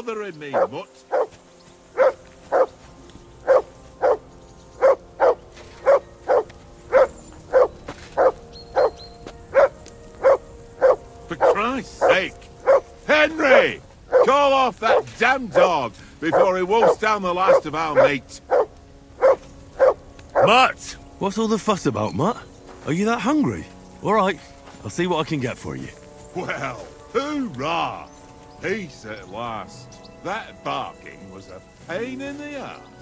bothering me much. For Christ's sake! Henry! Call off that damn dog before he wolfs down the last of our meat. Mutt! What's all the fuss about, Mutt? Are you that hungry? All right, I'll see what I can get for you. Well, hoorah! Peace at last. That barking was a pain in the ass.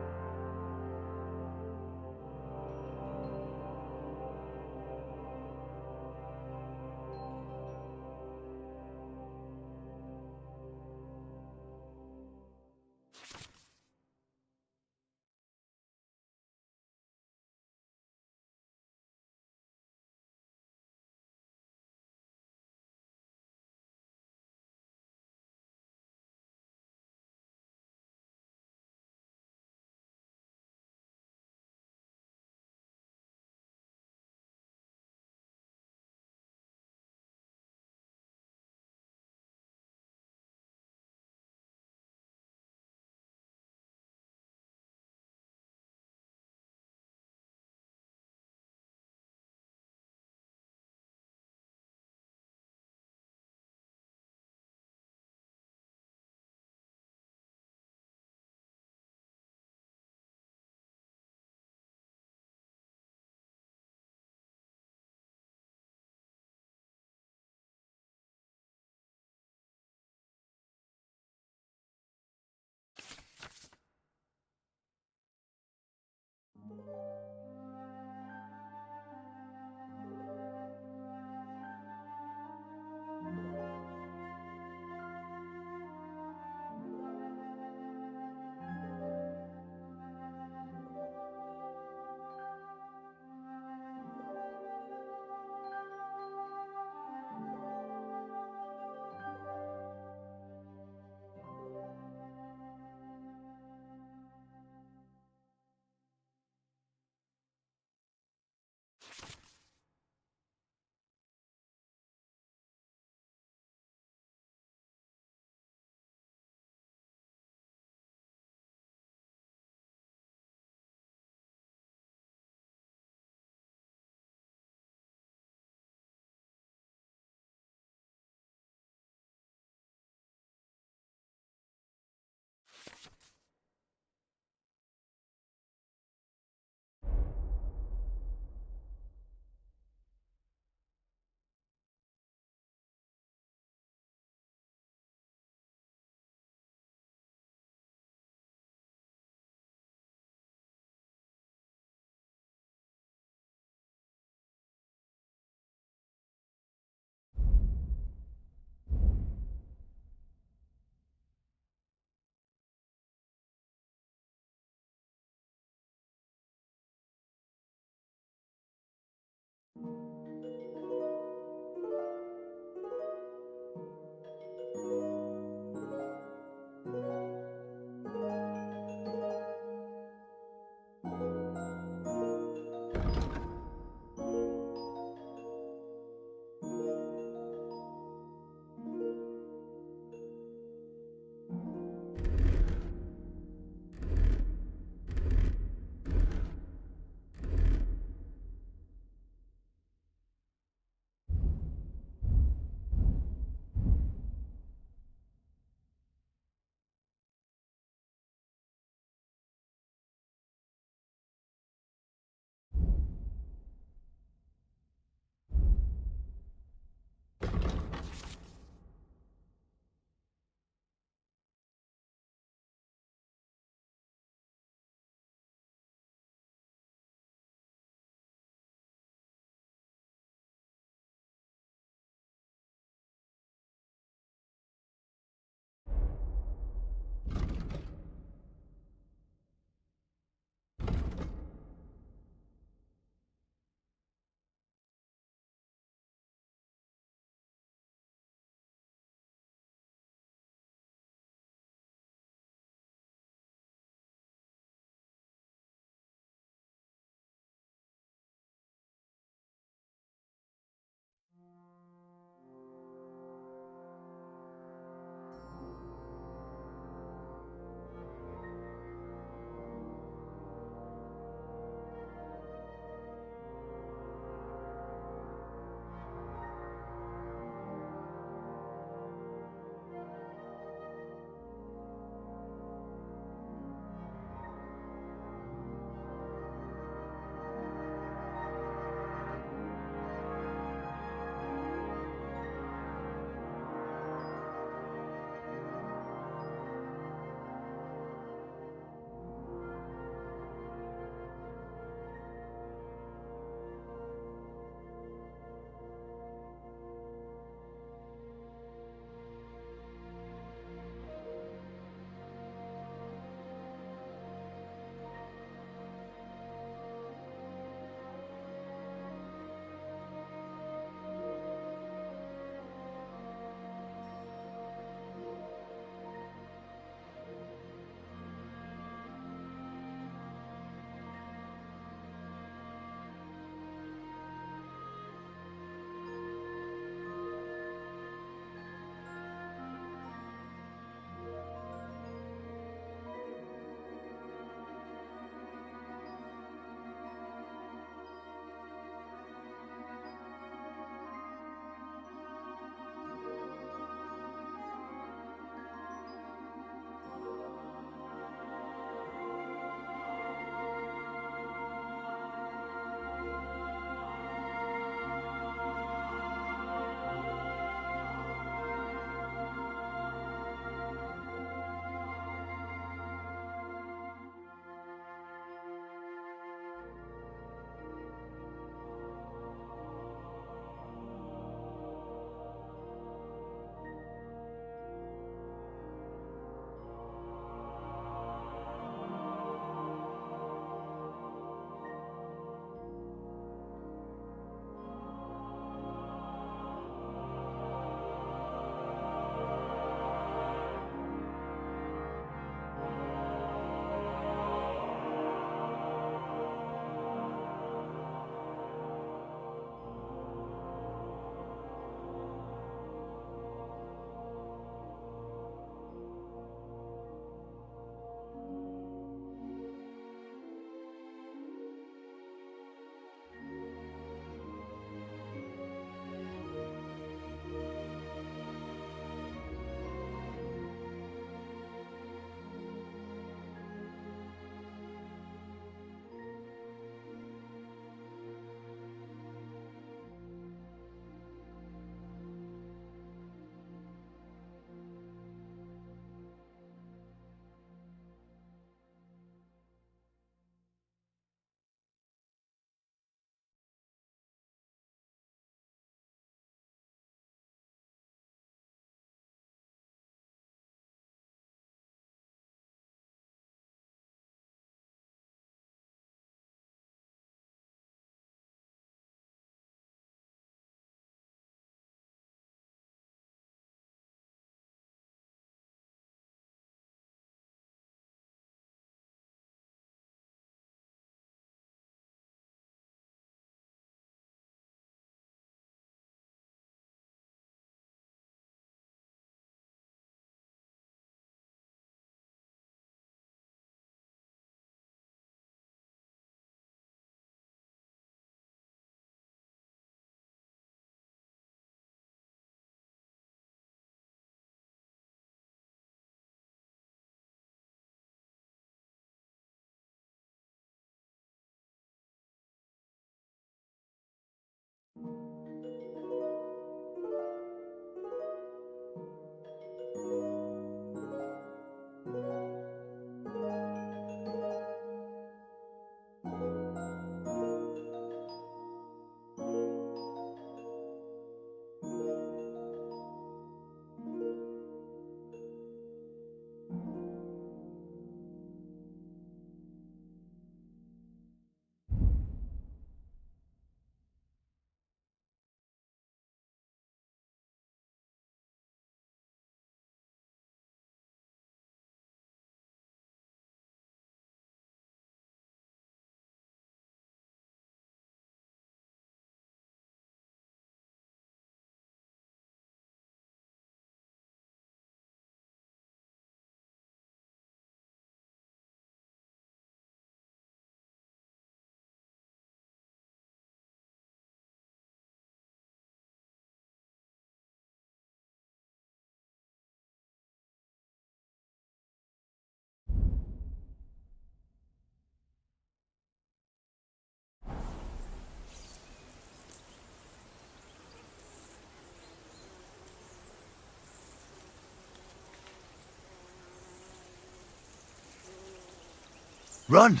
Run!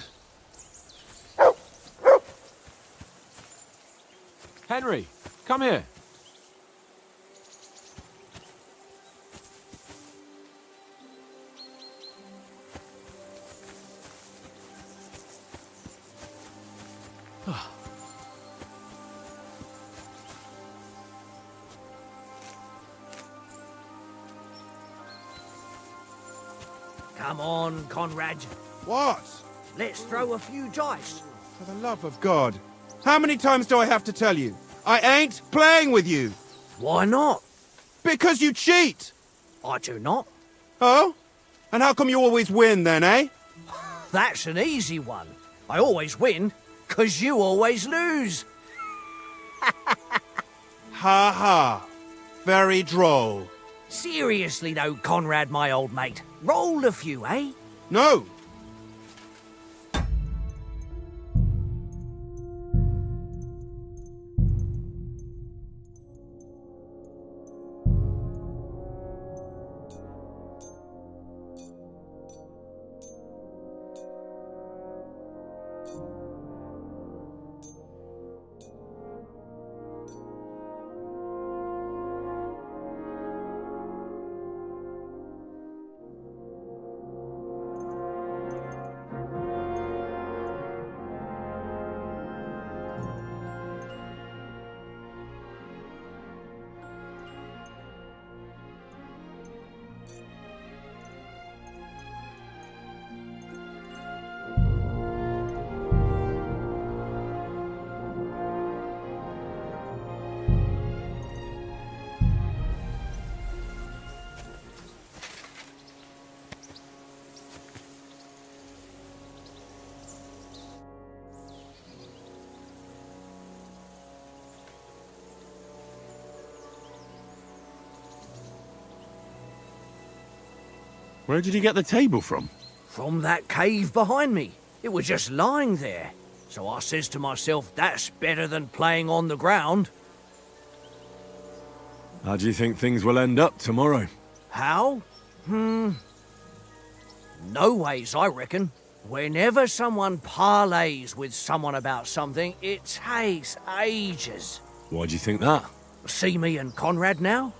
Henry, come here. Come on, Conrad. What? Let's throw a few dice. For the love of God. How many times do I have to tell you? I ain't playing with you. Why not? Because you cheat. I do not. Oh? And how come you always win then, eh? That's an easy one. I always win, 'cause you always lose. Ha ha. Very droll. Seriously though, Conrad, my old mate. Roll a few, eh? No. Where did you get the table from? From that cave behind me. It was just lying there. So I says to myself, that's better than playing on the ground. How do you think things will end up tomorrow? How? No ways, I reckon. Whenever someone parleys with someone about something, it takes ages. Why do you think that? See me and Conrad now?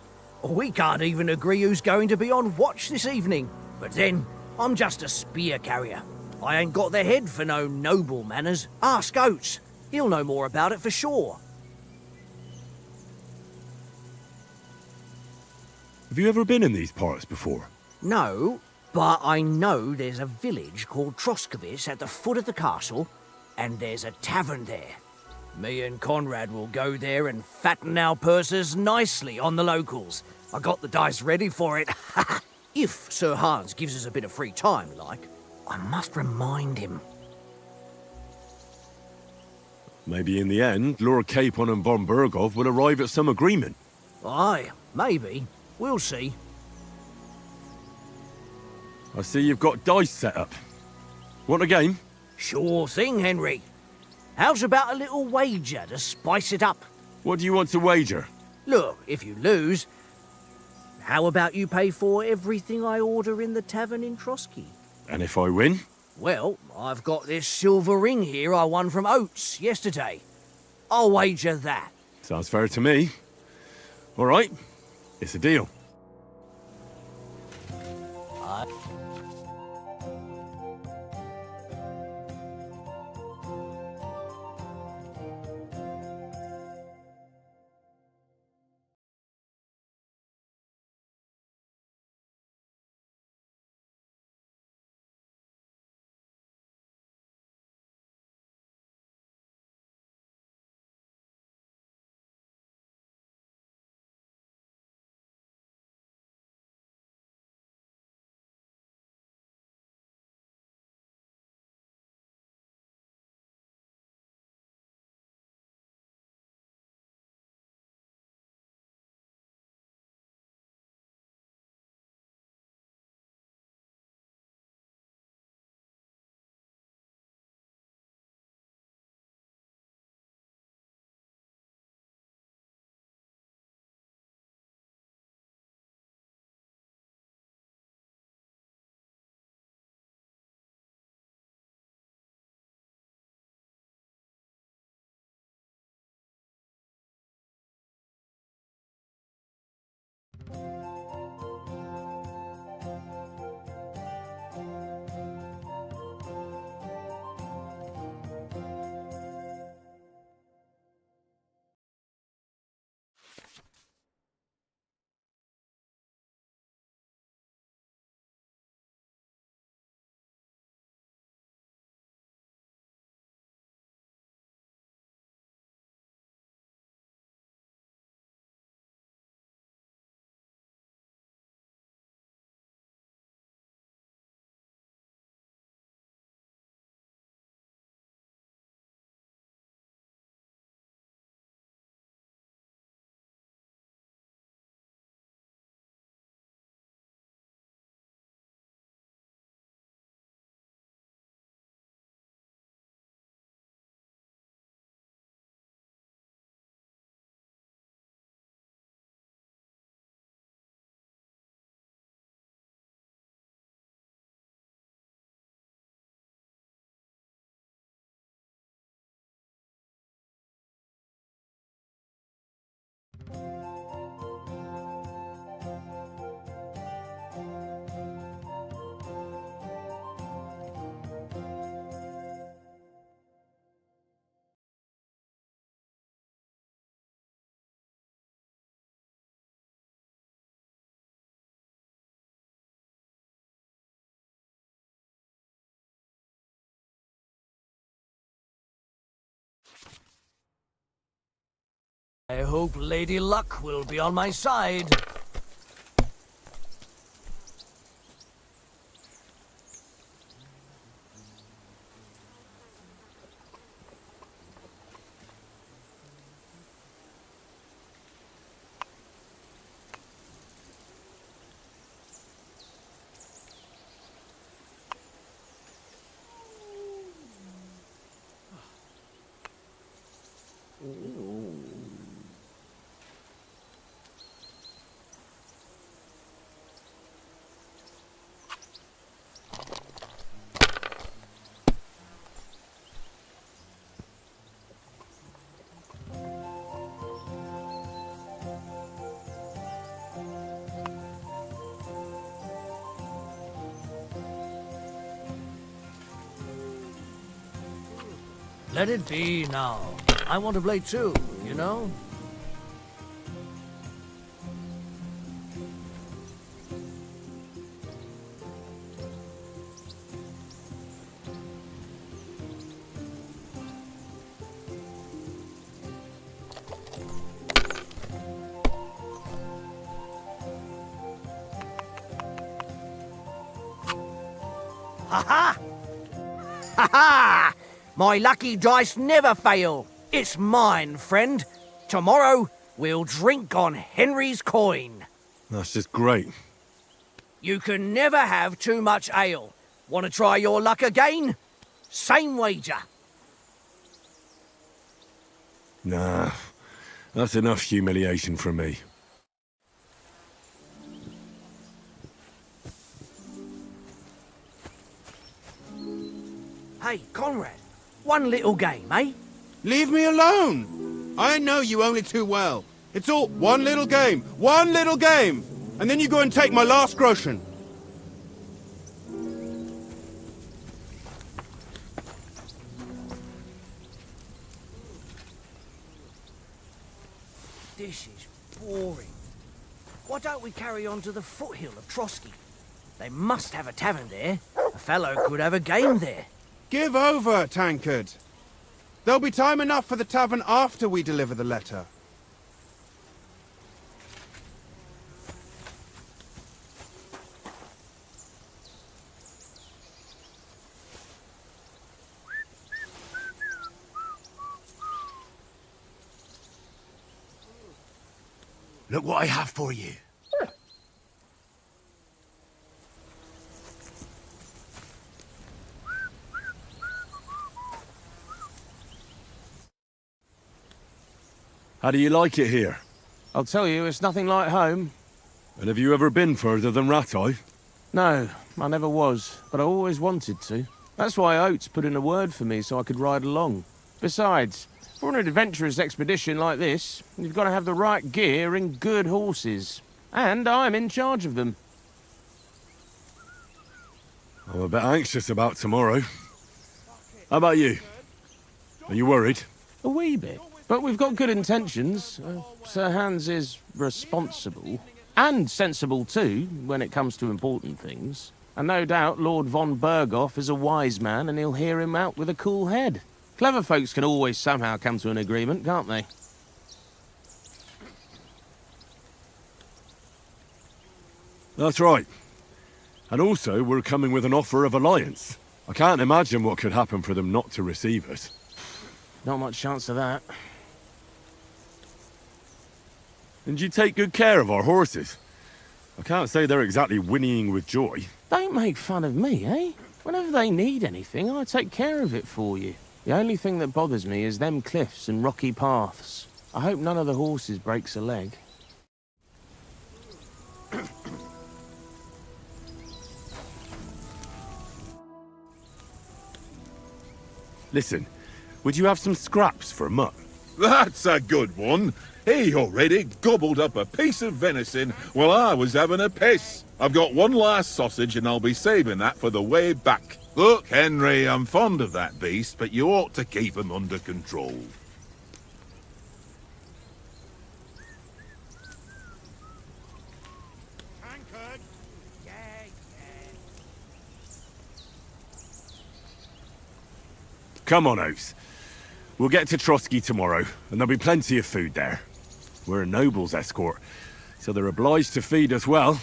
We can't even agree who's going to be on watch this evening. But then, I'm just a spear carrier. I ain't got the head for no noble manners. Ask Oates. He'll know more about it for sure. Have you ever been in these parts before? No, but I know there's a village called Troskovitz at the foot of the castle, and there's a tavern there. Me and Conrad will go there and fatten our purses nicely on the locals. I got the dice ready for it. If Sir Hans gives us a bit of free time, like. I must remind him. Maybe in the end, Lord Capon and von Berghoff will arrive at some agreement. Aye, maybe. We'll see. I see you've got dice set up. Want a game? Sure thing, Henry. How's about a little wager to spice it up? What do you want to wager? Look, if you lose, how about you pay for everything I order in the tavern in Trotsky? And if I win? Well, I've got this silver ring here I won from Oates yesterday. I'll wager that. Sounds fair to me. All right, it's a deal. I hope Lady Luck will be on my side. Let it be now. I want to play too, you know? Ha-ha! Ha-ha! My lucky dice never fail. It's mine, friend. Tomorrow, we'll drink on Henry's coin. That's just great. You can never have too much ale. Want to try your luck again? Same wager. Nah, that's enough humiliation from me. Hey, Conrad, one little game, eh? Leave me alone! I know you only too well. It's all one little game, and then you go and take my last groschen. This is boring. Why don't we carry on to the foothill of Trotsky? They must have a tavern there. A fellow could have a game there. Give over, Tankard. There'll be time enough for the tavern after we deliver the letter. Look what I have for you. How do you like it here? I'll tell you, it's nothing like home. And have you ever been further than Rattay? No, I never was, but I always wanted to. That's why Oates put in a word for me so I could ride along. Besides, for an adventurous expedition like this, you've got to have the right gear and good horses. And I'm in charge of them. I'm a bit anxious about tomorrow. How about you? Are you worried? A wee bit. But we've got good intentions. Sir Hans is responsible. And sensible too, when it comes to important things. And no doubt Lord von Berghoff is a wise man and he'll hear him out with a cool head. Clever folks can always somehow come to an agreement, can't they? That's right. And also, we're coming with an offer of alliance. I can't imagine what could happen for them not to receive us. Not much chance of that. And you take good care of our horses. I can't say they're exactly whinnying with joy. Don't make fun of me, eh? Whenever they need anything, I take care of it for you. The only thing that bothers me is them cliffs and rocky paths. I hope none of the horses breaks a leg. Listen, would you have some scraps for Mutt? That's a good one. He already gobbled up a piece of venison while I was having a piss. I've got one last sausage and I'll be saving that for the way back. Look, Henry, I'm fond of that beast, but you ought to keep him under control. Tankard? Come on, Oates. We'll get to Trotsky tomorrow, and there'll be plenty of food there. We're a noble's escort, so they're obliged to feed us well.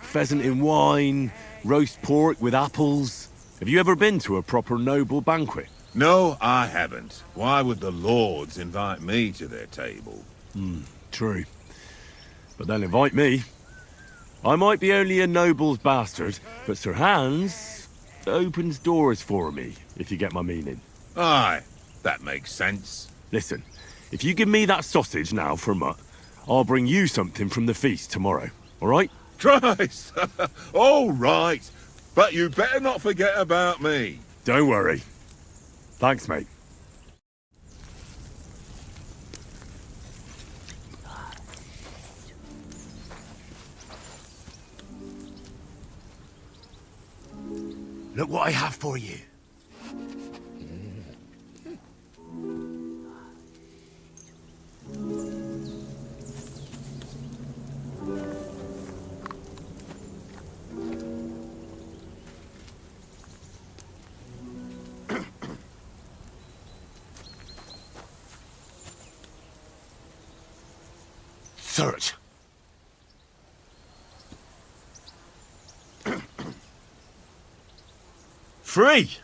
Pheasant in wine, roast pork with apples. Have you ever been to a proper noble banquet? No, I haven't. Why would the lords invite me to their table? True. But they'll invite me. I might be only a noble's bastard, but Sir Hans opens doors for me, if you get my meaning. Aye, that makes sense. Listen, if you give me that sausage now for Mutt, I'll bring you something from the feast tomorrow, all right? Christ! All right, but you better not forget about me. Don't worry. Thanks, mate. Look what I have for you. Search. Free!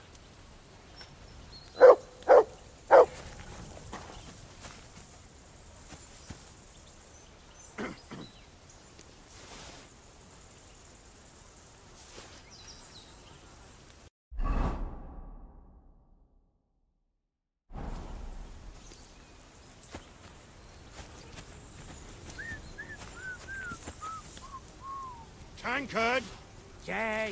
Tankard! Yeah.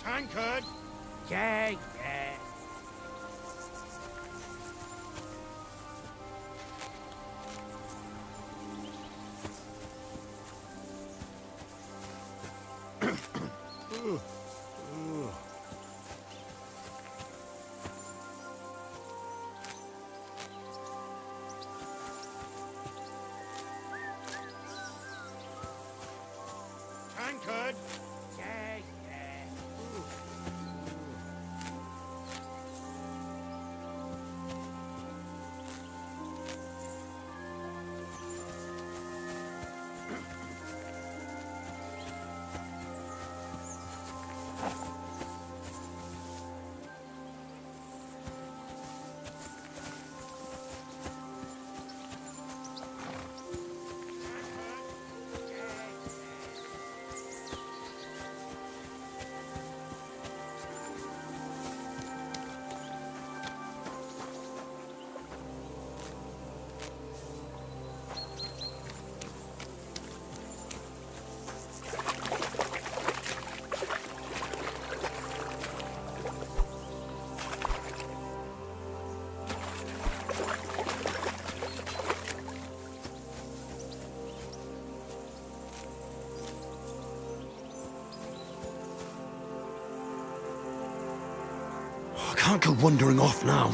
Tankard! Yeah. Tankard! I can't go wandering off now.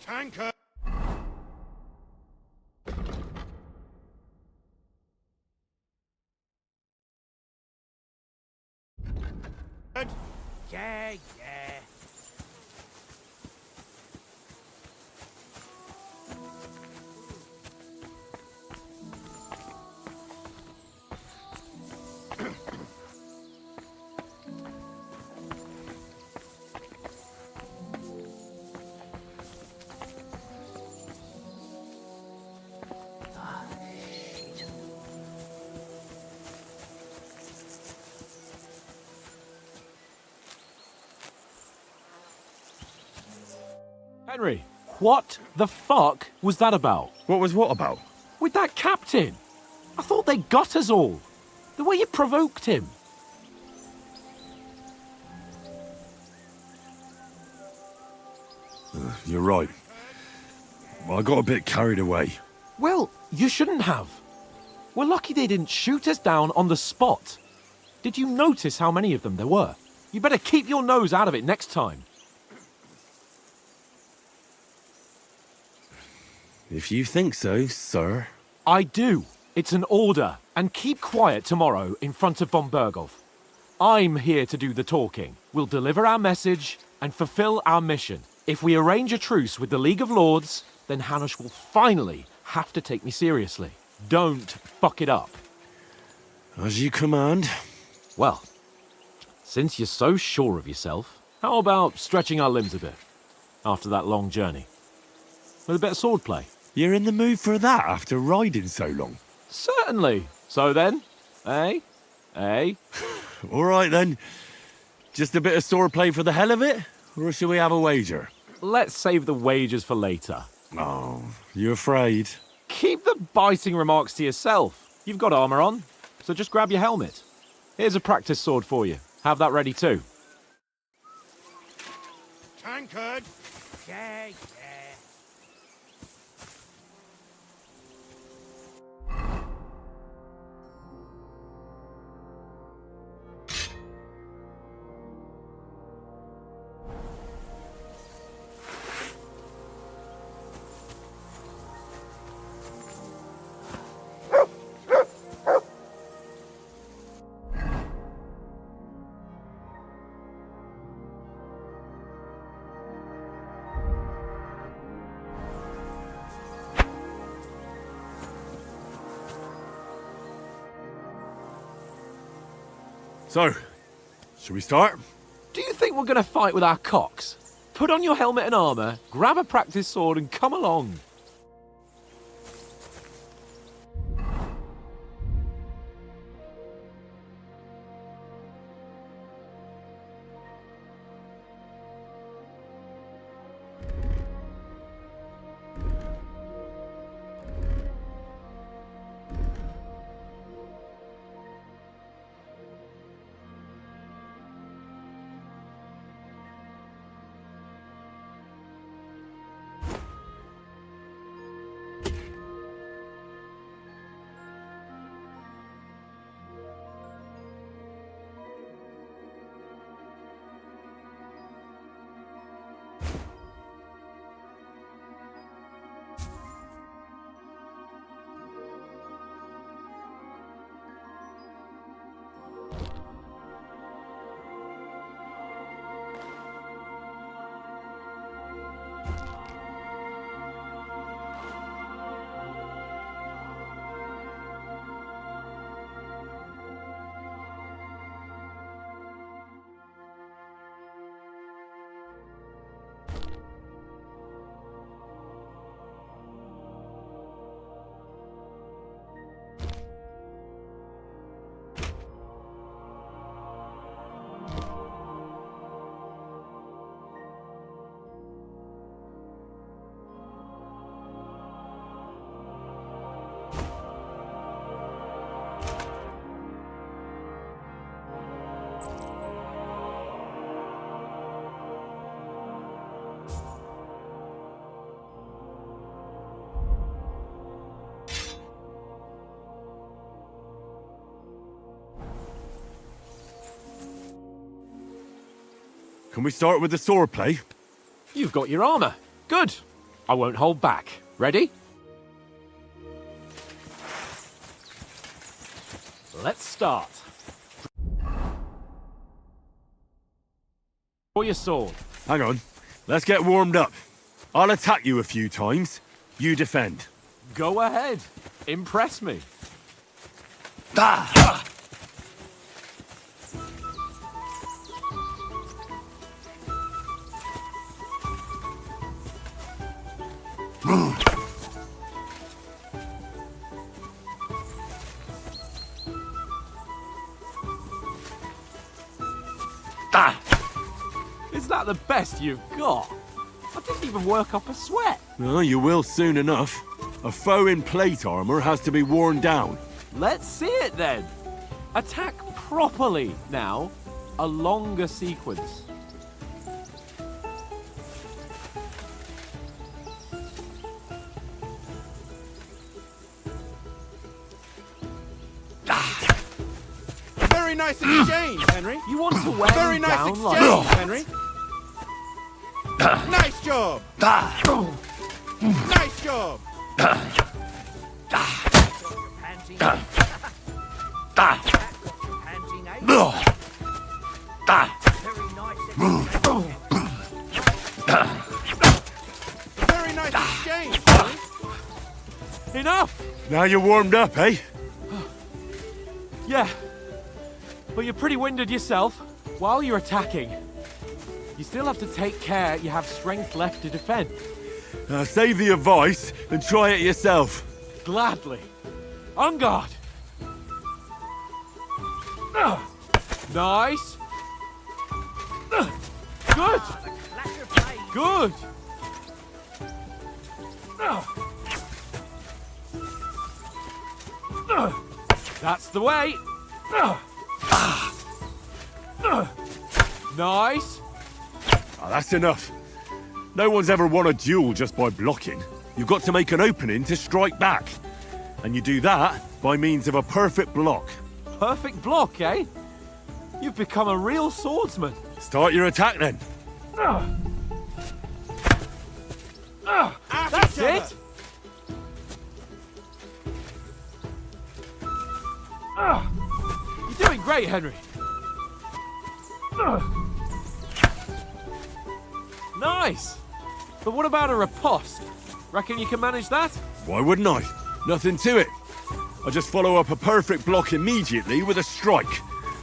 Tankard! Yeah. Henry, what the fuck was that about? What was what about? With that captain? I thought they got us all. The way you provoked him. You're right. I got a bit carried away. Well, you shouldn't have. We're lucky they didn't shoot us down on the spot. Did you notice how many of them there were? You better keep your nose out of it next time. If you think so, sir. I do. It's an order. And keep quiet tomorrow in front of von Berghoff. I'm here to do the talking. We'll deliver our message and fulfill our mission. If we arrange a truce with the League of Lords, then Hanush will finally have to take me seriously. Don't fuck it up. As you command. Well, since you're so sure of yourself, how about stretching our limbs a bit after that long journey? With a bit of swordplay. You're in the mood for that after riding so long? Certainly. So then, eh? Eh? All right then. Just a bit of swordplay for the hell of it? Or shall we have a wager? Let's save the wagers for later. Oh, you afraid? Keep the biting remarks to yourself. You've got armor on, so just grab your helmet. Here's a practice sword for you. Have that ready too. Tankard! Yeah. So, shall we start? Do you think we're going to fight with our cocks? Put on your helmet and armor, grab a practice sword and come along. Can we start with the swordplay? You've got your armor. Good. I won't hold back. Ready? Let's start. Draw your sword. Hang on. Let's get warmed up. I'll attack you a few times. You defend. Go ahead. Impress me. Ah! Is that the best you've got? I didn't even work up a sweat. Well, you will soon enough. A foe in plate armor has to be worn down. Let's see it then. Attack properly now. A longer sequence. Very nice exchange, Henry. You want to wear Very them nice down exchange, like... Henry. Nice job. Nice job. Panting. Panting, eh? Very nice. Very nice exchange, Henry. Enough! Now you're warmed up, eh? Yeah. But you're pretty winded yourself. While you're attacking, you still have to take care you have strength left to defend. Save the advice and try it yourself. Gladly. On guard. Nice. Good. Clash of blades. Good. That's the way. Nice. That's enough. No one's ever won a duel just by blocking. You've got to make an opening to strike back. And you do that by means of a perfect block. Perfect block, eh? You've become a real swordsman. Start your attack then. That's it. You're doing great, Henry. Nice. But what about a riposte? Reckon you can manage that? Why wouldn't I? Nothing to it. I just follow up a perfect block immediately with a strike.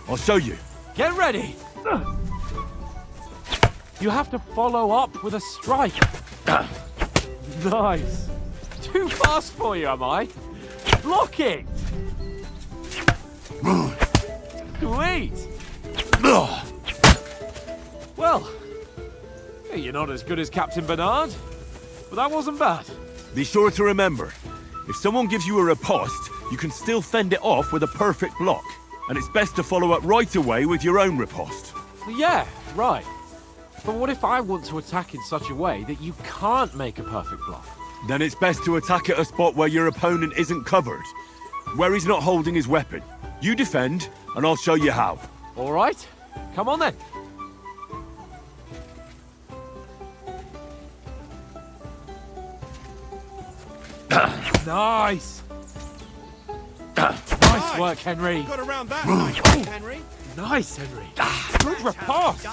I'll show you. Get ready. You have to follow up with a strike. Nice. Too fast for you, am I? Blocking. Sweet. Well, you're not as good as Captain Bernard, but that wasn't bad. Be sure to remember, if someone gives you a riposte, you can still fend it off with a perfect block. And it's best to follow up right away with your own riposte. Yeah, right. But what if I want to attack in such a way that you can't make a perfect block? Then it's best to attack at a spot where your opponent isn't covered, where he's not holding his weapon. You defend, and I'll show you how. All right, come on then. Nice. Nice work, Henry. Got around that nicely, Henry. Nice, Henry. Good riposte.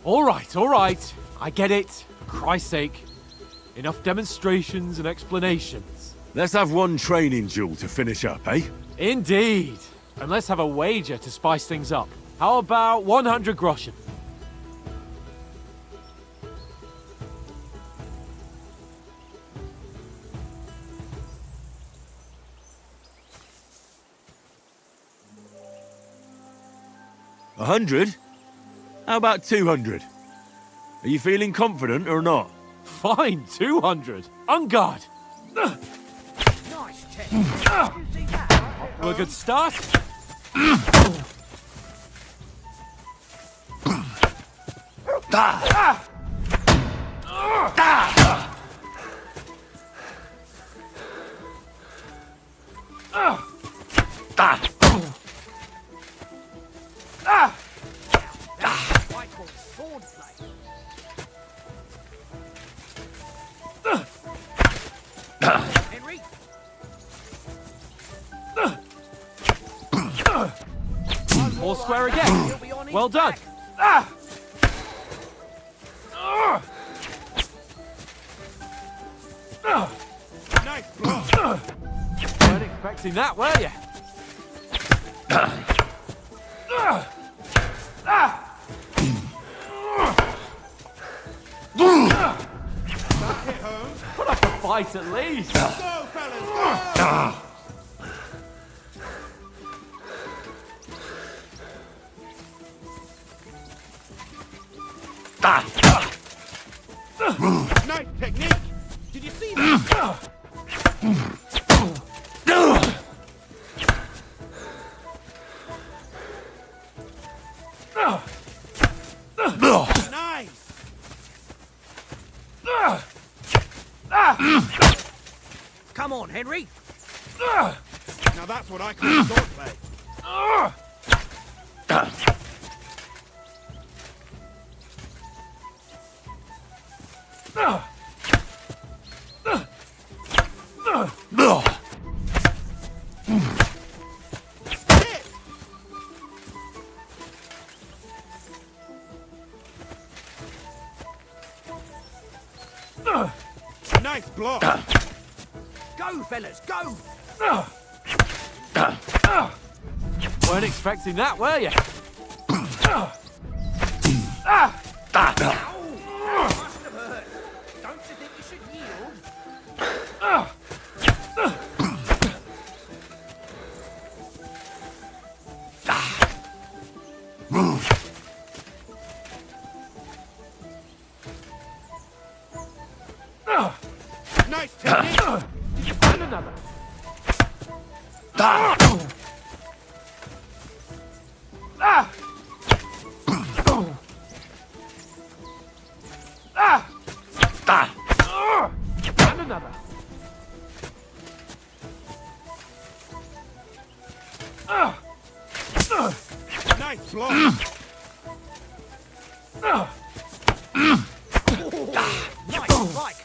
All right. I get it. For Christ's sake. Enough demonstrations and explanations. Let's have one training duel to finish up, eh? Indeed. And let's have a wager to spice things up. How about 100 groschen? A 100? How about 200? Are you feeling confident or not? Fine, 200. On guard. Nice test. You see that? Well, a good start. Quite called sword play. Henry, More square again. he'll be on his Well done. back. Nice block. Weren't expecting that, were you? Hit home. Put up a fight at least. Go, fellas, go. Nice technique! Did you see that? Nice! Come on, Henry. Now that's what I call swordplay. Nice block! Go, fellas, go! Weren't expecting that, were you? Must have hurt. Don't you think you should yield? Nice technique! Did you find another? And another. Nice block! Nice strike.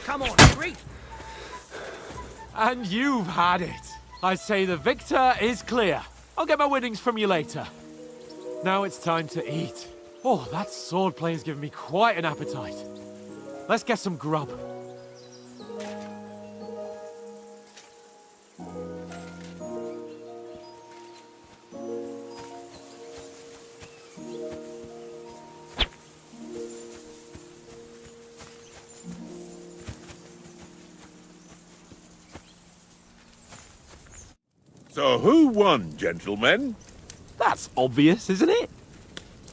Come on, Henry. And you've had it. I say the victor is clear. I'll get my winnings from you later. Now it's time to eat. Oh, that swordplay has given me quite an appetite. Let's get some grub. So who won, gentlemen? That's obvious, isn't it?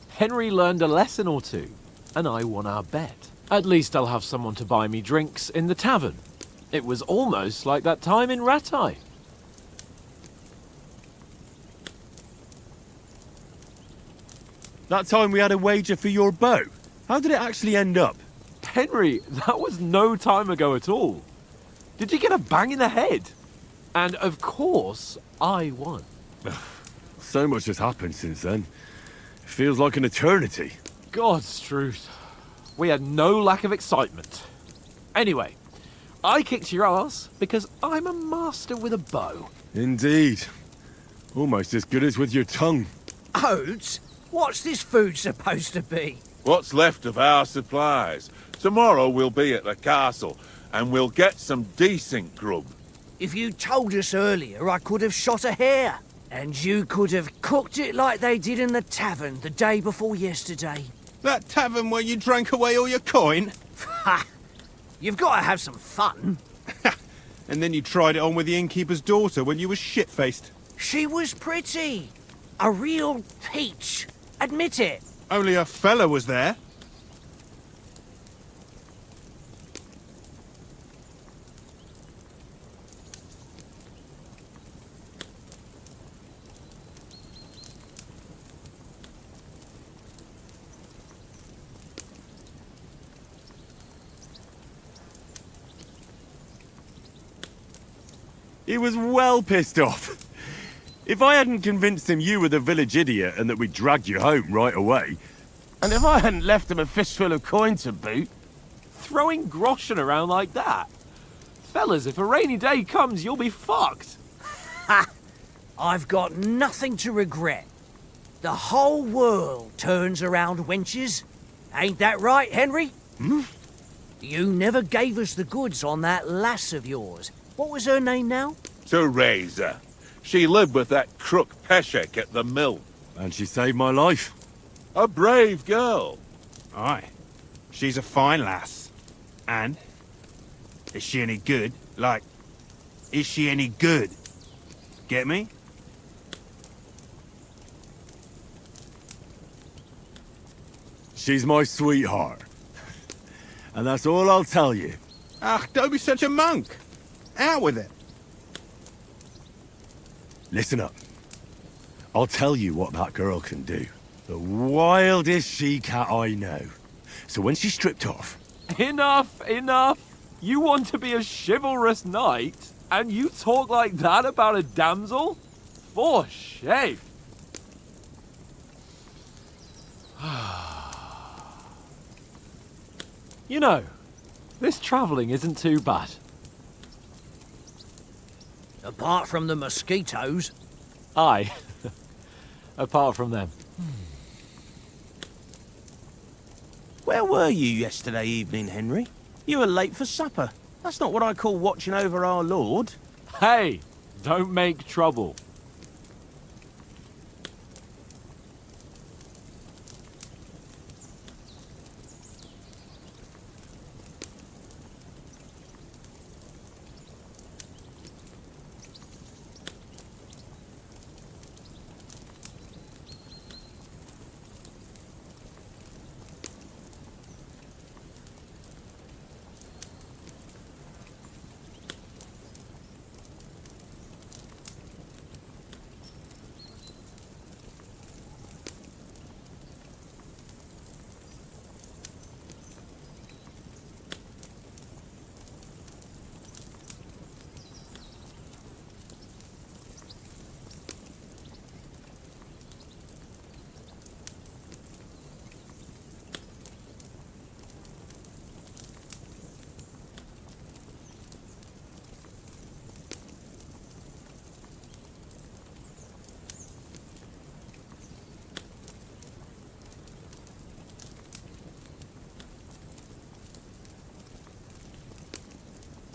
Henry learned a lesson or two, and I won our bet. At least I'll have someone to buy me drinks in the tavern. It was almost like that time in Rattay. That time we had a wager for your bow. How did it actually end up? Henry, that was no time ago at all. Did you get a bang in the head? And of course, I won. So much has happened since then. It feels like an eternity. God's truth. We had no lack of excitement. Anyway, I kicked your ass because I'm a master with a bow. Indeed. Almost as good as with your tongue. Oats, what's this food supposed to be? What's left of our supplies? Tomorrow we'll be at the castle, and we'll get some decent grub. If you told us earlier, I could have shot a hare. And you could have cooked it like they did in the tavern the day before yesterday. That tavern where you drank away all your coin? Ha! You've got to have some fun. And then you tried it on with the innkeeper's daughter when you were shit-faced. She was pretty. A real peach. Admit it. Only a fella was there. He was well pissed off. If I hadn't convinced him you were the village idiot and that we'd dragged you home right away... And if I hadn't left him a fistful of coin to boot, Throwing groschen around like that? Fellas, if a rainy day comes, you'll be fucked. Ha! I've got nothing to regret. The whole world turns around wenches. Ain't that right, Henry? Hmm? You never gave us the goods on that lass of yours. What was her name now? Teresa. She lived with that crook Peshek at the mill. And she saved my life. A brave girl. Aye. She's a fine lass. And? Is she any good? Like, is she any good? Get me? She's my sweetheart. And that's all I'll tell you. Ah, don't be such a monk. Out with it. Listen up. I'll tell you what that girl can do. The wildest she-cat I know. So when she's stripped off... Enough, enough. You want to be a chivalrous knight, and you talk like that about a damsel? For shame. You know, this travelling isn't too bad. Apart from the mosquitoes. Aye. Apart from them. Where were you yesterday evening, Henry? You were late for supper. That's not what I call watching over our Lord. Hey, don't make trouble.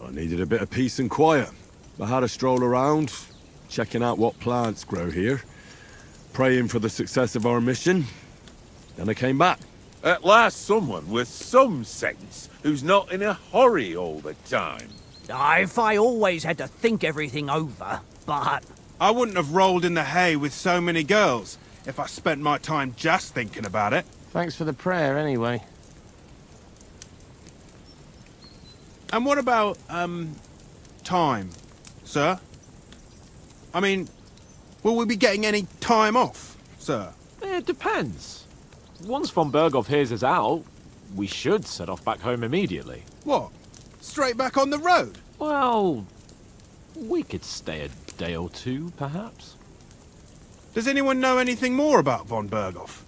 I needed a bit of peace and quiet. I had a stroll around, checking out what plants grow here, praying for the success of our mission. Then I came back. At last someone with some sense, who's not in a hurry all the time. If I always had to think everything over, but... I wouldn't have rolled in the hay with so many girls if I spent my time just thinking about it. Thanks for the prayer, anyway. And what about, time, sir? I mean, will we be getting any time off, sir? It depends. Once von Berghoff hears us out, we should set off back home immediately. What? Straight back on the road? Well, we could stay a day or two, perhaps. Does anyone know anything more about von Berghoff?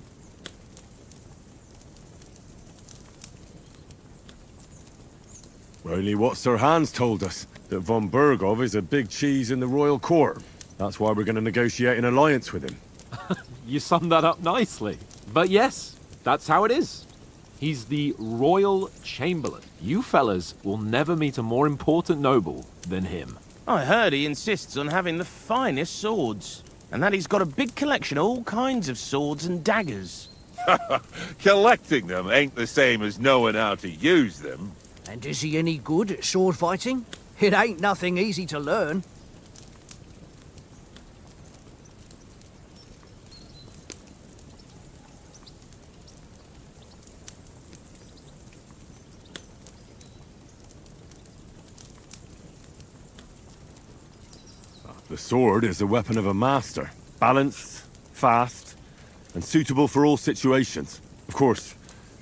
Only what Sir Hans told us, that von Berghoff is a big cheese in the royal court. That's why we're going to negotiate an alliance with him. You summed that up nicely. But yes, that's how it is. He's the Royal Chamberlain. You fellas will never meet a more important noble than him. I heard he insists on having the finest swords, and that he's got a big collection of all kinds of swords and daggers. Collecting them ain't the same as knowing how to use them. And is he any good at sword fighting? It ain't nothing easy to learn. The sword is the weapon of a master. Balanced, fast, and suitable for all situations. Of course,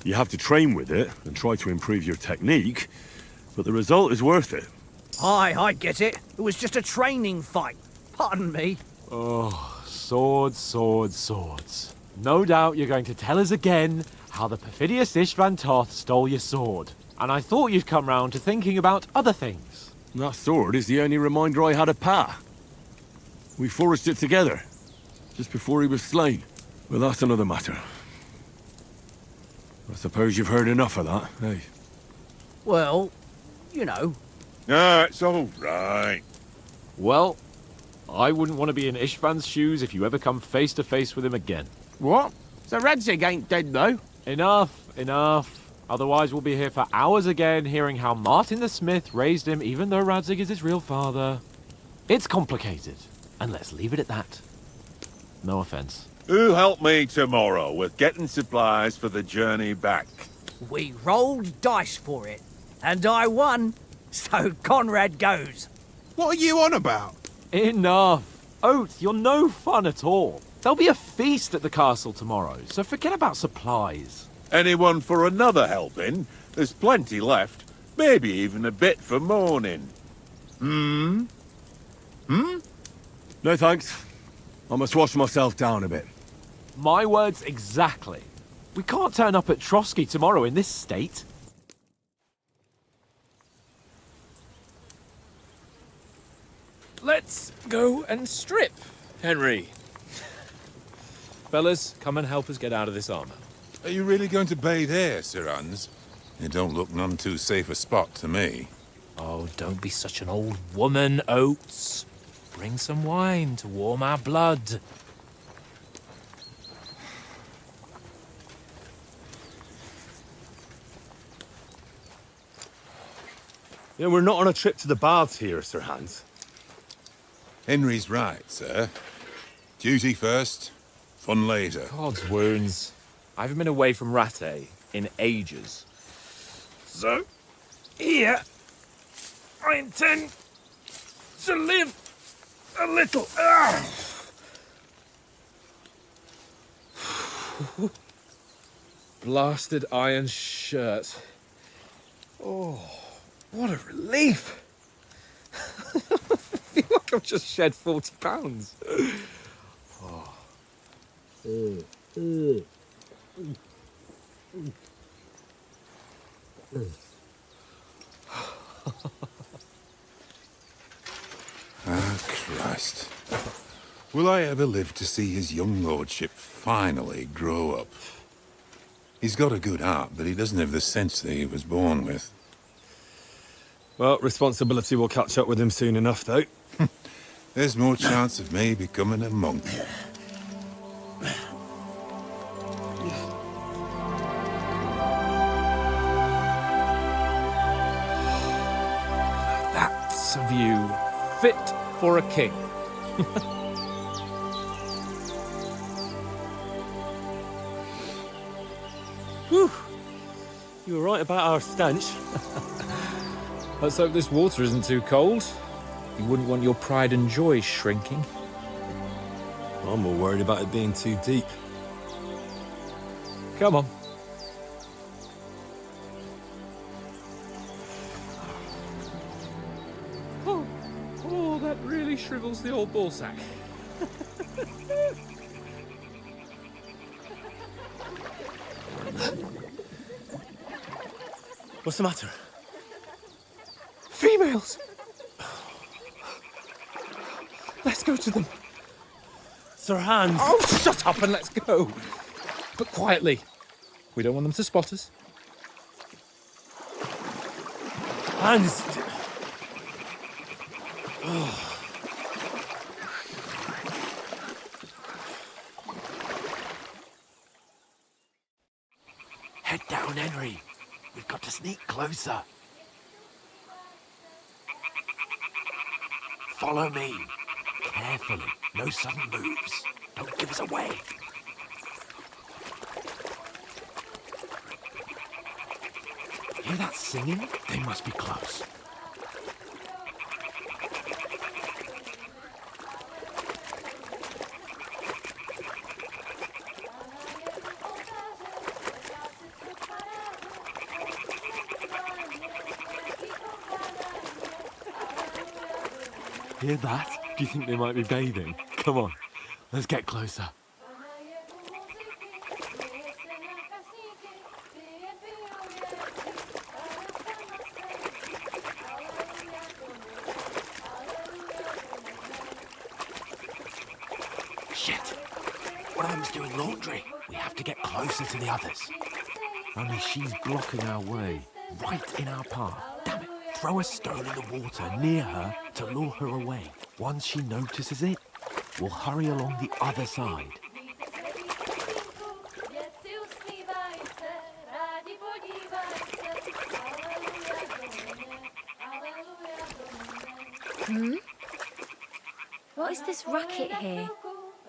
you have to train with it and try to improve your technique, but the result is worth it. Aye, I get it. It was just a training fight. Pardon me. Oh, swords, swords, swords. No doubt you're going to tell us again how the perfidious Istvan Toth stole your sword. And I thought you'd come round to thinking about other things. That sword is the only reminder I had of Pa. We forged it together, just before he was slain. But that's another matter. I suppose you've heard enough of that, eh? Well, you know. Ah, it's all right. Well, I wouldn't want to be in Istvan's shoes if you ever come face to face with him again. What? So Radzig ain't dead, though? Enough, enough. Otherwise we'll be here for hours again hearing how Martin the Smith raised him even though Radzig is his real father. It's complicated, and let's leave it at that. No offense. Who'll help me tomorrow with getting supplies for the journey back? We rolled dice for it, and I won, so Conrad goes. What are you on about? Enough. Oates, you're no fun at all. There'll be a feast at the castle tomorrow, so forget about supplies. Anyone for another helping? There's plenty left. Maybe even a bit for morning. No thanks. I must wash myself down a bit. My words exactly. We can't turn up at Trotsky tomorrow in this state. Let's go and strip, Henry. Fellas, come and help us get out of this armor. Are you really going to bathe here, Sir Hans? It don't look none too safe a spot to me. Oh, don't be such an old woman, Oates. Bring some wine to warm our blood. You know, we're not on a trip to the baths here, Sir Hans. Henry's right, sir. Duty first, fun later. God's wounds. I haven't been away from Rattay in ages. So, here, I intend to live a little. Blasted iron shirt. Oh, what a relief. I feel like I've just shed 40 pounds. Ah, Christ. Will I ever live to see his young lordship finally grow up? He's got a good heart, but he doesn't have the sense that he was born with. Well, responsibility will catch up with him soon enough, though. There's more chance of me becoming a monk. That's a view fit for a king. Whew. You were right about our stench. Let's hope this water isn't too cold. You wouldn't want your pride and joy shrinking. I'm more worried about it being too deep. Come on. Oh, that really shrivels the old ballsack. What's the matter? Females! Let's go to them. Sir Hans! Oh, shut up and let's go. But quietly. We don't want them to spot us. Hans! Head down, Henry. We've got to sneak closer. Follow me. Carefully. No sudden moves. Don't give us away. Hear that singing? They must be close. Hear that? Do you think they might be bathing? Come on, let's get closer. Shit! One of them's doing laundry. We have to get closer to the others. Only she's blocking our way, right in our path. Damn it! Throw a stone in the water near her to lure her away. Once she notices it, we'll hurry along the other side. What is this racket here?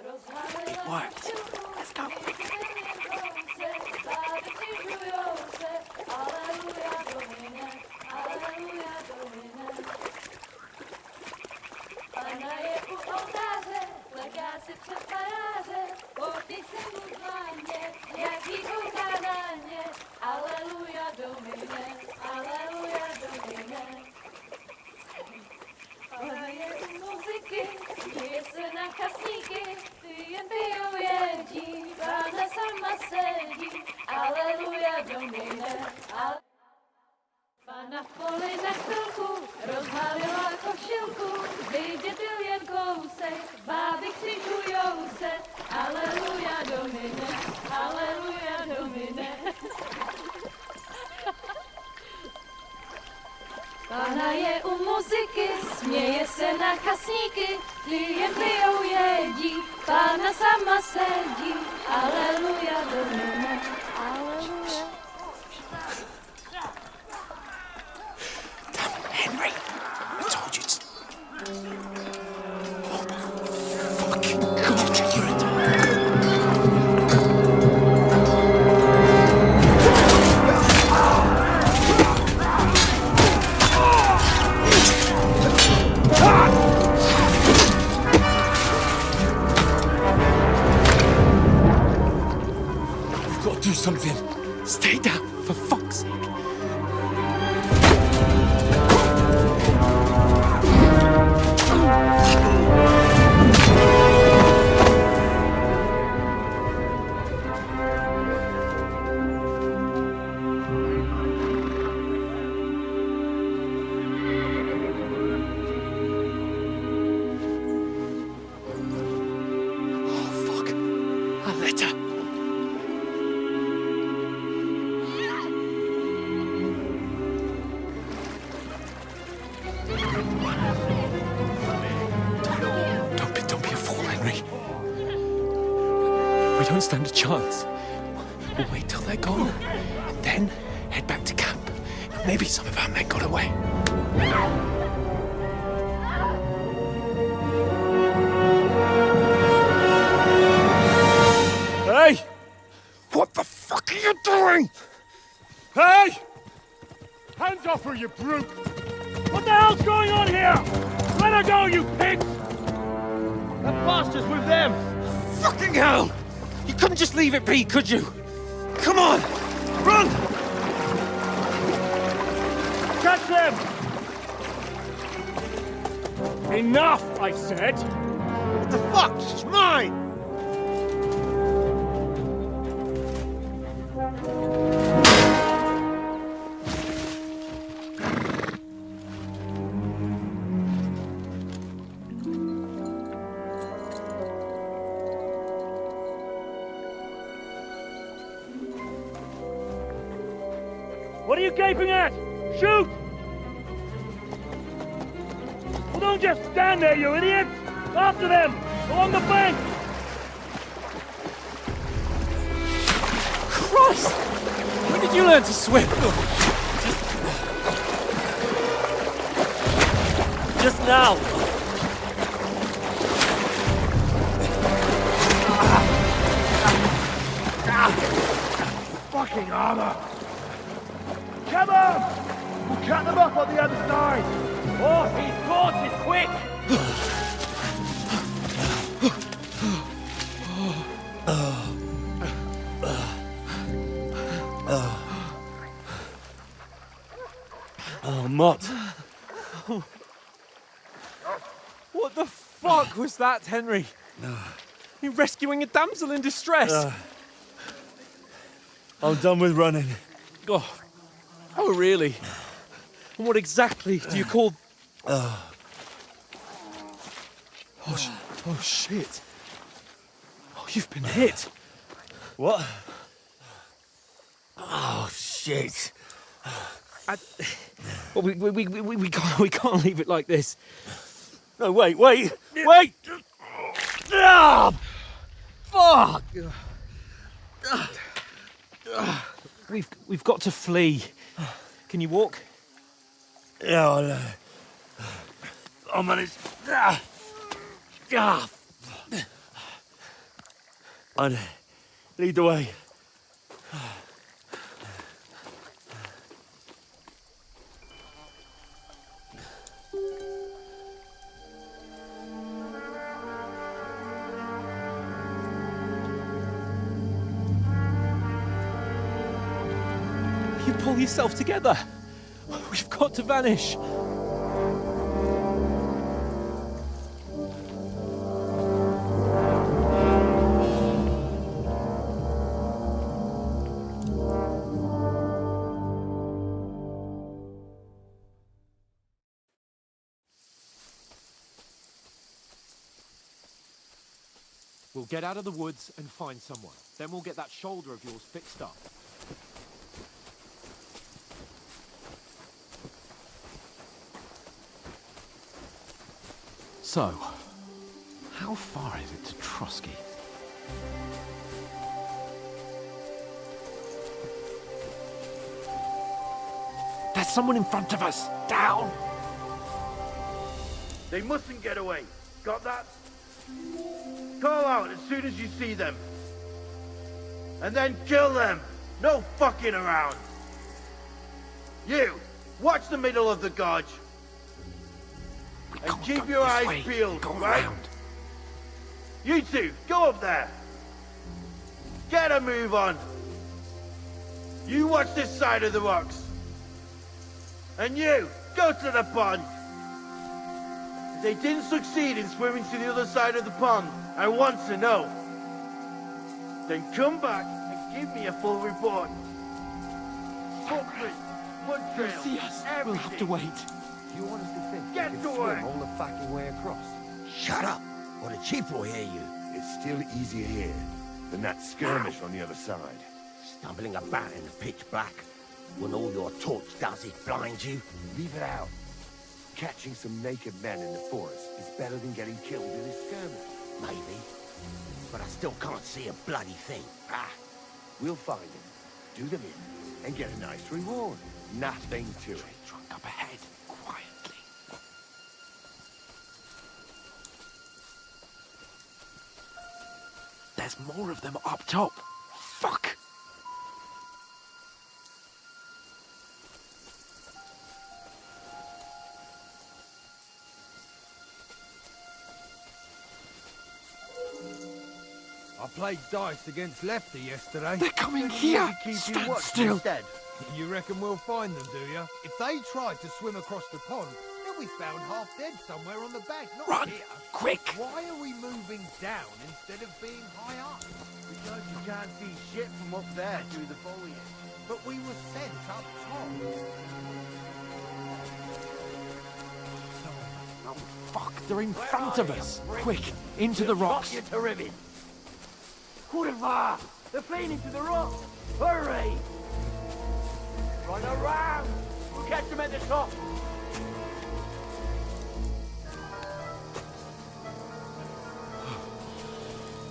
worked. Let's go. Pana v poli na chvilku rozhalila košilku, vidět byl jen kousek, báby křižujou se, aleluja Domine, aleluja Domine. Pana je u muziky, směje se na kasníky, klient pijou jedí, Pána sama sedí, aleluja Domine, aleluja. Henry, I told you to... Oh my fucking God, you're a... We've got to do something. Stay down, for fuck's sake. Don't be a fool, Henry. We don't stand a chance. We'll wait till they're gone, and then head back to camp. Maybe some of our men got away. Hey! What the fuck are you doing? Hey! Hands off her, you brute! What the hell's going on here? Let her go, you pigs! That bastard's with them! Fucking hell! You couldn't just leave it be, could you? Come on! Run! Catch them! Enough, I said! What the fuck? She's mine! What are you gaping at? Shoot! Well, don't just stand there, you idiots! After them! Along the bank! Christ! When did you learn to swim? Just now! Fucking armor! Come on! We'll cut them off on the other side! Oh, he's caught is quick! Oh, Mott. What the fuck was that, Henry? You rescuing a damsel in distress? I'm done with running. Oh, really? And what exactly do you call... Oh, shit. Oh, you've been hit. What? Oh, shit. Well, we can't leave it like this. No, wait! Ah! Fuck! We've got to flee. Can you walk? Yeah, I know. I'll manage. Ah! And lead the way. You pull yourself together. We've got to vanish. We'll get out of the woods and find someone. Then we'll get that shoulder of yours fixed up. So, how far is it to Trotsky? There's someone in front of us! Down! They mustn't get away. Got that? Call out as soon as you see them. And then kill them. No fucking around. You, watch the middle of the gorge. And keep your eyes peeled, right? You two, go up there. Get a move on. You watch this side of the rocks. And you, go to the pond. If they didn't succeed in swimming to the other side of the pond, I want to know. Then come back and give me a full report. Footprint, mud trail, See us. everything. We'll have to wait. You honestly think Get you to can work. swim all the fucking way across? Shut up, or the chief will hear you. It's still easier here than that skirmish on the other side. Stumbling about in the pitch black, when all your torch does is blind you. Leave it out. Catching some naked men in the forest is better than getting killed in a skirmish. Maybe, but I still can't see a bloody thing. We'll find them, do them in, and get a nice reward. Nothing to it. Trunk up ahead, quietly. There's more of them up top. Fuck! I played dice against Lefty yesterday. They're coming here! Stand still! You reckon we'll find them, do you? If they tried to swim across the pond, they'll be found half dead somewhere on the bank, not Run! here. Quick! Why are we moving down instead of being high up? Because you can't see shit from up there through the foliage. But we were sent up top. Oh, fuck! They're in front of us! Quick! Into the rocks! You to ribbon. Hurrah! They're fleeing into the rocks! Hurry! Run around! We'll catch them at the top!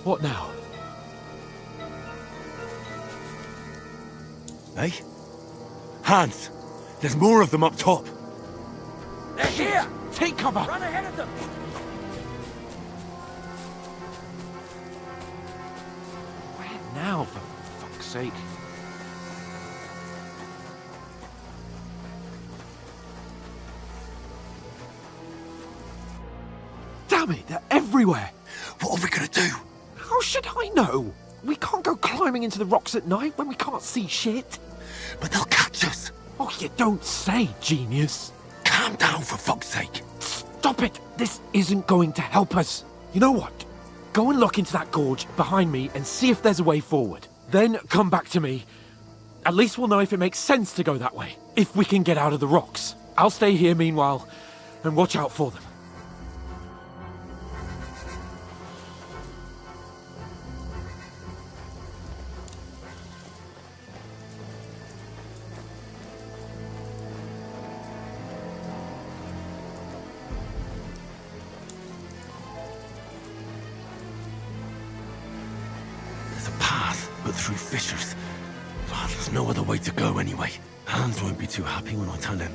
What now? Hey? Hans! There's more of them up top! They're here! Take cover! Run ahead of them! Where now, for fuck's sake? Damn it, they're everywhere! What are we gonna do? How should I know? We can't go climbing into the rocks at night when we can't see shit. But they'll catch us. Oh, you don't say, genius. Calm down, for fuck's sake. Stop it! This isn't going to help us. You know what? Go and look into that gorge behind me and see if there's a way forward. Then come back to me. At least we'll know if it makes sense to go that way. If we can get out of the rocks. I'll stay here meanwhile and watch out for them. There's a path, but through fissures. Oh, there's no other way to go anyway. Hans won't be too happy when I tell him.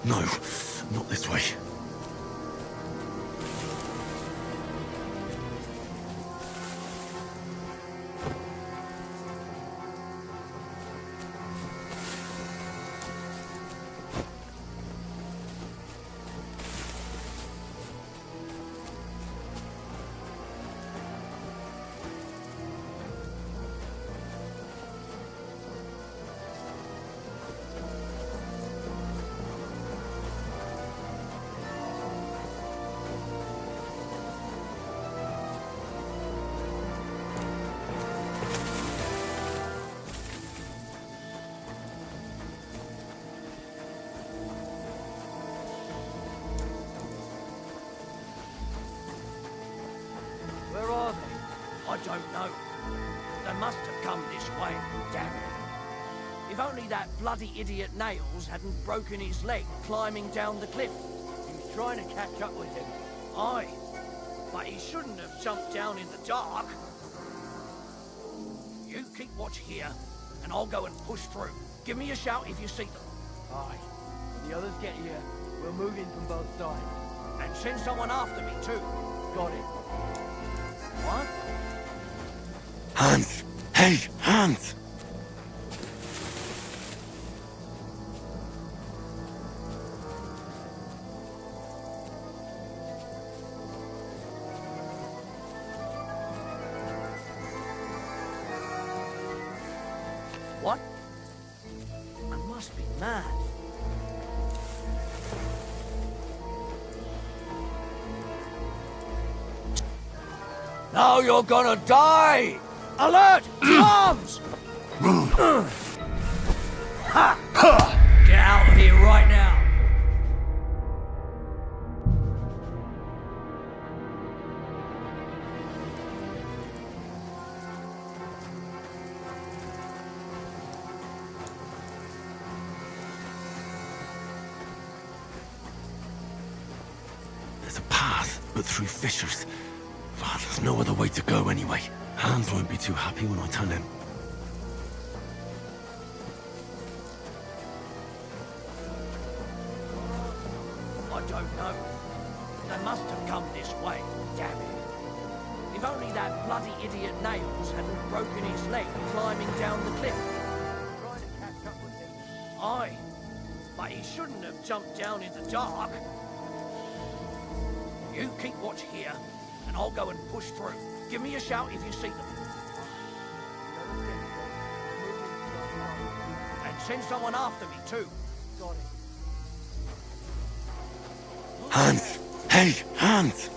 No, not this way. Where are they? I don't know. They must have come this way, damn it. If only that bloody idiot Nails hadn't broken his leg climbing down the cliff. He was trying to catch up with him. Aye, but he shouldn't have jumped down in the dark. You keep watch here, and I'll go and push through. Give me a shout if you see them. Aye. When the others get here, we'll move in from both sides. And send someone after me too. Got it. What? Hans! Hey, Hans! What? I must be mad. Now you're gonna die! Alert! To arms! Get out of here right now! There's a path, but through fissures. Well, there's no other way to go anyway. Hans won't be too happy when I tell him. I don't know. They must have come this way, damn it. If only that bloody idiot Nails hadn't broken his leg climbing down the cliff. Trying to catch up with him. Aye, but he shouldn't have jumped down in the dark. You keep watch here, and I'll go and push through. Give me a shout if you see them. And send someone after me too. Got it. Hans! Hey, Hans!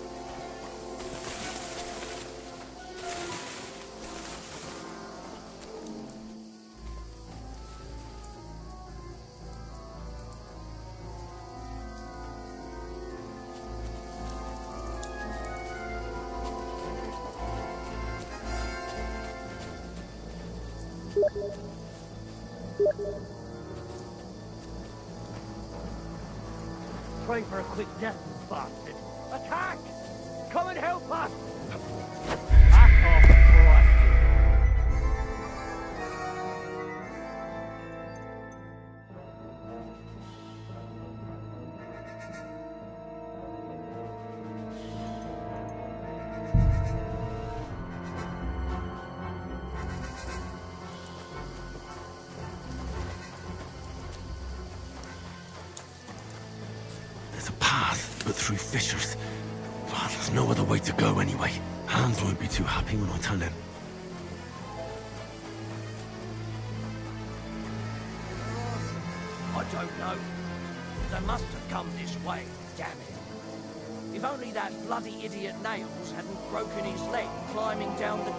Pray for a quick death, bastard. Attack! Come and help us! Back off before I There's a path, but through fissures. Well, there's no other way to go anyway. Hans won't be too happy when I tell him. I don't know. They must have come this way, damn it. If only that bloody idiot Nails hadn't broken his leg climbing down the...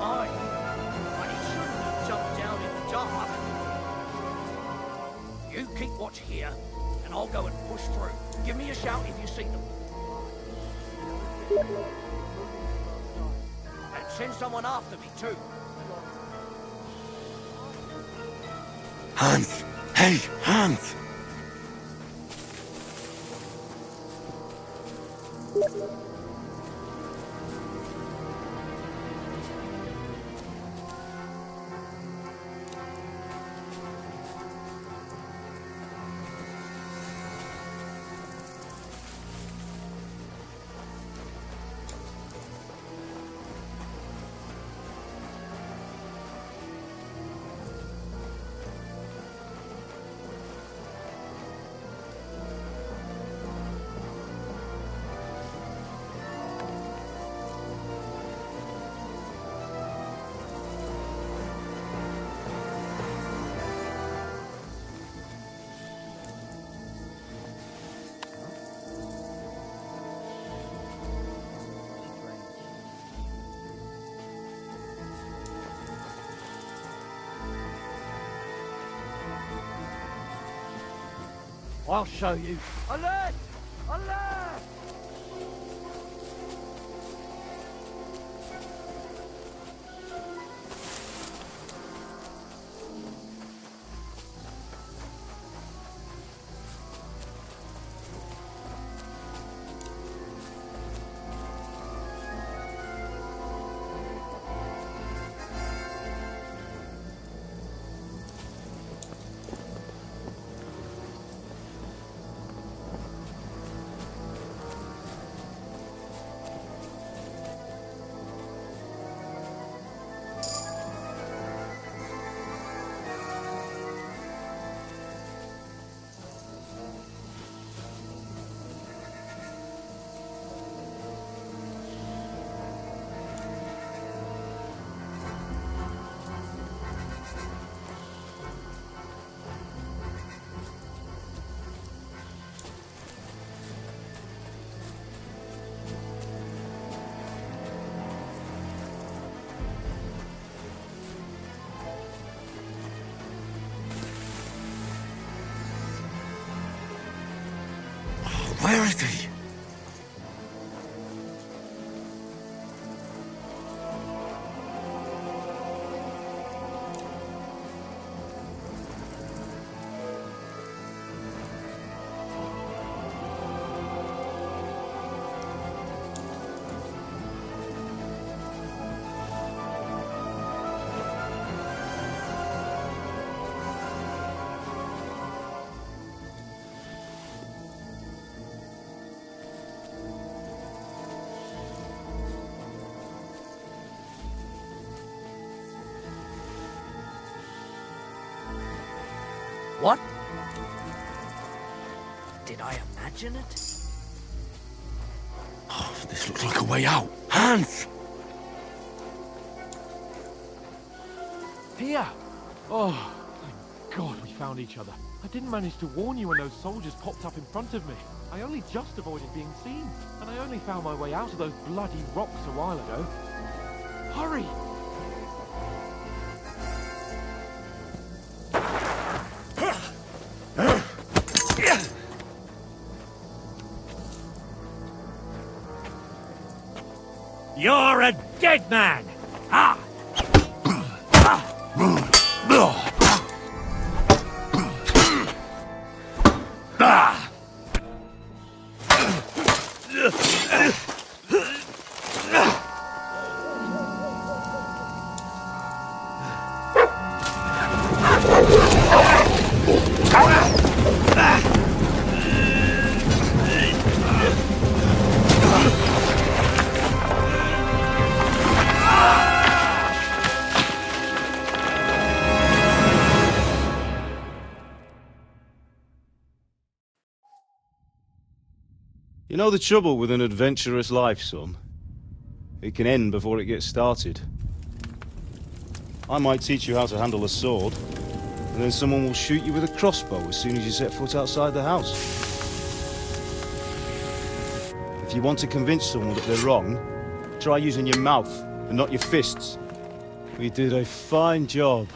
Aye, but he shouldn't have jumped down in the dark. You keep watch here, and I'll go and push through. Give me a shout if you see them. And send someone after me too. Hans! Hey, Hans! I'll show you. Alert! Alert! Where is he? What? Did I imagine it? Oh, this looks like a way out. Hans! Here! Oh, thank God we found each other. I didn't manage to warn you when those soldiers popped up in front of me. I only just avoided being seen, and I only found my way out of those bloody rocks a while ago. Hurry! You're a dead man! Ah! You know the trouble with an adventurous life, son? It can end before it gets started. I might teach you how to handle a sword, and then someone will shoot you with a crossbow as soon as you set foot outside the house. If you want to convince someone that they're wrong, try using your mouth and not your fists. We did a fine job.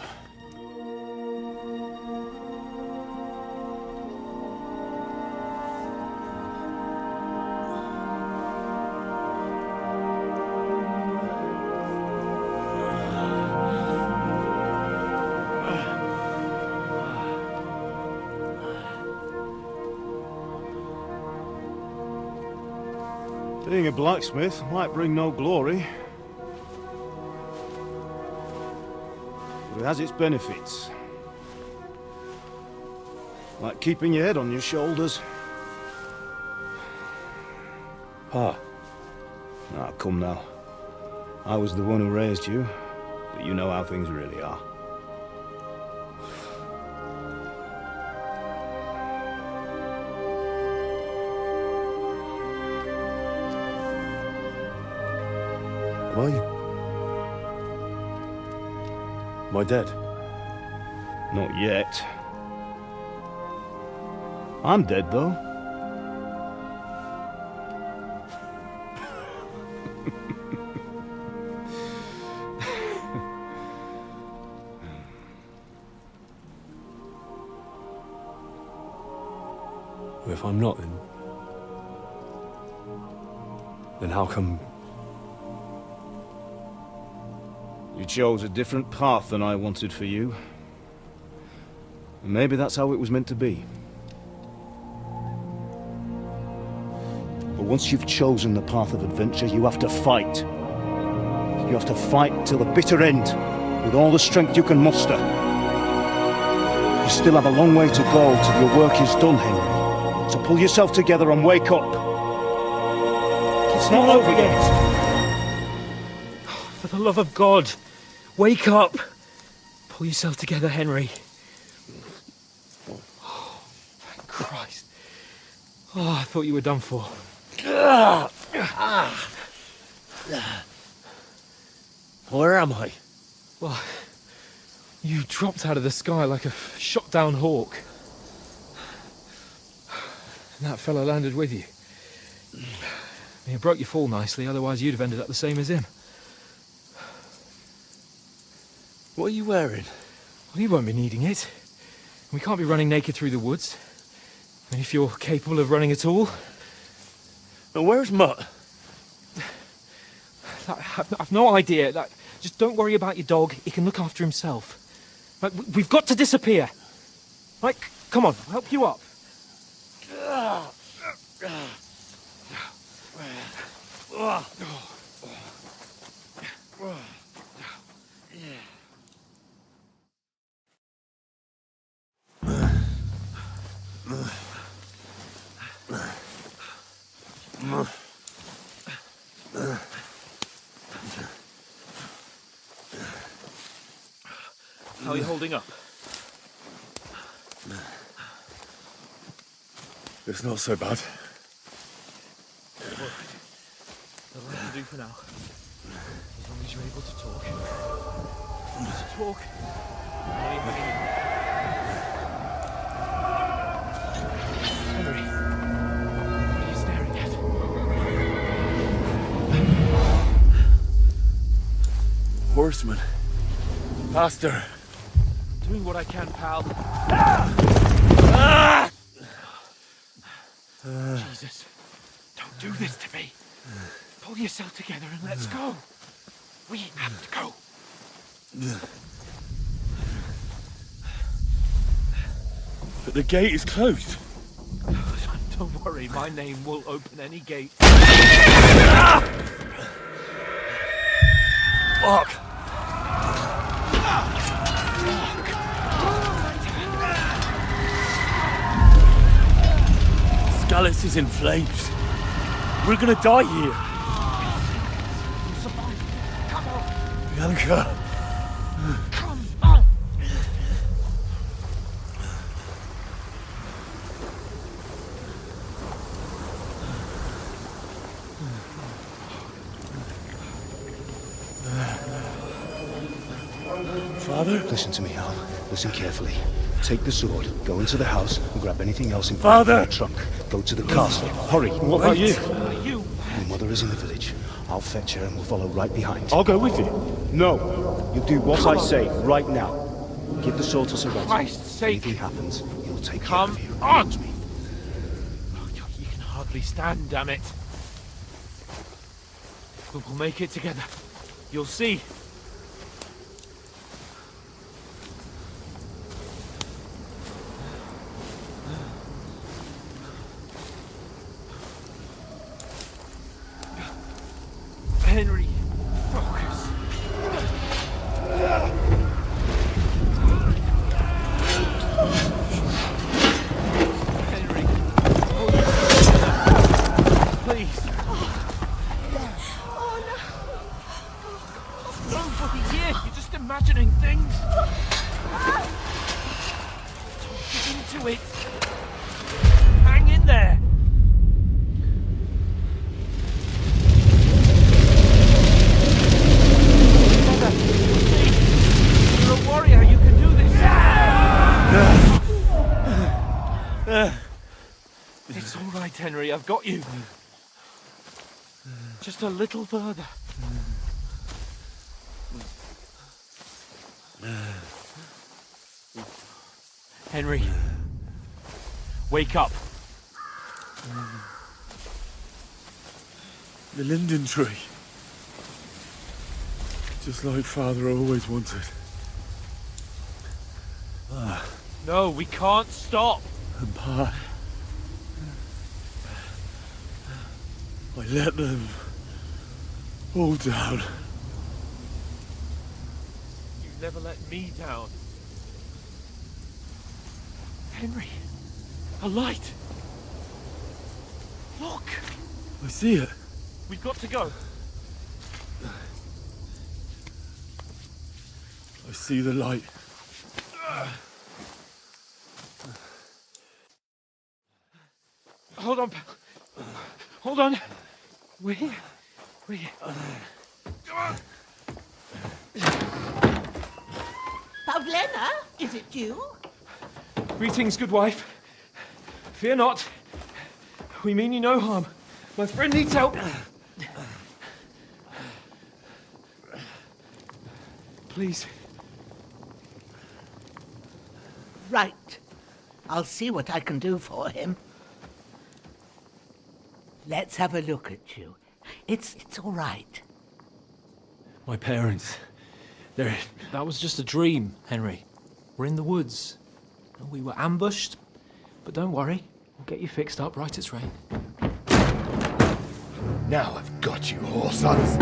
Being a blacksmith might bring no glory, but it has its benefits. Like keeping your head on your shoulders. Pa. Ah, come now. I was the one who raised you, but you know how things really are. Am I dead? Not yet. I'm dead, though. Well, if I'm not, then how come... You chose a different path than I wanted for you. And maybe that's how it was meant to be. But once you've chosen the path of adventure, you have to fight. You have to fight till the bitter end, with all the strength you can muster. You still have a long way to go till your work is done, Henry. So pull yourself together and wake up. It's not over yet. For the love of God, wake up! Pull yourself together, Henry. Oh, thank Christ. Oh, I thought you were done for. Where am I? Well, you dropped out of the sky like a shot-down hawk. And that fella landed with you. He broke your fall nicely, otherwise you'd have ended up the same as him. What are you wearing? Well, you won't be needing it. We can't be running naked through the woods. And if you're capable of running at all... And where's Mutt? I've no idea. Just don't worry about your dog. He can look after himself. We've got to disappear. Right, come on, I'll help you up. How are you holding up? It's not so bad. All right. That'll have to do for now. As long as you're able to talk. Just talk. Henry, what are you staring at? Horseman. Faster. Doing what I can, pal. Jesus, don't do this to me. Pull yourself together and let's go. We have to go. But the gate is closed. Don't worry, my name will open any gate. Fuck. Scallis is in flames. We're gonna die here. Come on. Bianca. Come on. Father? Listen to me, Hal. Listen carefully. Take the sword, go into the house, and grab anything else in Father! your trunk. Go to the castle. Hurry. What about you? You. Your mother is in the village. I'll fetch her and we'll follow right behind. I'll go with you. No. You do what I say right now. Give the sword to Sir Ralph. Christ's sake. If anything happens, he'll take Come care of you. on. Oh, you can hardly stand, damn it. We'll make it together. You'll see. Henry, focus. Henry, please. Nobody here. You're just imagining things. Don't get into it. Hang in there. You're a warrior, you can do this! It's all right, Henry, I've got you. Just a little further. Henry, wake up. The linden tree. Just like Father always wanted. No, we can't stop. And Pa... I let them all down. You never let me down. Henry, a light. Look. I see it. We've got to go. I see the light. Hold on, pal. Hold on. We're here. We're here. Come on. Pavlena, is it you? Greetings, good wife. Fear not. We mean you no harm. My friend needs help. Please. Right. I'll see what I can do for him. Let's have a look at you. It's all right. My parents. They're... That was just a dream, Henry. We're in the woods. We were ambushed. But don't worry. We'll get you fixed up right as rain. Now I've got you, whore sons.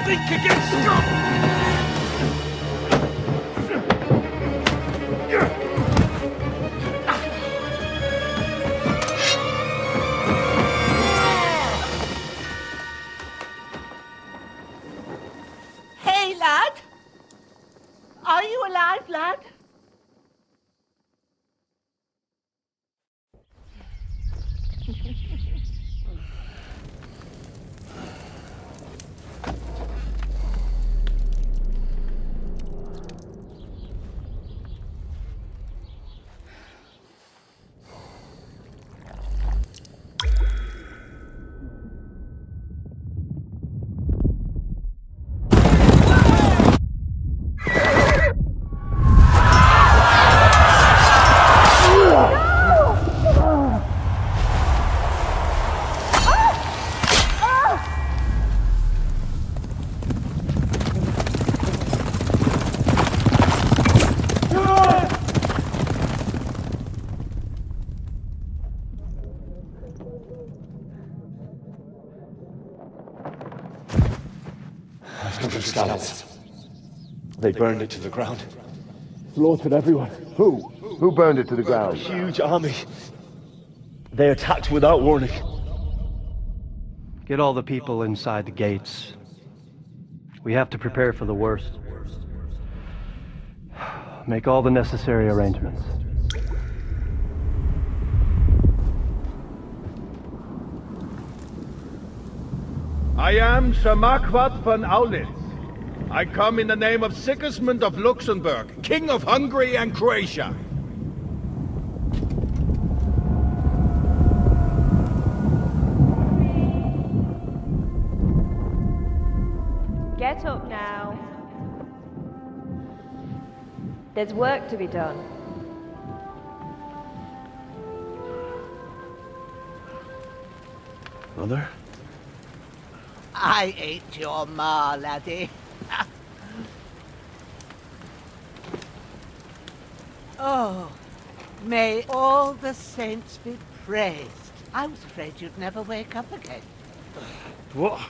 Think against Scott! Hey, lad! Are you alive, lad? Scallops. They burned it to the ground. Slaughtered everyone. Who? Who burned it to the A ground? huge army. They attacked without warning. Get all the people inside the gates. We have to prepare for the worst. Make all the necessary arrangements. I am Sir Marquardt von Aulitz. I come in the name of Sigismund of Luxembourg, King of Hungary and Croatia. Get up now. There's work to be done. Mother? I ain't your ma, laddie. Oh, may all the saints be praised. I was afraid you'd never wake up again. What?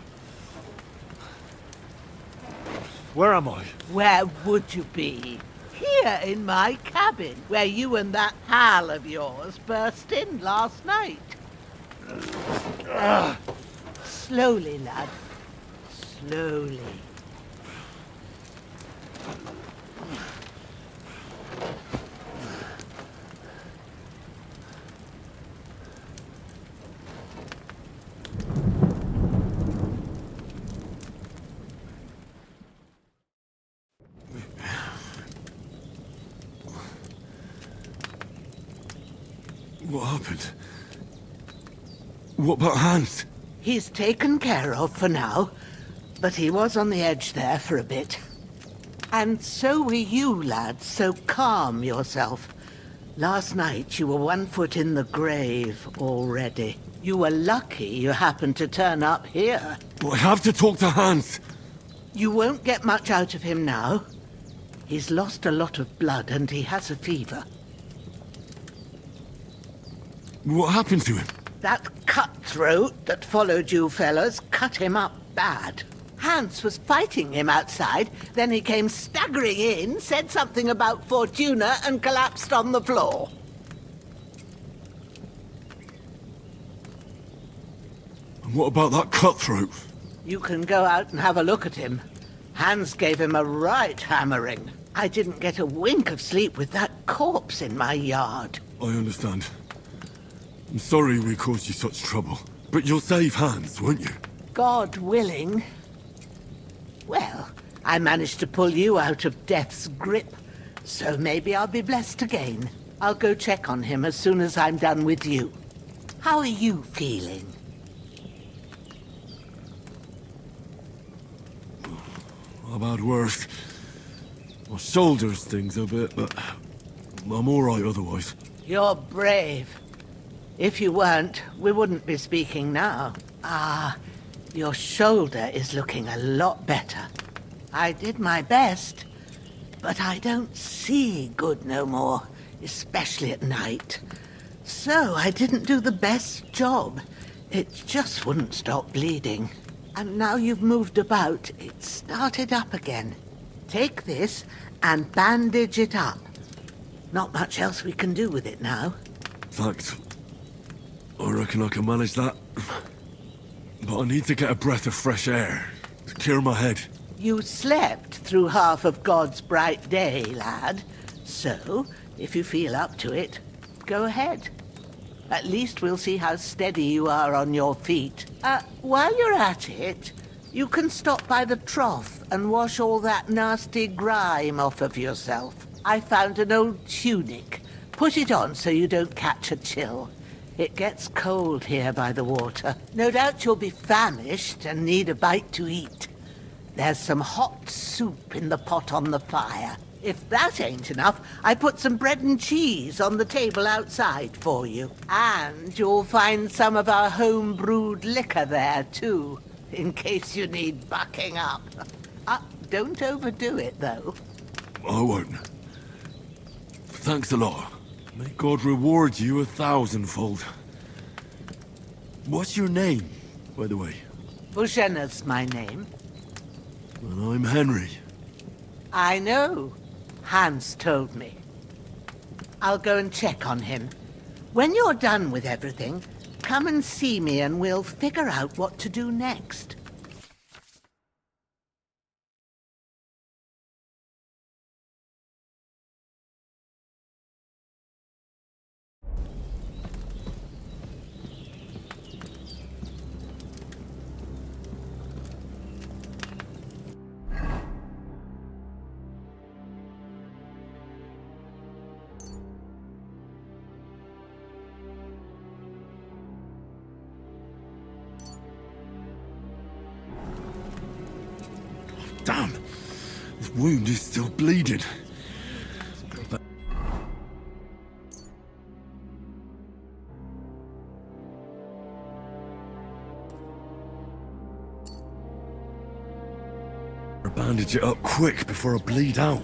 Where am I? Where would you be? Here in my cabin, where you and that pal of yours burst in last night. Slowly, lad. Slowly. What happened? What about Hans? He's taken care of for now, but he was on the edge there for a bit. And so were you, lad, so calm yourself. Last night you were 1 foot in the grave already. You were lucky you happened to turn up here. But I have to talk to Hans. You won't get much out of him now. He's lost a lot of blood and he has a fever. What happened to him? That cutthroat that followed you fellas cut him up bad. Hans was fighting him outside, then he came staggering in, said something about Fortuna, and collapsed on the floor. And what about that cutthroat? You can go out and have a look at him. Hans gave him a right hammering. I didn't get a wink of sleep with that corpse in my yard. I understand. I'm sorry we caused you such trouble. But you'll save Hans, won't you? God willing. Well, I managed to pull you out of death's grip, so maybe I'll be blessed again. I'll go check on him as soon as I'm done with you. How are you feeling? I've had worse. My shoulder stings a bit, but I'm alright otherwise. You're brave. If you weren't, we wouldn't be speaking now. Ah, your shoulder is looking a lot better. I did my best, but I don't see good no more, especially at night. So I didn't do the best job. It just wouldn't stop bleeding. And now you've moved about, it started up again. Take this and bandage it up. Not much else we can do with it now. Thanks. I reckon I can manage that. But I need to get a breath of fresh air to clear my head. You slept through half of God's bright day, lad. So, if you feel up to it, go ahead. At least we'll see how steady you are on your feet. While you're at it, you can stop by the trough and wash all that nasty grime off of yourself. I found an old tunic. Put it on so you don't catch a chill. It gets cold here by the water. No doubt you'll be famished and need a bite to eat. There's some hot soup in the pot on the fire. If that ain't enough, I put some bread and cheese on the table outside for you. And you'll find some of our home-brewed liquor there, too, in case you need bucking up. Don't overdo it, though. I won't. Thanks a lot. May God reward you 1,000-fold. What's your name, by the way? Bushenna's my name. And I'm Henry. I know. Hans told me. I'll go and check on him. When you're done with everything, come and see me and we'll figure out what to do next. Damn! This wound is still bleeding. Bandage it up quick before I bleed out.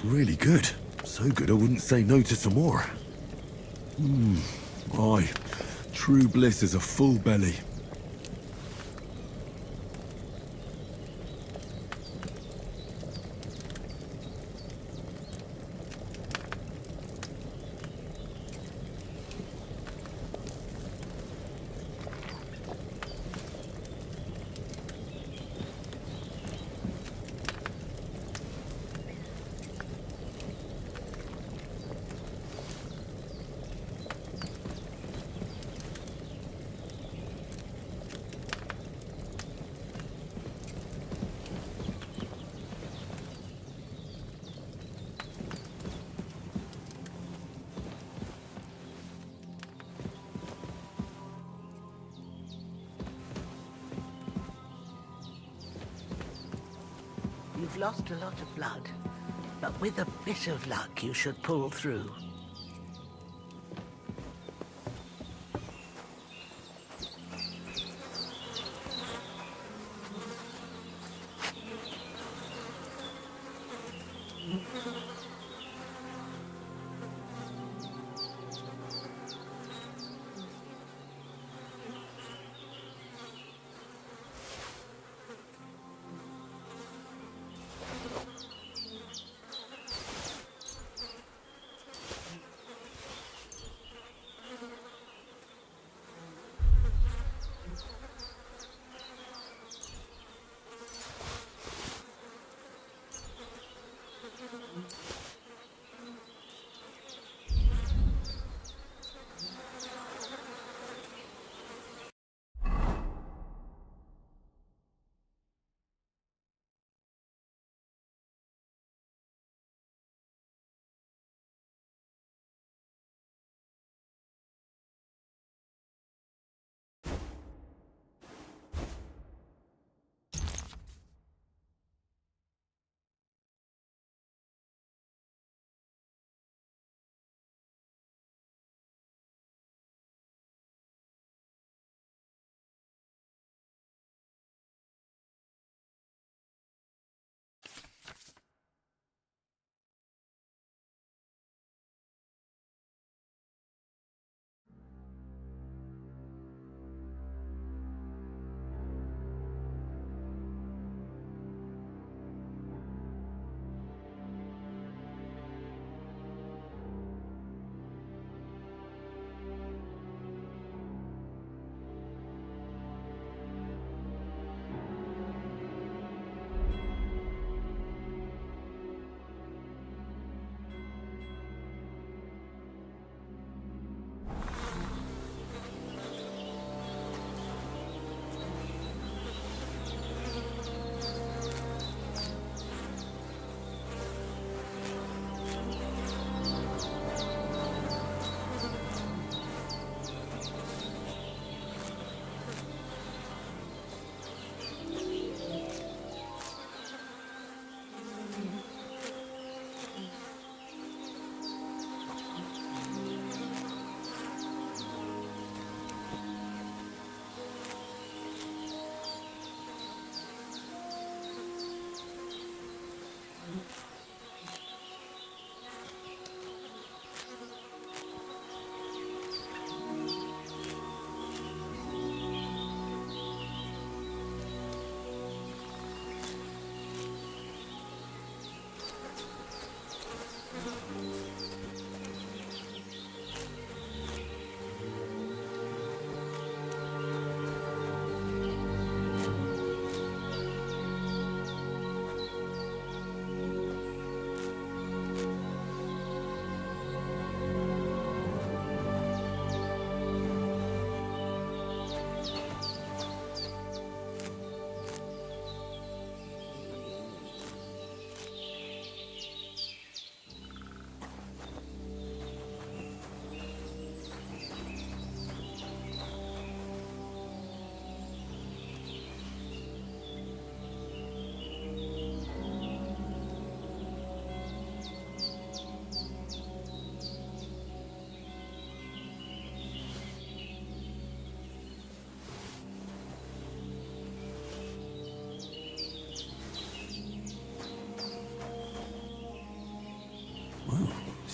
Really good. So good I wouldn't say no to some more. Aye. True bliss is a full belly. You've lost a lot of blood, but with a bit of luck you should pull through.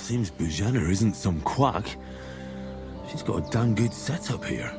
Seems Bujana isn't some quack. She's got a damn good setup here.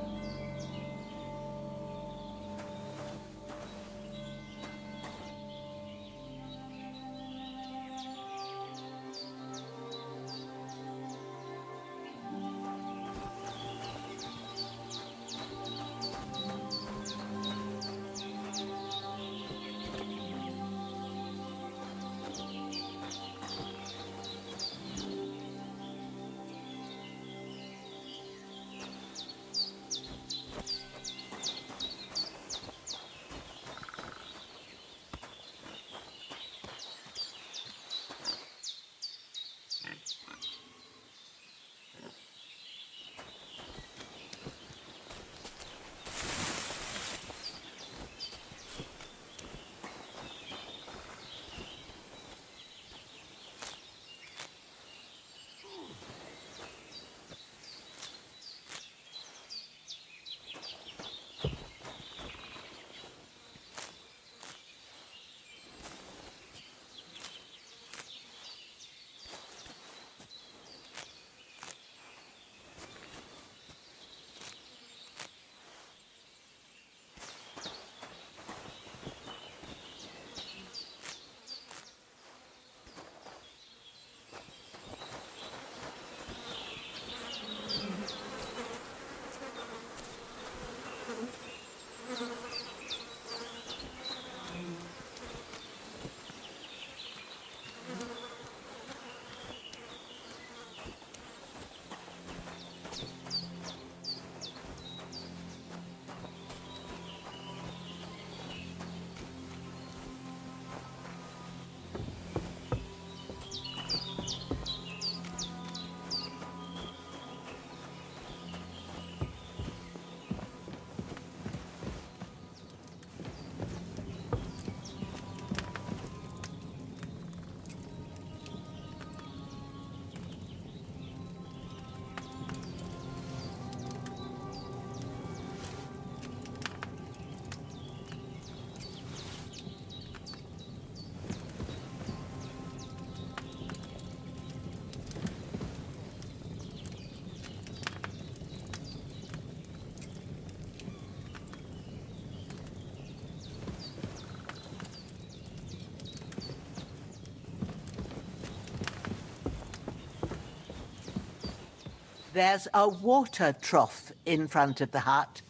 There's a water trough in front of the hut.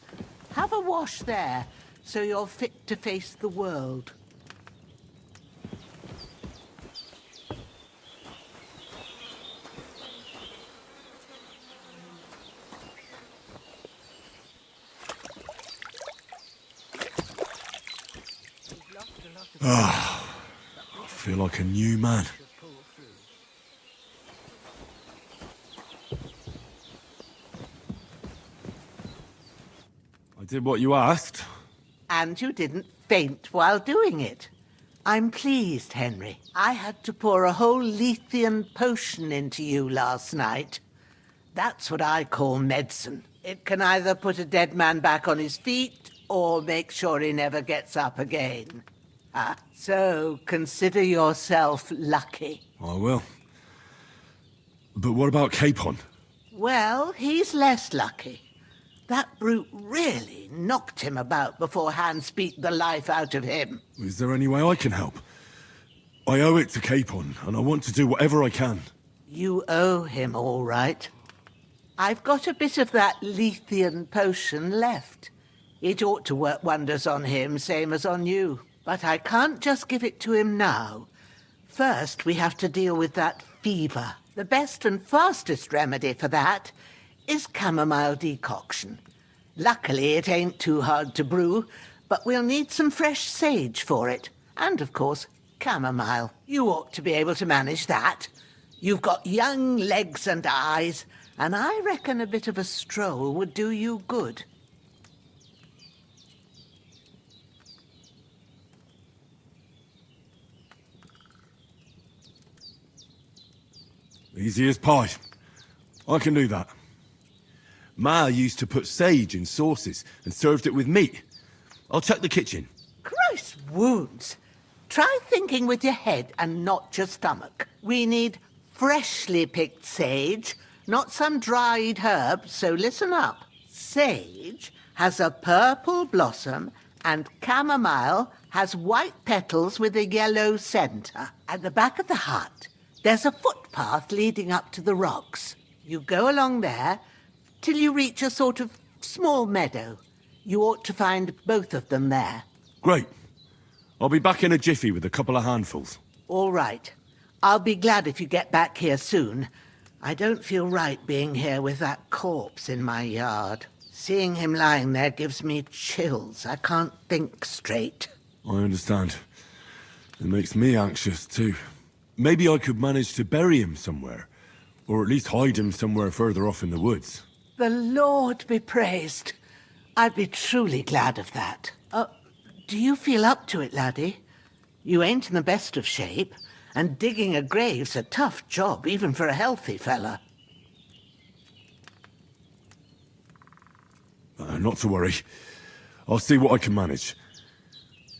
Have a wash there, so you're fit to face the world. I feel like a new man. I did what you asked. And you didn't faint while doing it. I'm pleased, Henry. I had to pour a whole Lethean potion into you last night. That's what I call medicine. It can either put a dead man back on his feet or make sure he never gets up again. So consider yourself lucky. I will. But what about Capon? Well, he's less lucky. That brute really knocked him about before Hans beat the life out of him. Is there any way I can help? I owe it to Capon, and I want to do whatever I can. You owe him, all right. I've got a bit of that Lethean potion left. It ought to work wonders on him, same as on you. But I can't just give it to him now. First, we have to deal with that fever. The best and fastest remedy for that is chamomile decoction. Luckily, it ain't too hard to brew, but we'll need some fresh sage for it. And, of course, chamomile. You ought to be able to manage that. You've got young legs and eyes, and I reckon a bit of a stroll would do you good. Easy as pie. I can do that. Ma used to put sage in sauces and served it with meat. I'll check the kitchen. Christ wounds! Try thinking with your head and not your stomach. We need freshly picked sage, not some dried herb, so listen up. Sage has a purple blossom and chamomile has white petals with a yellow centre. At the back of the hut, there's a footpath leading up to the rocks. You go along there till you reach a sort of small meadow. You ought to find both of them there. Great. I'll be back in a jiffy with a couple of handfuls. All right. I'll be glad if you get back here soon. I don't feel right being here with that corpse in my yard. Seeing him lying there gives me chills. I can't think straight. I understand. It makes me anxious, too. Maybe I could manage to bury him somewhere. Or at least hide him somewhere further off in the woods. The Lord be praised. I'd be truly glad of that. Do you feel up to it, laddie? You ain't in the best of shape, and digging a grave's a tough job, even for a healthy fella. Not to worry. I'll see what I can manage.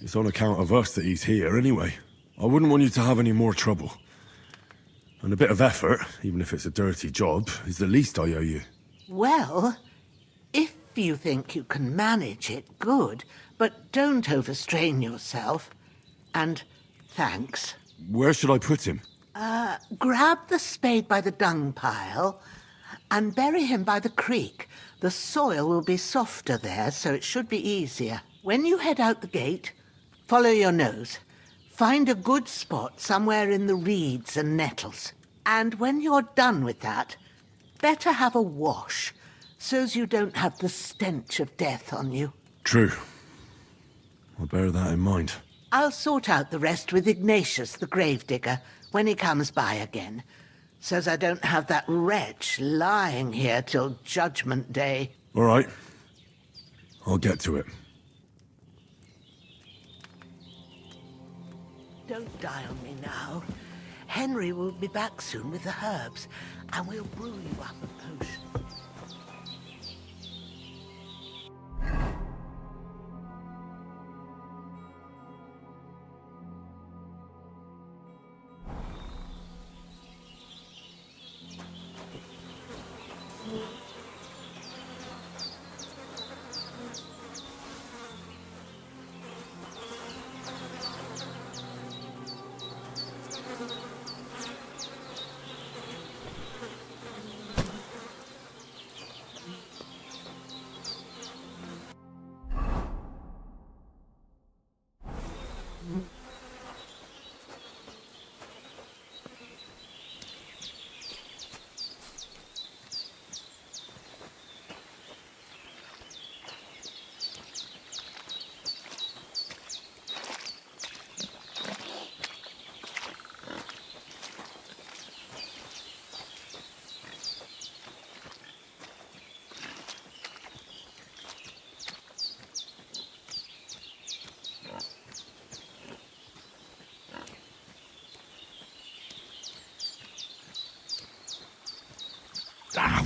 It's on account of us that he's here, anyway. I wouldn't want you to have any more trouble. And a bit of effort, even if it's a dirty job, is the least I owe you. Well, if you think you can manage it, good. But don't overstrain yourself. And thanks. Where should I put him? Grab the spade by the dung pile and bury him by the creek. The soil will be softer there, so it should be easier. When you head out the gate, follow your nose. Find a good spot somewhere in the reeds and nettles. And when you're done with that, better have a wash, so's you don't have the stench of death on you. True. I'll bear that in mind. I'll sort out the rest with Ignatius, the gravedigger, when he comes by again, so's I don't have that wretch lying here till Judgment Day. All right. I'll get to it. Don't die on me now. Henry will be back soon with the herbs, and we'll brew you up a potion. Ah,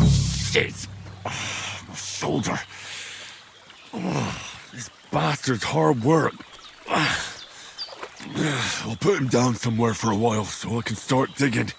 shit! Oh, my shoulder. Oh, this bastard's hard work. I'll put him down somewhere for a while so I can start digging.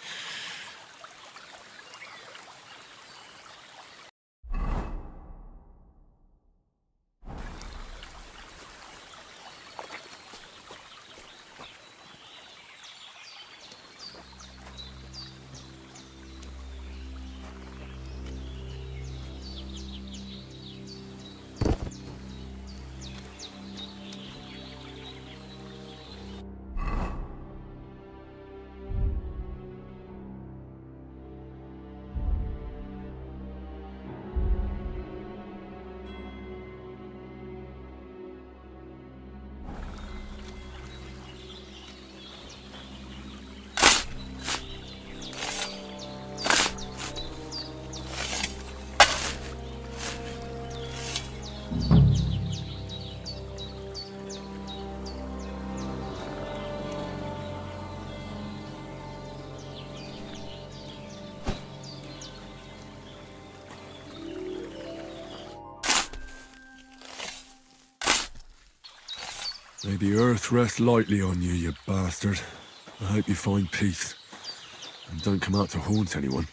May the earth rest lightly on you, you bastard. I hope you find peace. And don't come out to haunt anyone.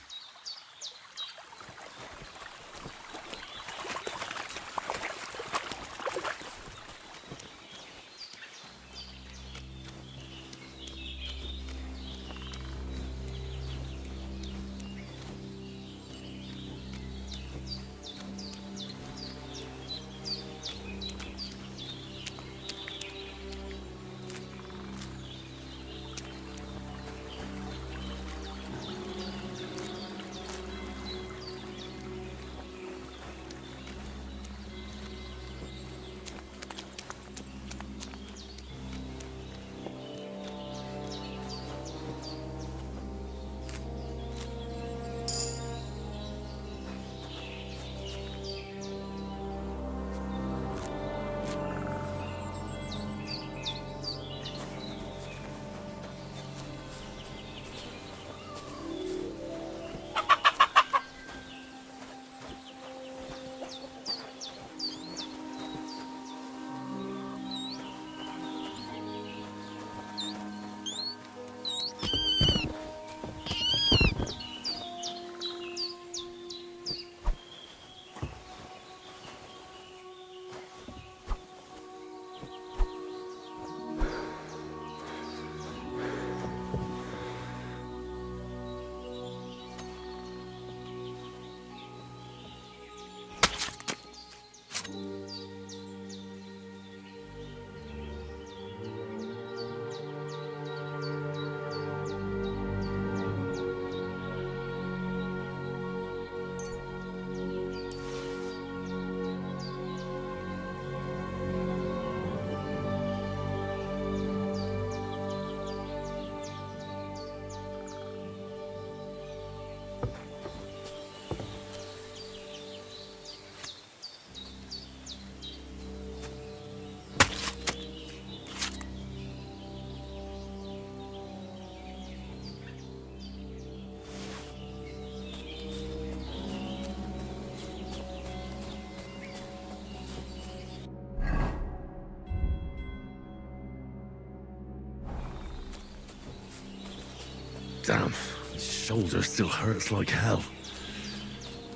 Damn, my shoulder still hurts like hell.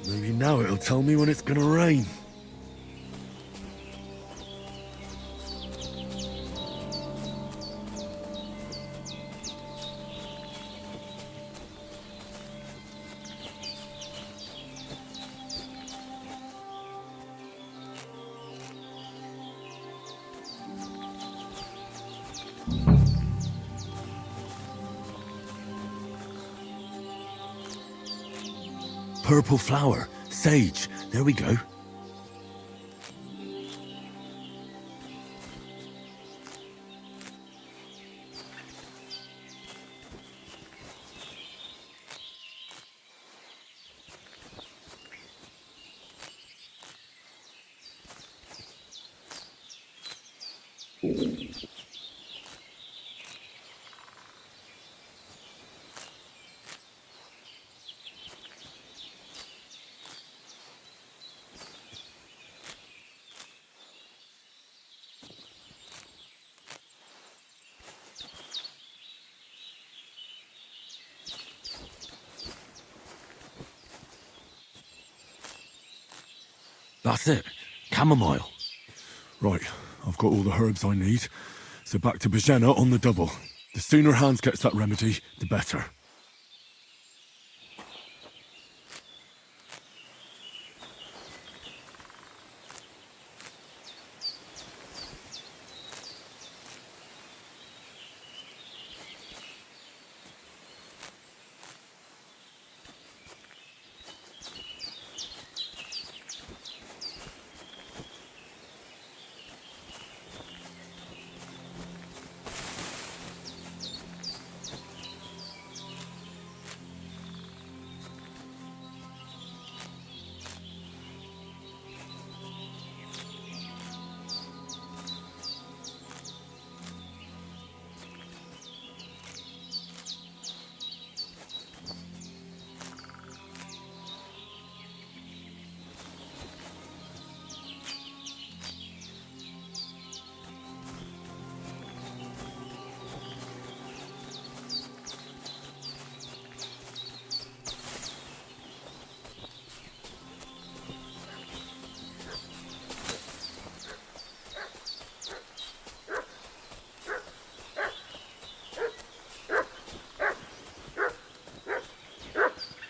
Maybe now it'll tell me when it's gonna rain. Purple flower, sage, there we go. That's it. Chamomile. Right, I've got all the herbs I need. So back to Bajena on the double. The sooner Hans gets that remedy, the better.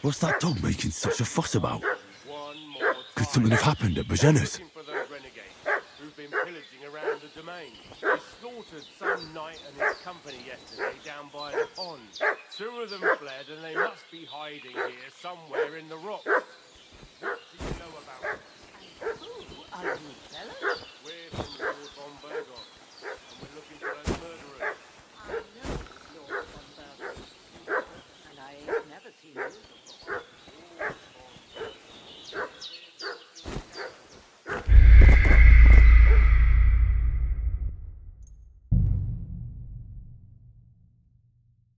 What's that dog making such a fuss about? Could something have happened at Bajena's? Who've been pillaging around the domain. They slaughtered some knight and his company yesterday down by the pond. 2 of them fled and they must be hiding here somewhere in the rocks. What do you know about it? Who are you, fella? We're from Lord von Burgos, and we're looking for those murderers. I know Lord von Burgos, and I ain't never seen you before.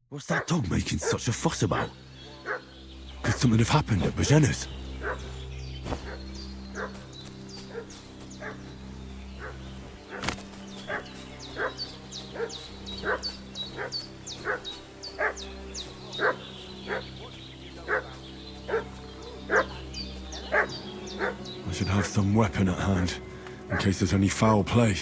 What's that dog making such a fuss about? Could something have happened at Bajena's? I should have some weapon at hand, in case there's any foul play.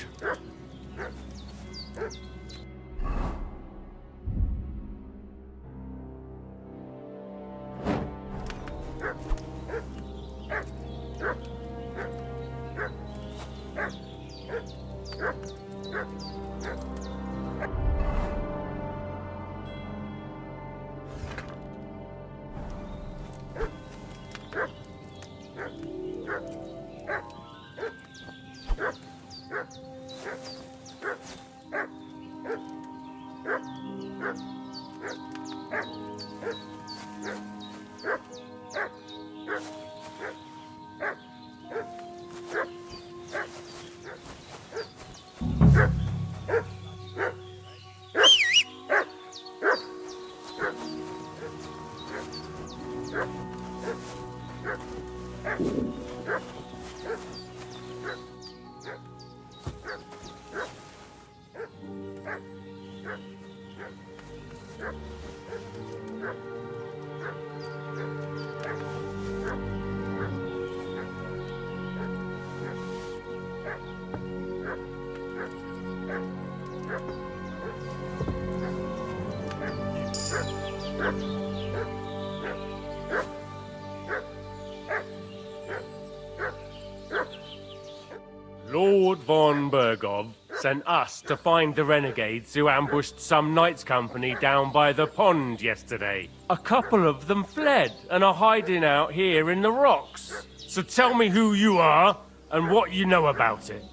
Lord von Burgov sent us to find the renegades who ambushed some knights' company down by the pond yesterday. A couple of them fled and are hiding out here in the rocks. So tell me who you are and what you know about it.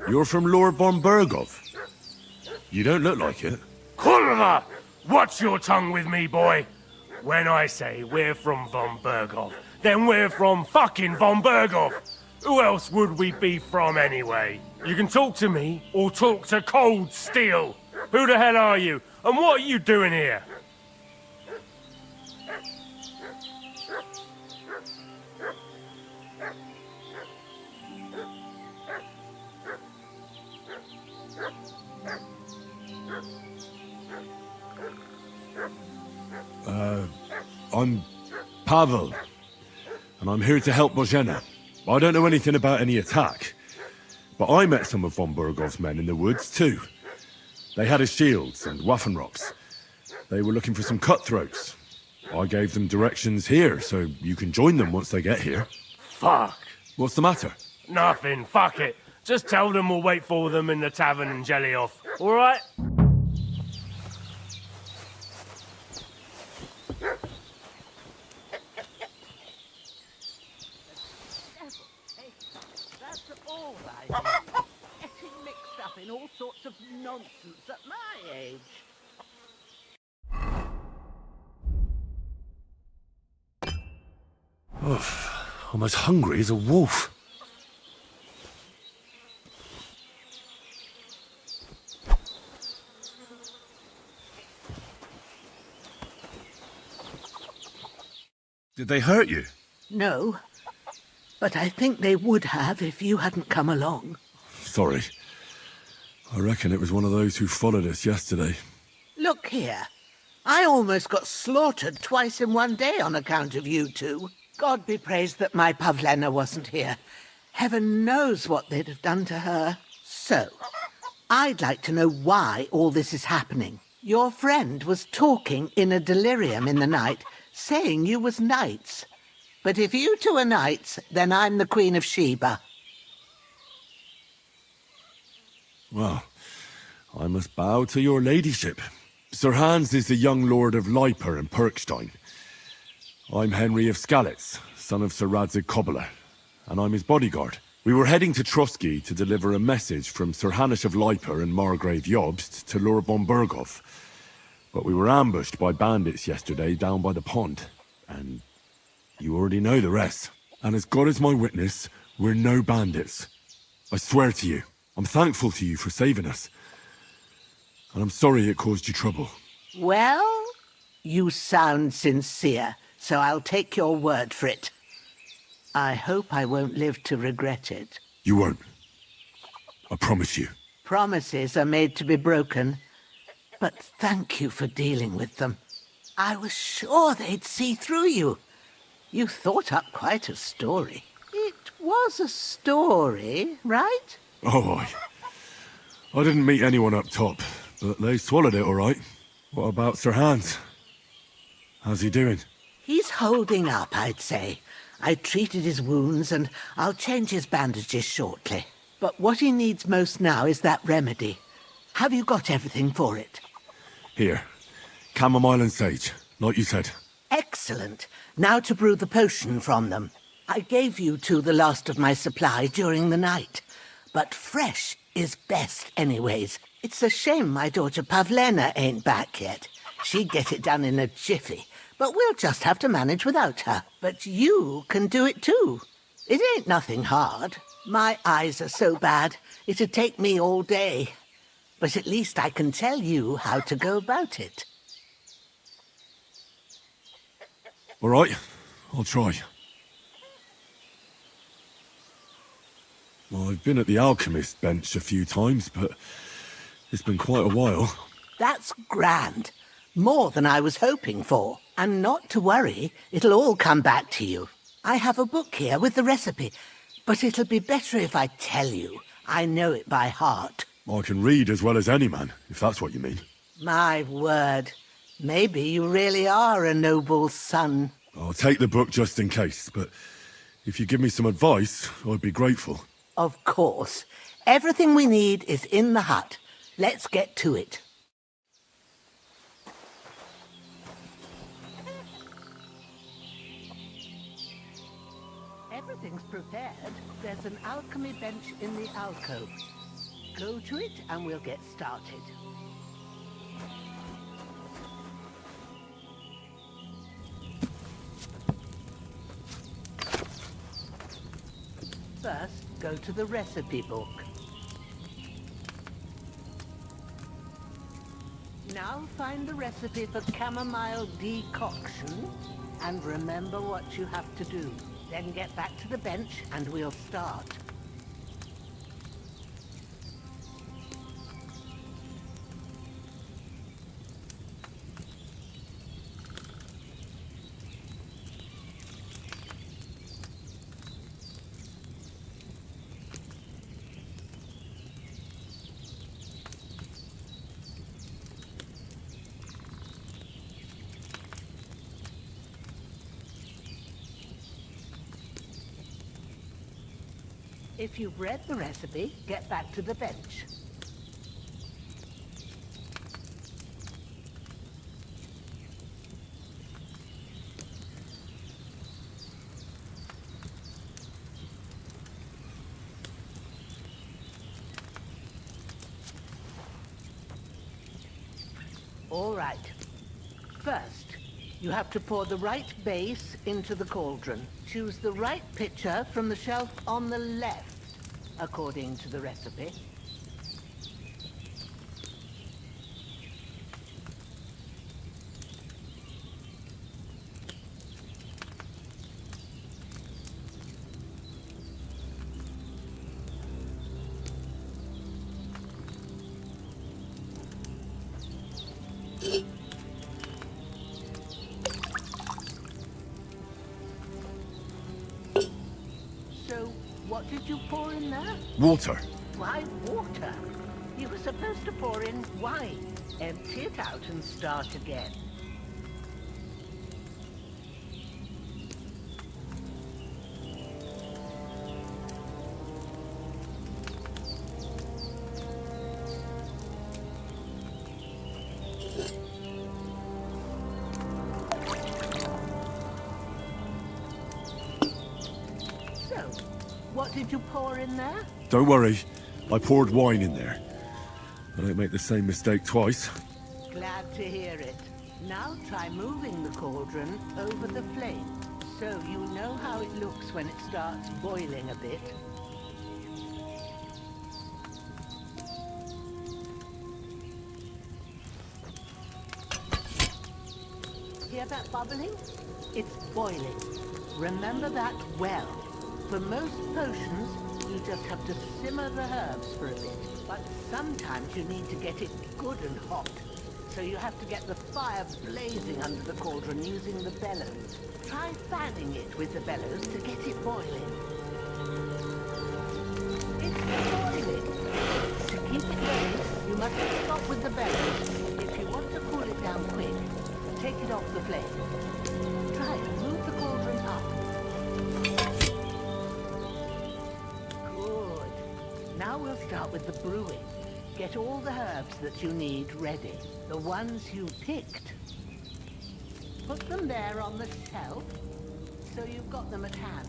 You're from Lord von Burgov? You don't look like it. Kulva! Watch your tongue with me, boy! When I say we're from von Burgov, then we're from fucking von Burgov! Who else would we be from anyway? You can talk to me, or talk to Cold Steel! Who the hell are you, and what are you doing here? I'm Pavel, and I'm here to help Bojena. I don't know anything about any attack, but I met some of von Burgov's men in the woods too. They had his shields and Waffenrocks. They were looking for some cutthroats. I gave them directions here, so you can join them once they get here. Fuck. What's the matter? Nothing, fuck it. Just tell them we'll wait for them in the tavern in Jelioff, alright? That's all right. Getting mixed up in all sorts of nonsense at my age. I'm as hungry as a wolf. Did they hurt you? No, but I think they would have if you hadn't come along. Sorry. I reckon it was one of those who followed us yesterday. Look here. I almost got slaughtered twice in one day on account of you two. God be praised that my Pavlena wasn't here. Heaven knows what they'd have done to her. So, I'd like to know why all this is happening. Your friend was talking in a delirium in the night, saying you was knights. But if you two are knights, then I'm the Queen of Sheba. Well, I must bow to your ladyship. Sir Hans is the young lord of Leiper and Perkstein. I'm Henry of Skalitz, son of Sir Radzig Cobbler, and I'm his bodyguard. We were heading to Trotsky to deliver a message from Sir Hanush of Leiper and Margrave Jobst to Lord von Berghoff. But we were ambushed by bandits yesterday down by the pond, and you already know the rest. And as God is my witness, we're no bandits. I swear to you, I'm thankful to you for saving us. And I'm sorry it caused you trouble. Well, you sound sincere, so I'll take your word for it. I hope I won't live to regret it. You won't. I promise you. Promises are made to be broken, but thank you for dealing with them. I was sure they'd see through you. You thought up quite a story. It was a story, right? Oh, I didn't meet anyone up top, but they swallowed it all right. What about Sir Hans? How's he doing? He's holding up, I'd say. I treated his wounds and I'll change his bandages shortly. But what he needs most now is that remedy. Have you got everything for it? Here. Chamomile and sage, like you said. Excellent. Now to brew the potion from them. I gave you two the last of my supply during the night. But fresh is best anyways. It's a shame my daughter Pavlena ain't back yet. She'd get it done in a jiffy. But we'll just have to manage without her. But you can do it too. It ain't nothing hard. My eyes are so bad, it'd take me all day. But at least I can tell you how to go about it. All right, I'll try. Well, I've been at the alchemist bench a few times, but it's been quite a while. That's grand. More than I was hoping for. And not to worry, it'll all come back to you. I have a book here with the recipe, but it'll be better if I tell you. I know it by heart. I can read as well as any man, if that's what you mean. My word. Maybe you really are a noble son. I'll take the book just in case, but if you give me some advice, I'd be grateful. Of course. Everything we need is in the hut. Let's get to it. Everything's prepared. There's an alchemy bench in the alcove. Go to it and we'll get started. First, go to the recipe book. Now find the recipe for chamomile decoction and remember what you have to do. Then get back to the bench and we'll start. If you've read the recipe, get back to the bench. All right. First, you have to pour the right base into the cauldron. Choose the right pitcher from the shelf on the left, according to the recipe. So, what did you pour in there? Water. Why water? You were supposed to pour in wine, empty it out and start again. So, what did you pour in there? Don't worry, I poured wine in there. I don't make the same mistake twice. Glad to hear it. Now try moving the cauldron over the flame, so you know how it looks when it starts boiling a bit. Hear that bubbling? It's boiling. Remember that well. For most potions, you just have to simmer the herbs for a bit. But sometimes you need to get it good and hot. So you have to get the fire blazing under the cauldron using the bellows. Try fanning it with the bellows to get it boiling. It's boiling. To keep it going, you must stop with the bellows. If you want to cool it down quick, take it off the flame. Try and move the cauldron up. Good. Now we'll start with the brewing. Get all the herbs that you need ready. The ones you picked. Put them there on the shelf, so you've got them at hand.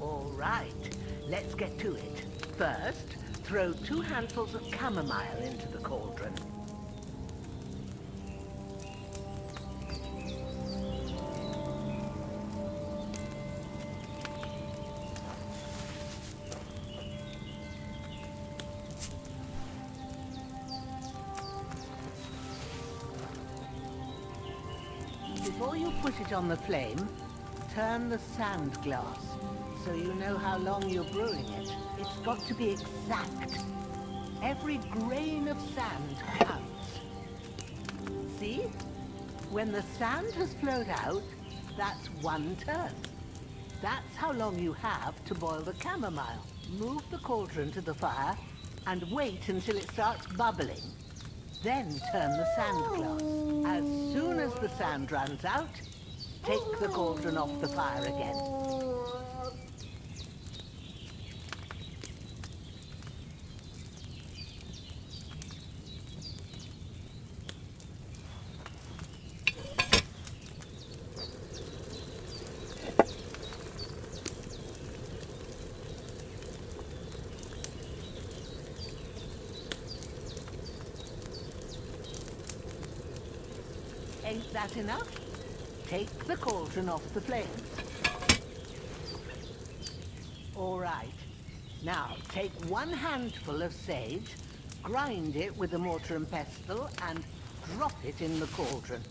All right, let's get to it. First, throw 2 handfuls of chamomile into the cauldron. Before you put it on the flame, turn the sand glass, so you know how long you're brewing it. It's got to be exact. Every grain of sand counts. See? When the sand has flowed out, that's 1 turn. That's how long you have to boil the chamomile. Move the cauldron to the fire and wait until it starts bubbling. Then turn the sand glass. As soon as the sand runs out, take the cauldron off the fire again. Ain't that enough? Take the cauldron off the flames. All right. Now, take 1 handful of sage, grind it with a mortar and pestle, and drop it in the cauldron.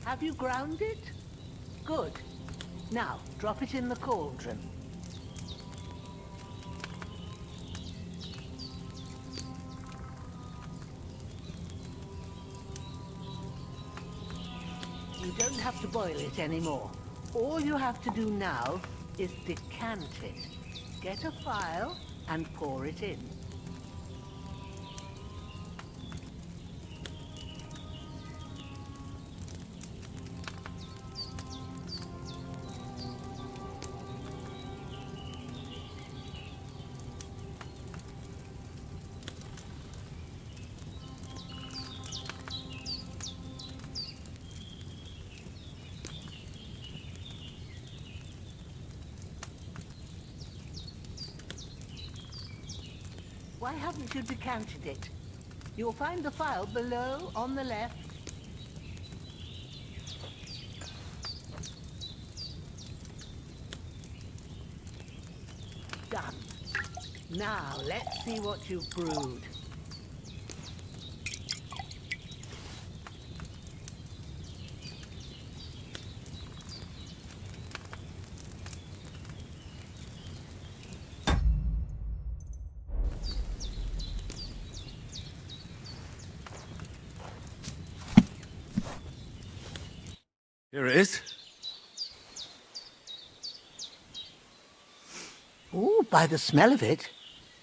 Have you ground it? Good. Now, drop it in the cauldron. You don't have to boil it anymore. All you have to do now is decant it. Get a phial and pour it in. Why haven't you decanted it? You'll find the phial below on the left. Done. Now, let's see what you've brewed. Here it is. Ooh, by the smell of it,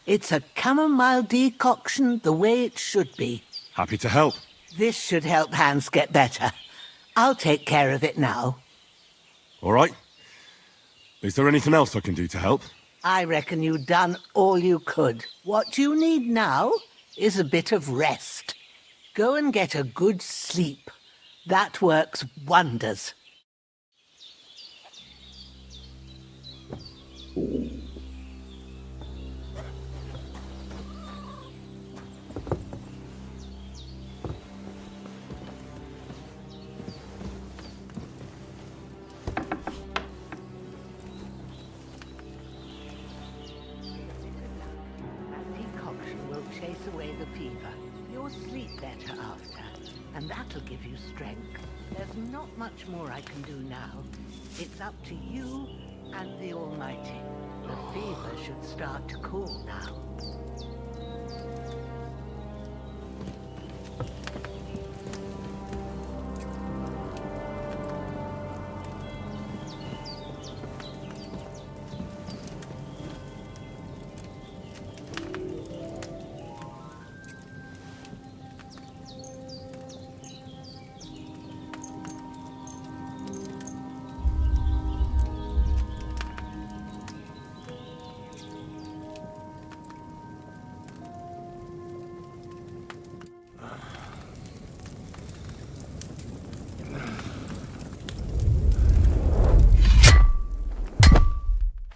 it's a chamomile decoction the way it should be. Happy to help. This should help Hans get better. I'll take care of it now. All right. Is there anything else I can do to help? I reckon you've done all you could. What you need now is a bit of rest. Go and get a good sleep. That works wonders. Chase away the fever. You'll sleep better after, and that'll give you strength. There's not much more I can do now. It's up to you and the Almighty. The fever should start to cool now.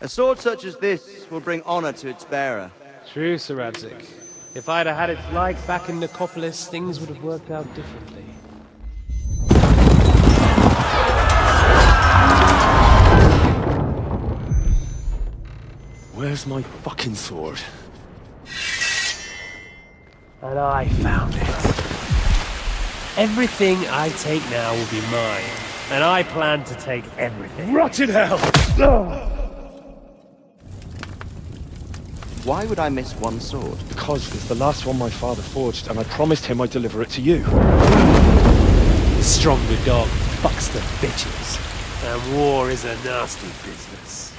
A sword such as this will bring honor to its bearer. True, Sir Radzik. If I'd have had its like back in Nicopolis, things would have worked out differently. Where's my fucking sword? And I found it. Everything I take now will be mine, and I plan to take everything. Rot in hell! Why would I miss one sword? Because it's the last one my father forged, and I promised him I'd deliver it to you. Stronger dog fucks the bitches, and war is a nasty business.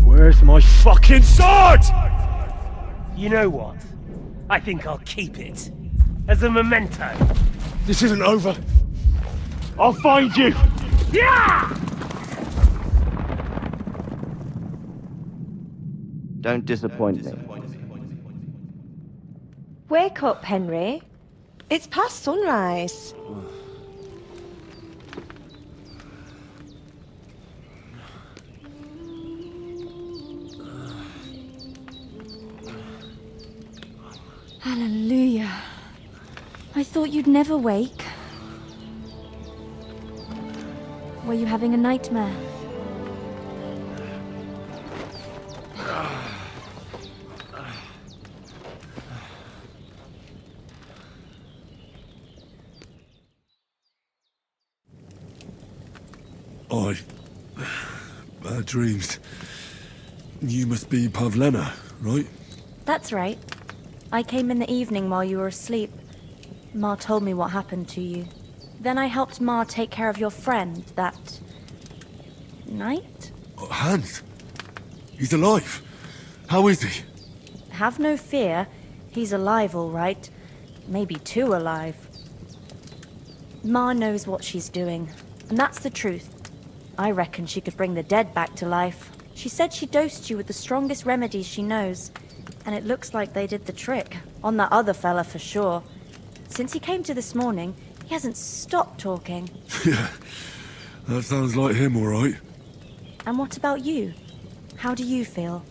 Where's my fucking sword? You know what? I think I'll keep it. As a memento. This isn't over. I'll find you! Yeah! Don't disappoint me. Wake up, Henry. It's past sunrise. Hallelujah. I thought you'd never wake. Were you having a nightmare? Bad dreams. You must be Pavlena, right? That's right. I came in the evening while you were asleep. Ma told me what happened to you. Then I helped Ma take care of your friend that night? Hans? He's alive. How is he? Have no fear. He's alive, all right. Maybe too alive. Ma knows what she's doing, and that's the truth. I reckon she could bring the dead back to life. She said she dosed you with the strongest remedies she knows, and it looks like they did the trick. On that other fella for sure. Since he came to this morning, he hasn't stopped talking. Yeah, that sounds like him, all right. And what about you? How do you feel?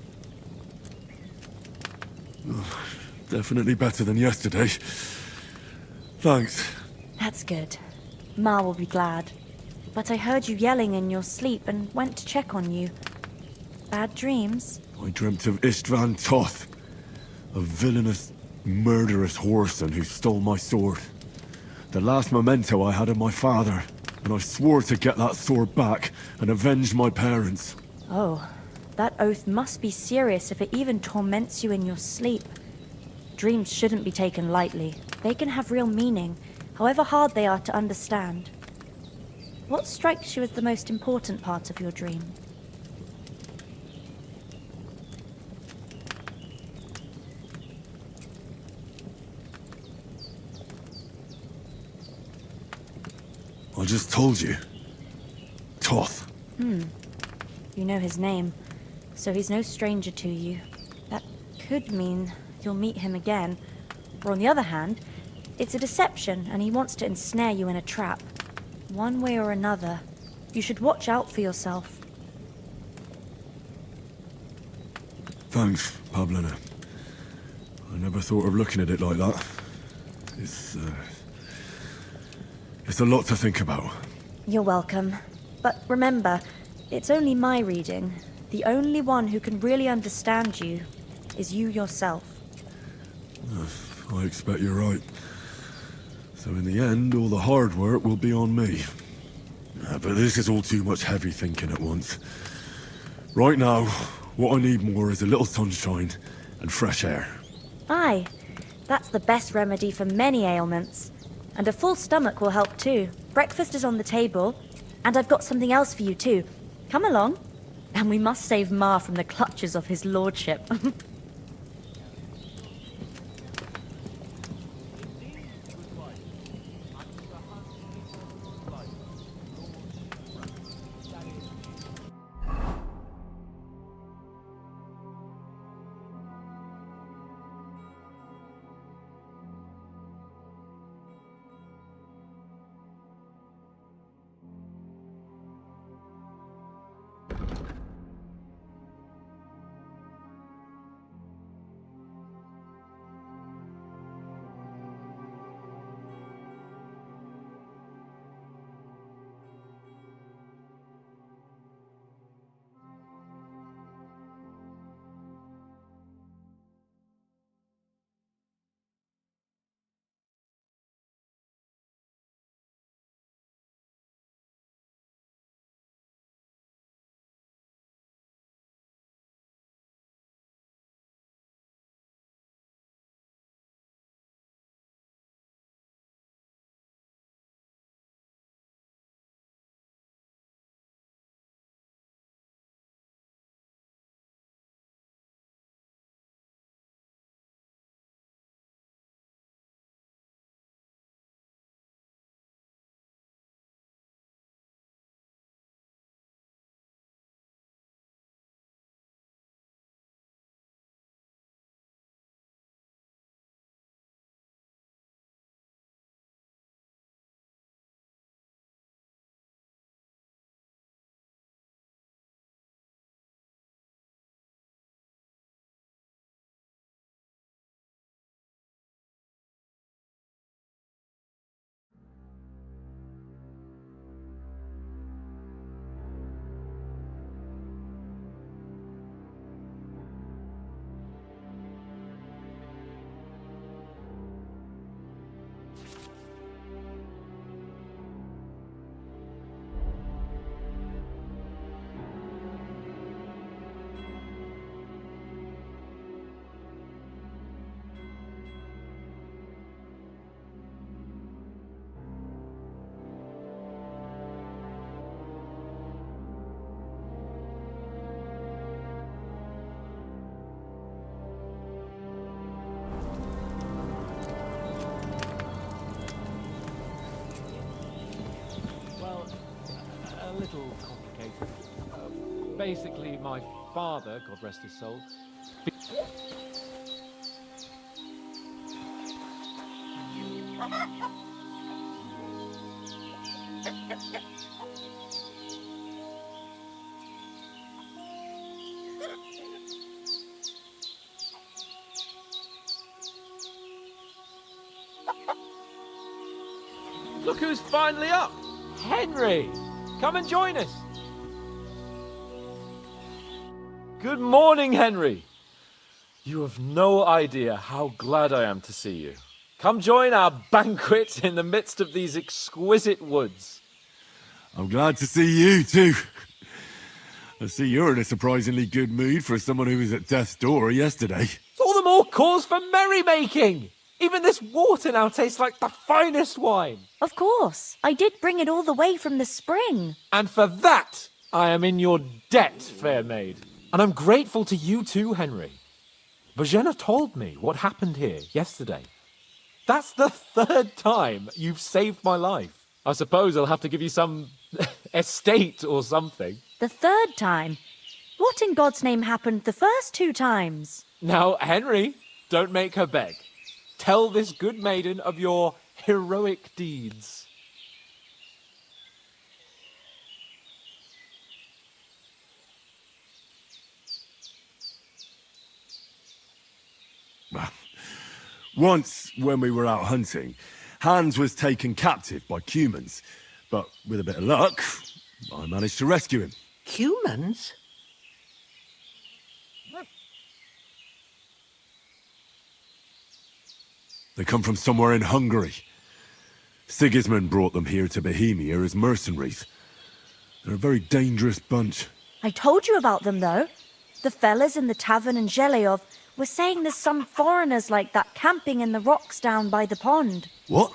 Definitely better than yesterday. Thanks. That's good. Ma will be glad. But I heard you yelling in your sleep and went to check on you. Bad dreams? I dreamt of Istvan Toth, a villainous, murderous whoreson who stole my sword. The last memento I had of my father, and I swore to get that sword back and avenge my parents. Oh, that oath must be serious if it even torments you in your sleep. Dreams shouldn't be taken lightly. They can have real meaning, however hard they are to understand. What strikes you as the most important part of your dream? I just told you. Toth. You know his name, so he's no stranger to you. That could mean you'll meet him again. Or on the other hand, it's a deception and he wants to ensnare you in a trap. One way or another, you should watch out for yourself. Thanks, Pavlina. I never thought of looking at it like that. It's a lot to think about. You're welcome. But remember, it's only my reading. The only one who can really understand you is you yourself. I expect you're right. So in the end, all the hard work will be on me. But this is all too much heavy thinking at once. Right now, what I need more is a little sunshine and fresh air. Aye, that's the best remedy for many ailments. And a full stomach will help too. Breakfast is on the table, and I've got something else for you too. Come along. And we must save Ma from the clutches of his lordship. A little complicated. Basically, my father, God rest his soul, Look who's finally up! Henry! Come and join us! Good morning, Henry! You have no idea how glad I am to see you. Come join our banquet in the midst of these exquisite woods. I'm glad to see you, too. I see you're in a surprisingly good mood for someone who was at death's door yesterday. It's all the more cause for merrymaking! Even this water now tastes like the finest wine. Of course. I did bring it all the way from the spring. And for that, I am in your debt, fair maid. And I'm grateful to you too, Henry. Bojena told me what happened here yesterday. That's the 3rd time you've saved my life. I suppose I'll have to give you some estate or something. The 3rd time? What in God's name happened the first 2 times? Now, Henry, don't make her beg. Tell this good maiden of your heroic deeds. Once, when we were out hunting, Hans was taken captive by humans. But with a bit of luck, I managed to rescue him. Humans? They come from somewhere in Hungary. Sigismund brought them here to Bohemia as mercenaries. They're a very dangerous bunch. I told you about them, though. The fellas in the tavern in Zheleov were saying there's some foreigners like that camping in the rocks down by the pond. What?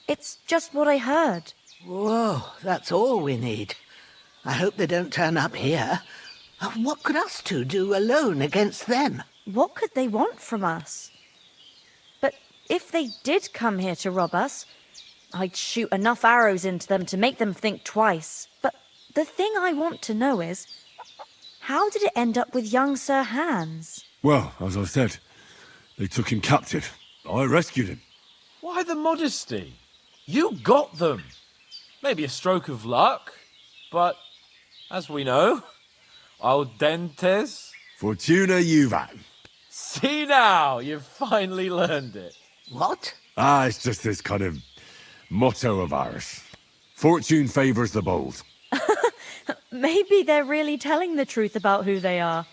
It's just what I heard. Whoa, that's all we need. I hope they don't turn up here. What could us two do alone against them? What could they want from us? But if they did come here to rob us, I'd shoot enough arrows into them to make them think twice. But the thing I want to know is, how did it end up with young Sir Hans? Well, as I said, they took him captive. I rescued him. Why the modesty? You got them. Maybe a stroke of luck, but as we know, audentes. Fortuna juvat. See now, you've finally learned it. What? It's just this kind of motto of ours. Fortune favours the bold. Maybe they're really telling the truth about who they are.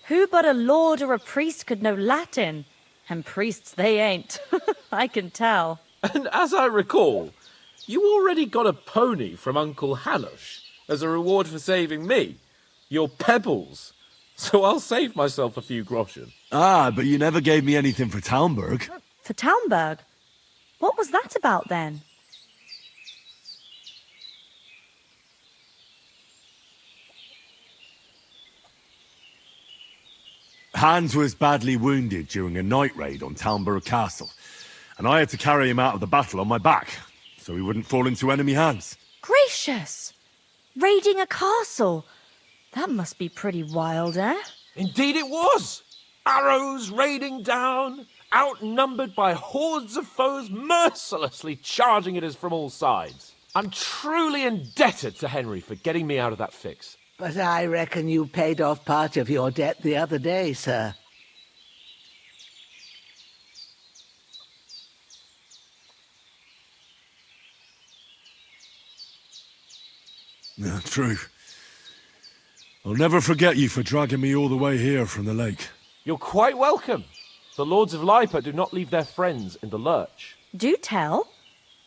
Who but a lord or a priest could know Latin? And priests they ain't. I can tell. And as I recall, you already got a pony from Uncle Hanush as a reward for saving me. Your pebbles. So I'll save myself a few groschen. But you never gave me anything for Talmberg. For Talmberg? What was that about then? Hans was badly wounded during a night raid on Talmberg Castle, and I had to carry him out of the battle on my back, so he wouldn't fall into enemy hands. Gracious! Raiding a castle? That must be pretty wild, eh? Indeed it was! Arrows raining down, outnumbered by hordes of foes mercilessly charging at us from all sides. I'm truly indebted to Henry for getting me out of that fix. But I reckon you paid off part of your debt the other day, sir. Yeah, true. I'll never forget you for dragging me all the way here from the lake. You're quite welcome. The Lords of Lipa do not leave their friends in the lurch. Do tell.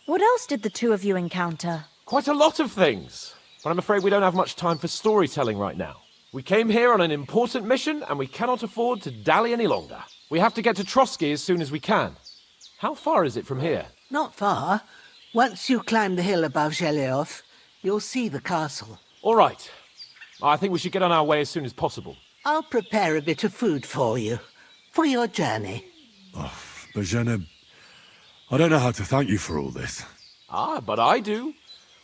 What else did the two of you encounter? Quite a lot of things. But I'm afraid we don't have much time for storytelling right now. We came here on an important mission, and we cannot afford to dally any longer. We have to get to Trotsky as soon as we can. How far is it from here? Not far. Once you climb the hill above Zheleov, you'll see the castle. All right. I think we should get on our way as soon as possible. I'll prepare a bit of food for you, for your journey. Bojena, I don't know how to thank you for all this. But I do.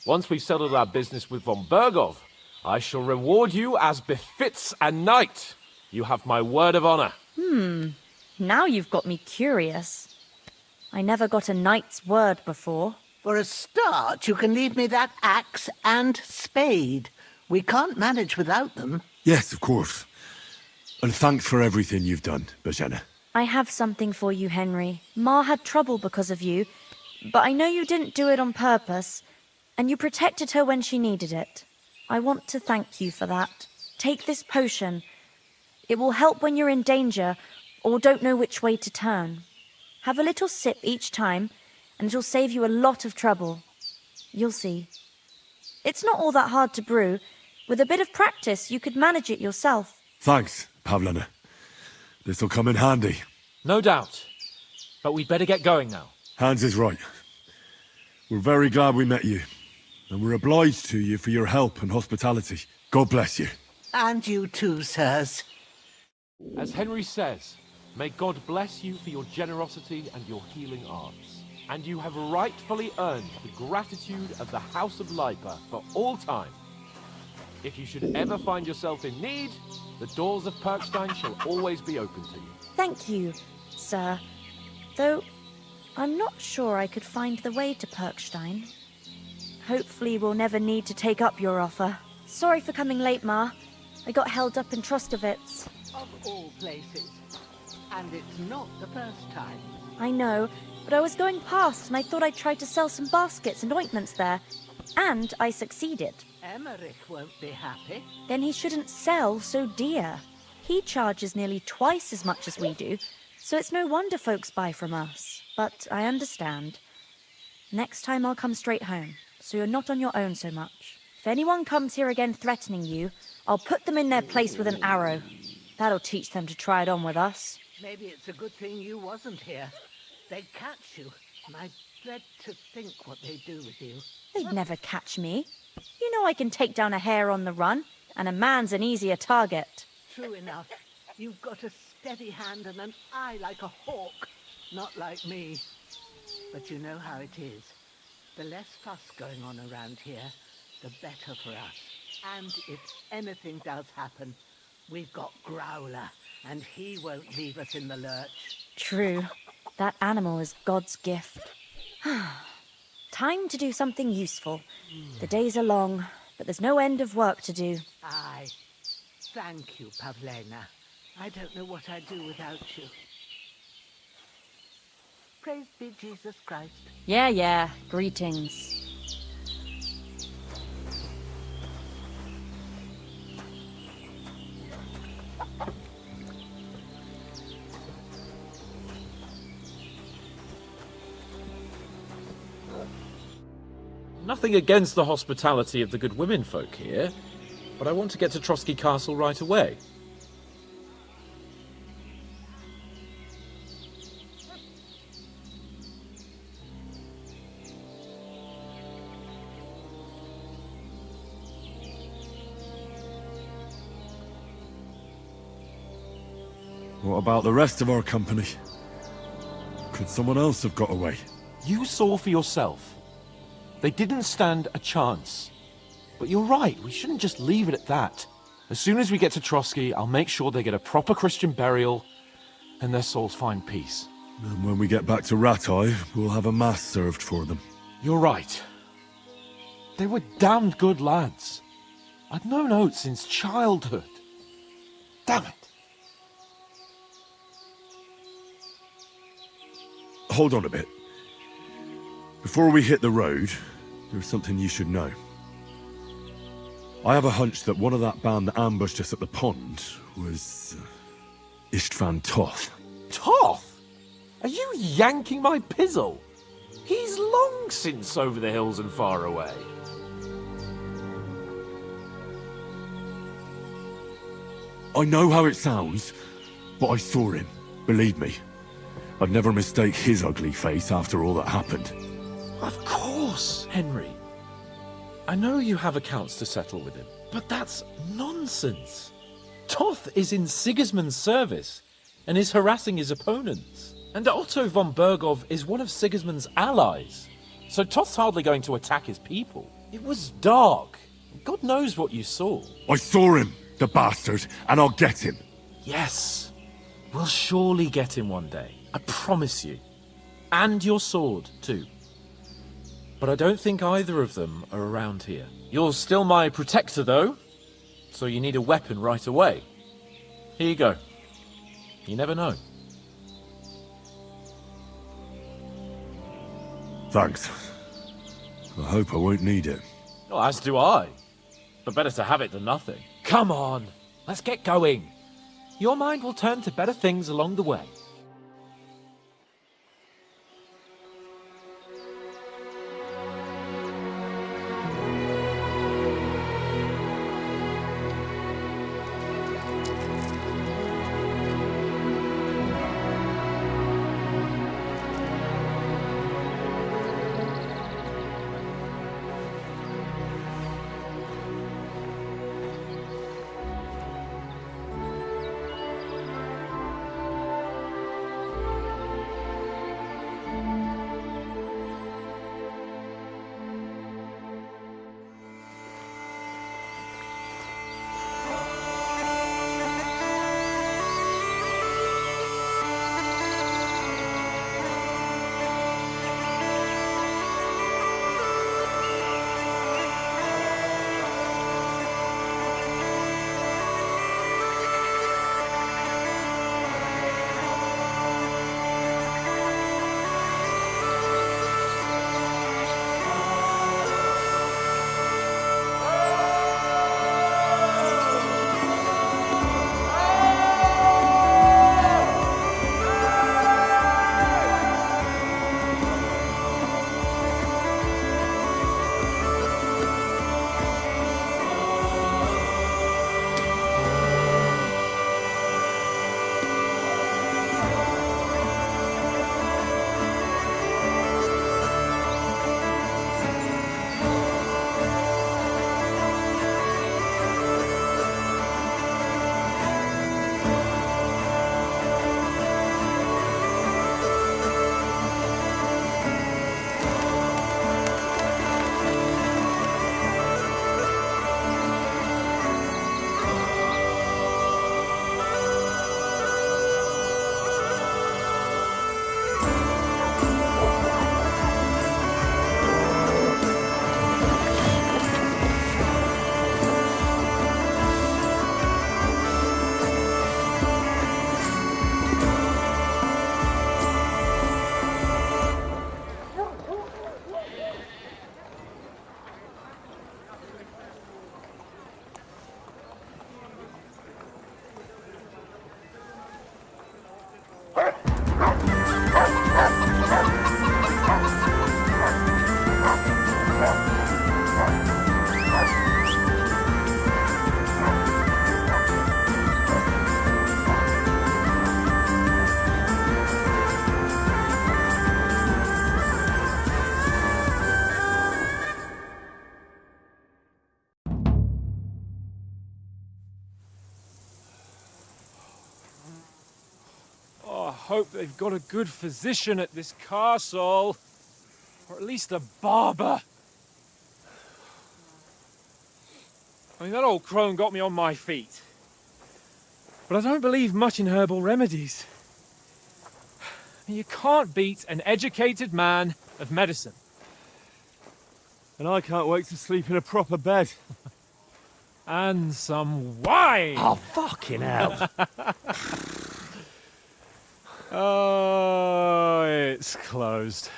Once we've settled our business with von Bergov, I shall reward you as befits a knight. You have my word of honor. Now you've got me curious. I never got a knight's word before. For a start, you can leave me that axe and spade. We can't manage without them. Yes, of course. And thanks for everything you've done, Bojena. I have something for you, Henry. Ma had trouble because of you, but I know you didn't do it on purpose, and you protected her when she needed it. I want to thank you for that. Take this potion. It will help when you're in danger or don't know which way to turn. Have a little sip each time, and it'll save you a lot of trouble. You'll see. It's not all that hard to brew. With a bit of practice, you could manage it yourself. Thanks, Pavlena. This'll come in handy. No doubt. But we'd better get going now. Hans is right. We're very glad we met you. And we're obliged to you for your help and hospitality. God bless you. And you too, sirs. As Henry says, may God bless you for your generosity and your healing arts. And you have rightfully earned the gratitude of the House of Lipa for all time. If you should ever find yourself in need, the doors of Perkstein shall always be open to you. Thank you, sir. Though, I'm not sure I could find the way to Perkstein. Hopefully we'll never need to take up your offer. Sorry for coming late, Ma. I got held up in Troskovitz. Of all places. And it's not the first time. I know, but I was going past and I thought I'd try to sell some baskets and ointments there. And I succeeded. Emmerich won't be happy. Then he shouldn't sell so dear. He charges nearly twice as much as we do, so it's no wonder folks buy from us. But I understand. Next time I'll come straight home, so you're not on your own so much. If anyone comes here again threatening you, I'll put them in their place with an arrow. That'll teach them to try it on with us. Maybe it's a good thing you wasn't here. They'd catch you, and I dread to think what they'd do with you. They'd never catch me. You know I can take down a hare on the run, and a man's an easier target. True enough. You've got a steady hand and an eye like a hawk. Not like me. But you know how it is. The less fuss going on around here, the better for us. And if anything does happen, we've got Growler, and he won't leave us in the lurch. True. That animal is God's gift. Time to do something useful. The days are long, but there's no end of work to do. Aye. Thank you, Pavlena. I don't know what I'd do without you. Praise be Jesus Christ. Yeah. Greetings. Nothing against the hospitality of the good women folk here, but I want to get to Trotsky Castle right away. What about the rest of our company? Could someone else have got away? You saw for yourself. They didn't stand a chance. But you're right, we shouldn't just leave it at that. As soon as we get to Trotsky, I'll make sure they get a proper Christian burial and their souls find peace. And when we get back to Ratai, we'll have a mass served for them. You're right. They were damned good lads. I'd known Oates since childhood. Damn it. Hold on a bit. Before we hit the road, there's something you should know. I have a hunch that one of that band that ambushed us at the pond was Istvan Toth. Toth? Are you yanking my pizzle? He's long since over the hills and far away. I know how it sounds, but I saw him. Believe me. I'd never mistake his ugly face after all that happened. Of course, Henry. I know you have accounts to settle with him, but that's nonsense. Toth is in Sigismund's service and is harassing his opponents. And Otto von Bergov is one of Sigismund's allies. So Toth's hardly going to attack his people. It was dark. God knows what you saw. I saw him, the bastard, and I'll get him. Yes. We'll surely get him one day. I promise you. And your sword, too. But I don't think either of them are around here. You're still my protector, though. So you need a weapon right away. Here you go. You never know. Thanks. I hope I won't need it. Oh, as do I. But better to have it than nothing. Come on, let's get going. Your mind will turn to better things along the way. Oh, I hope they've got a good physician at this castle. Or at least a barber. I mean, that old crone got me on my feet. But I don't believe much in herbal remedies. You can't beat an educated man of medicine. And I can't wait to sleep in a proper bed. And some wine! Oh, fucking hell. Oh, it's closed.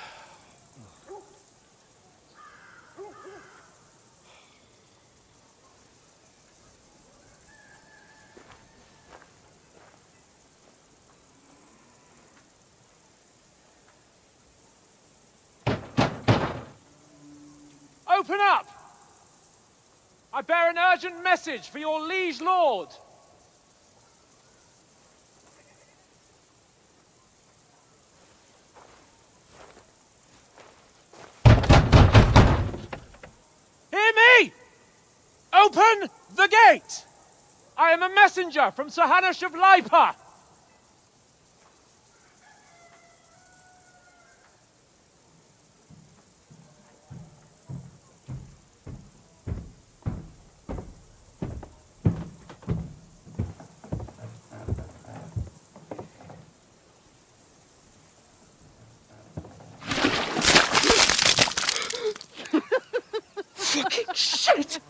Open up! I bear an urgent message for your liege lord. Hear me! Open the gate! I am a messenger from Sir Hanush of Lipa. Fucking shit!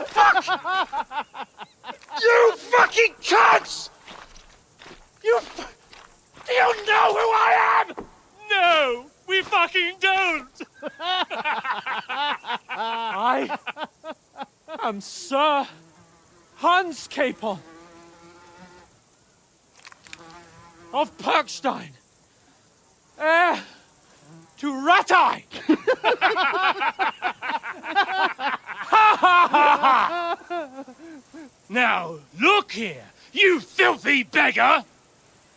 Fuck! You fucking cunts! fucking don't! I am Sir Hans Capon of Perkstein, heir to Ratai. Now, look here, you filthy beggar!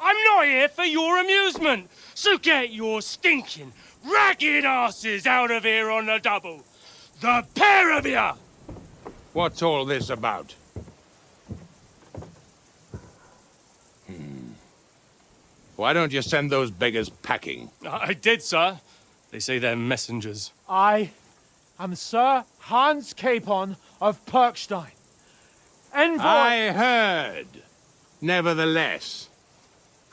I'm not here for your amusement, so get your stinking, ragged asses out of here on the double. The pair of you! What's all this about? Why don't you send those beggars packing? I did, sir. They say they're messengers. I am Sir Hans Capon of Perkstein, envoy. I heard. Nevertheless,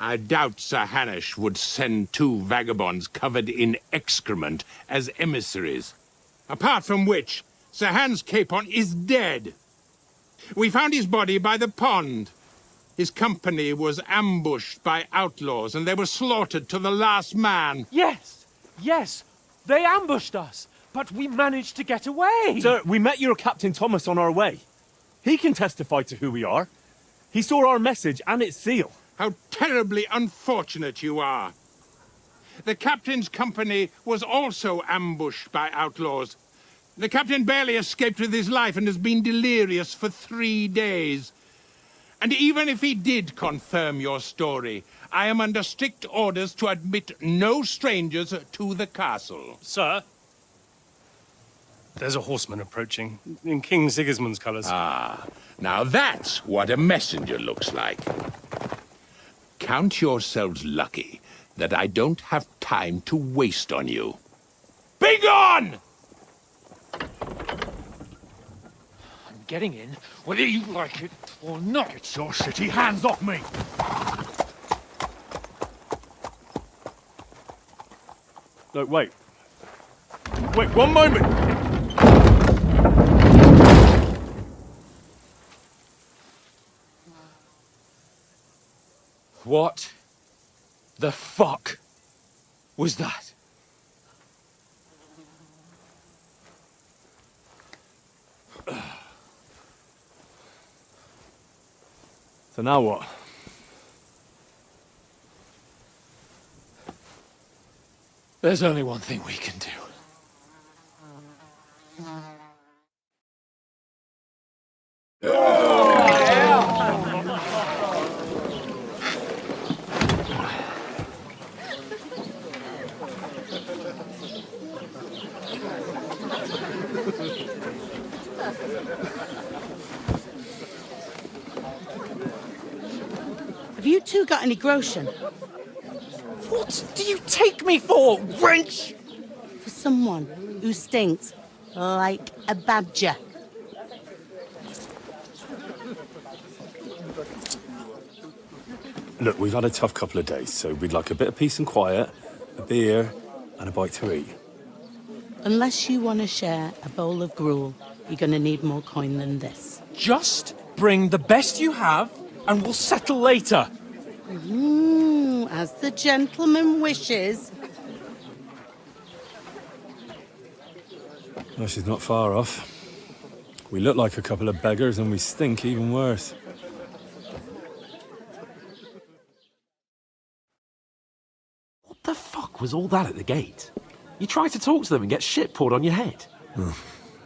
I doubt Sir Hanush would send two vagabonds covered in excrement as emissaries. Apart from which, Sir Hans Capon is dead. We found his body by the pond. His company was ambushed by outlaws, and they were slaughtered to the last man. Yes, yes, they ambushed us, but we managed to get away. Sir, we met your Captain Thomas on our way. He can testify to who we are. He saw our message and its seal. How terribly unfortunate you are. The captain's company was also ambushed by outlaws. The captain barely escaped with his life and has been delirious for 3 days. And even if he did confirm your story, I am under strict orders to admit no strangers to the castle. Sir, there's a horseman approaching, in King Sigismund's colours. Ah, now that's what a messenger looks like. Count yourselves lucky that I don't have time to waste on you. Be gone! I'm getting in, whether you like it or not. Get your shitty hands off me! No, wait. Wait, one moment! What the fuck was that? So now what? There's only one thing we can do. Have you two got any groschen? What do you take me for, wench? For someone who stinks like a badger. Look, we've had a tough couple of days, so we'd like a bit of peace and quiet, a beer, and a bite to eat. Unless you want to share a bowl of gruel, you're going to need more coin than this. Just bring the best you have, and we'll settle later. As the gentleman wishes. Well, she's not far off. We look like a couple of beggars, and we stink even worse. What the fuck was all that at the gate? You try to talk to them and get shit poured on your head.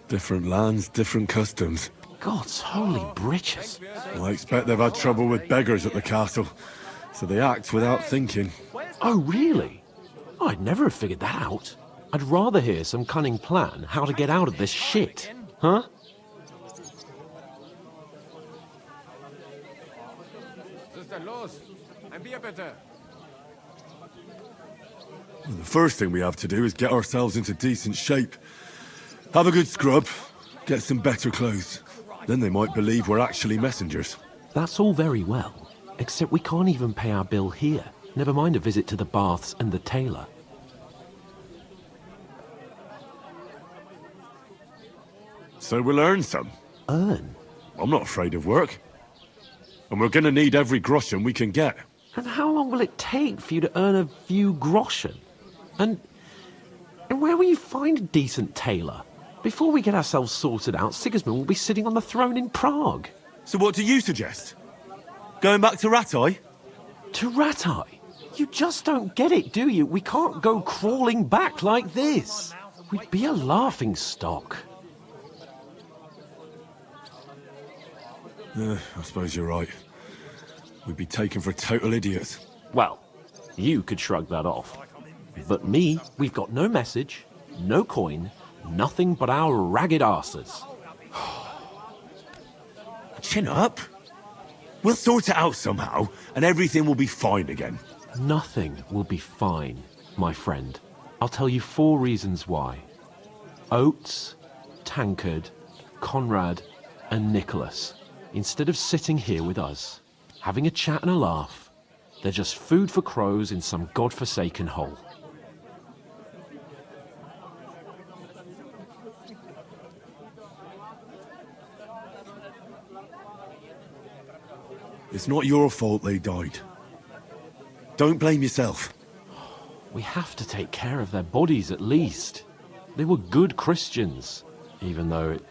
Different lands, different customs. God's holy britches. I expect they've had trouble with beggars at the castle, so they act without thinking. Oh, really? I'd never have figured that out. I'd rather hear some cunning plan how to get out of this shit. Huh? The first thing we have to do is get ourselves into decent shape. Have a good scrub, get some better clothes. Then they might believe we're actually messengers. That's all very well, except we can't even pay our bill here. Never mind a visit to the baths and the tailor. So we'll earn some. Earn? I'm not afraid of work. And we're gonna need every groschen we can get. And how long will it take for you to earn a few groschen? And And where will you find a decent tailor? Before we get ourselves sorted out, Sigismund will be sitting on the throne in Prague. So what do you suggest? Going back to Ratai? To Ratai? You just don't get it, do you? We can't go crawling back like this. We'd be a laughing stock. I suppose you're right. We'd be taken for total idiots. Well, you could shrug that off. But me, we've got no message, no coin, nothing but our ragged arses. Chin up. We'll sort it out somehow, and everything will be fine again. Nothing will be fine, my friend. I'll tell you 4 reasons why. Oates, Tankard, Conrad, and Nicholas, instead of sitting here with us, having a chat and a laugh, they're just food for crows in some godforsaken hole. It's not your fault they died. Don't blame yourself. We have to take care of their bodies at least. They were good Christians, even though it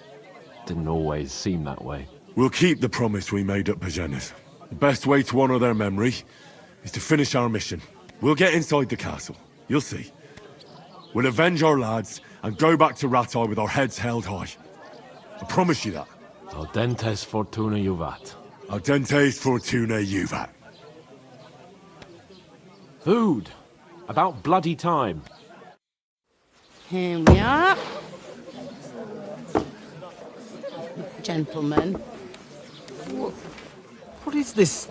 didn't always seem that way. We'll keep the promise we made at Pagenis. The best way to honor their memory is to finish our mission. We'll get inside the castle. You'll see. We'll avenge our lads and go back to Ratai with our heads held high. I promise you that. Audentes fortuna juvat. Audentes fortuna juvat. Food. About bloody time. Here we are. Gentlemen. What is this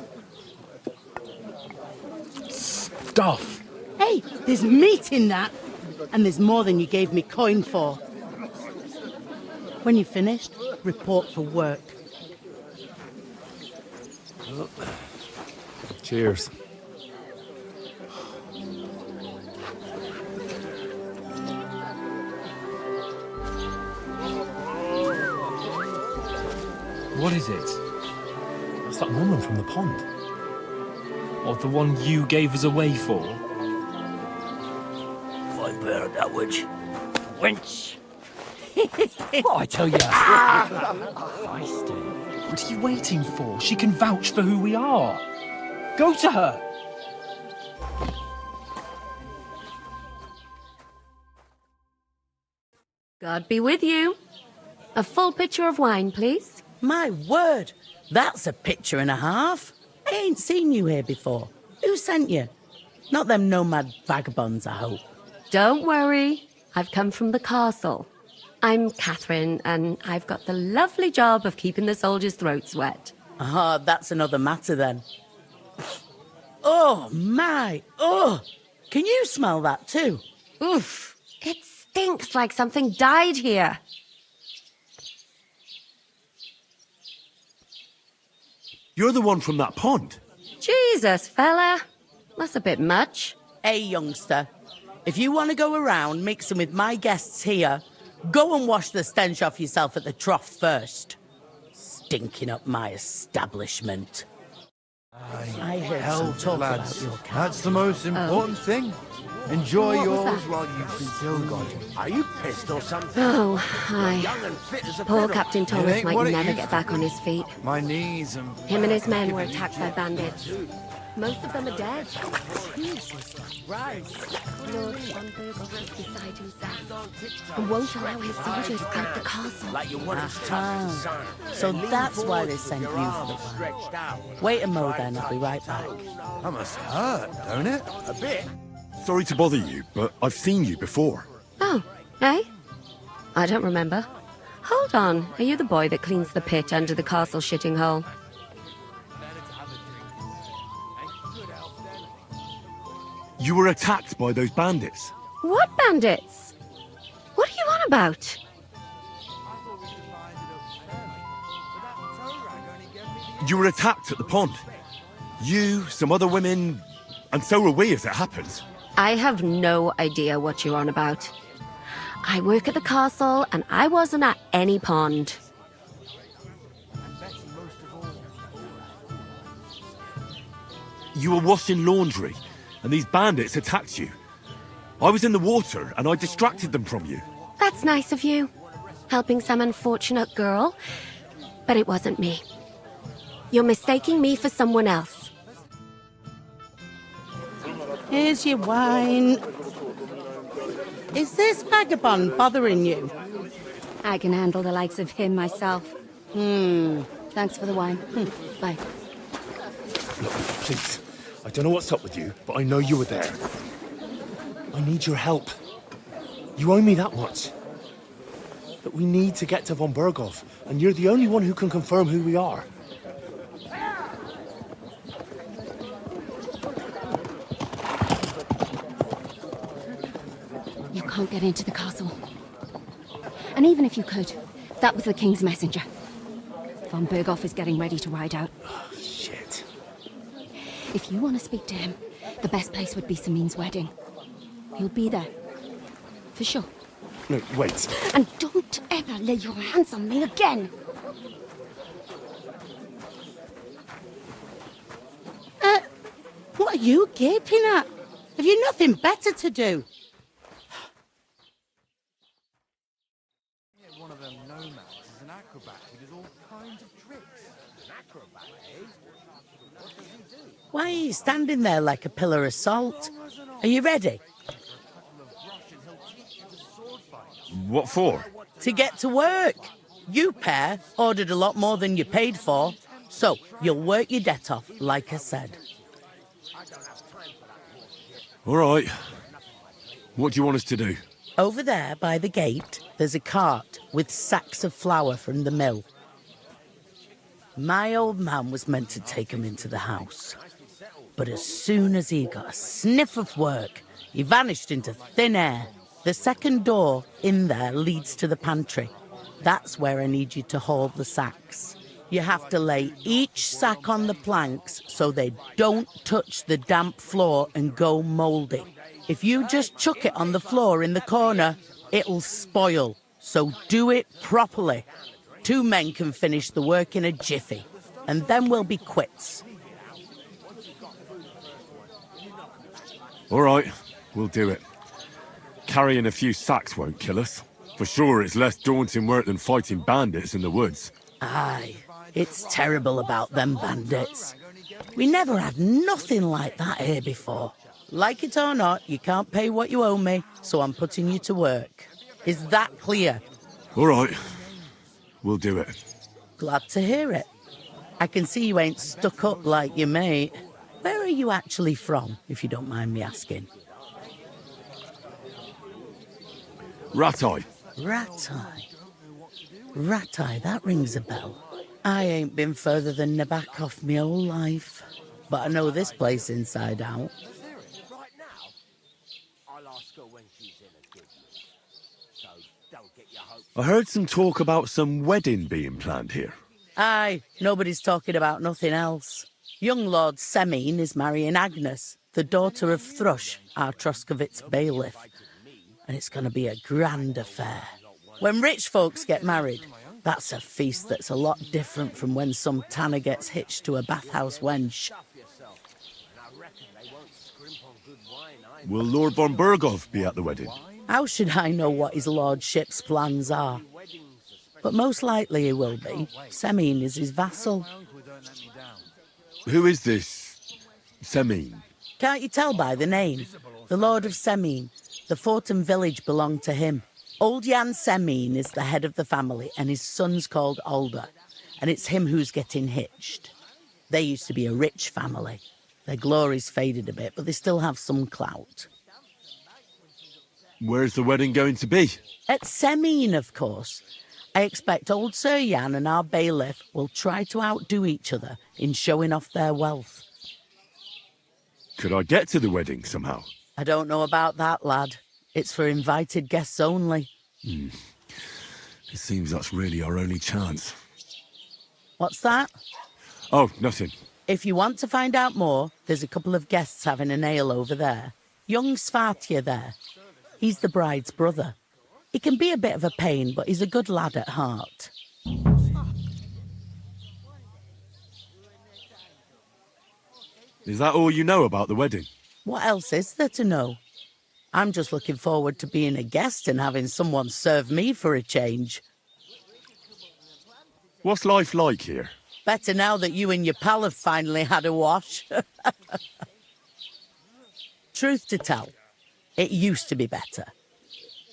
stuff? Hey, there's meat in that. And there's more than you gave me coin for. When you're finished, report for work. Cheers. What is it? It's that woman from the pond. Or the one you gave us away for? I bear that witch. Wench! What I tell you? What are you waiting for? She can vouch for who we are. Go to her. God be with you. A full pitcher of wine, please. My word, that's a picture and a half. I ain't seen you here before. Who sent you? Not them nomad vagabonds, I hope. Don't worry. I've come from the castle. I'm Catherine, and I've got the lovely job of keeping the soldiers' throats wet. Ah, that's another matter then. Oh, my. Oh, can you smell that too? Oof. It stinks like something died here. You're the one from that pond. Jesus, fella. That's a bit much. Hey, youngster. If you want to go around mixing with my guests here, go and wash the stench off yourself at the trough first. Stinking up my establishment. I heard some talk about your cat. That's the most important thing. Enjoy What was yours that? while you can still got it. Are you pissed or something? Oh, aye. Young and fit as a Poor fiddle. Captain It Thomas ain't might what it never used get to back be. on his feet. My knees and... Him and his men were attacked by bandits. Most of them are dead. Right. Lord von Burgos is beside himself and won't allow his soldiers out the castle. Aha. So that's why they sent you for the wine. Wait a mo then, I'll be right back. That must hurt, don't it? A bit. Sorry to bother you, but I've seen you before. Oh, eh? I don't remember. Hold on, are you the boy that cleans the pit under the castle shitting hole? You were attacked by those bandits. What bandits? What are you on about? You were attacked at the pond. You, some other women, and so were we as it happens. I have no idea what you're on about. I work at the castle, and I wasn't at any pond. You were washing laundry, and these bandits attacked you. I was in the water, and I distracted them from you. That's nice of you. Helping some unfortunate girl. But it wasn't me. You're mistaking me for someone else. Here's your wine. Is this vagabond bothering you? I can handle the likes of him myself. Thanks for the wine. Bye. Look, please. I don't know what's up with you, but I know you were there. I need your help. You owe me that much. But we need to get to von Berghoff, and you're the only one who can confirm who we are. You can't get into the castle. And even if you could, that was the King's messenger. Von Berghoff is getting ready to ride out. Oh, shit. If you want to speak to him, the best place would be Samin's wedding. He'll be there. For sure. No, wait. And don't ever lay your hands on me again! What are you gaping at? Have you nothing better to do? One of them nomads is an acrobat who does all kinds of tricks. An acrobat, eh? What does he do? Why are you standing there like a pillar of salt? Are you ready? What for? To get to work. You pair ordered a lot more than you paid for, so you'll work your debt off, like I said. All right. What do you want us to do? Over there by the gate, there's a cart with sacks of flour from the mill. My old man was meant to take 'em into the house. But as soon as he got a sniff of work, he vanished into thin air. The second door in there leads to the pantry. That's where I need you to haul the sacks. You have to lay each sack on the planks so they don't touch the damp floor and go mouldy. If you just chuck it on the floor in the corner, it'll spoil. So do it properly. 2 men can finish the work in a jiffy, and then we'll be quits. All right, we'll do it. Carrying a few sacks won't kill us. For sure, it's less daunting work than fighting bandits in the woods. Aye, it's terrible about them bandits. We never had nothing like that here before. Like it or not, you can't pay what you owe me, so I'm putting you to work. Is that clear? All right, we'll do it. Glad to hear it. I can see you ain't stuck up like your mate. Where are you actually from, if you don't mind me asking? Ratai. Ratai? Ratai, that rings a bell. I ain't been further than Nabokov my whole life, but I know this place inside out. I heard some talk about some wedding being planned here. Aye, nobody's talking about nothing else. Young Lord Semin is marrying Agnes, the daughter of Thrush, our Troskovitz bailiff. And it's going to be a grand affair. When rich folks get married, that's a feast that's a lot different from when some tanner gets hitched to a bathhouse wench. Will Lord von Berghoff be at the wedding? How should I know what his lordship's plans are? But most likely he will be. Semin is his vassal. Who is this Semin? Can't you tell by the name? The Lord of Semin. The fort and village belong to him. Old Jan Semin is the head of the family, and his son's called Alder. And it's him who's getting hitched. They used to be a rich family. Their glory's faded a bit, but they still have some clout. Where's the wedding going to be? At Semin, of course. I expect old Sir Jan and our bailiff will try to outdo each other in showing off their wealth. Could I get to the wedding somehow? I don't know about that, lad. It's for invited guests only. It seems that's really our only chance. What's that? Oh, nothing. If you want to find out more, there's a couple of guests having an ale over there. Young Svartje there. He's the bride's brother. He can be a bit of a pain, but he's a good lad at heart. Is that all you know about the wedding? What else is there to know? I'm just looking forward to being a guest and having someone serve me for a change. What's life like here? Better now that you and your pal have finally had a wash. Truth to tell, it used to be better.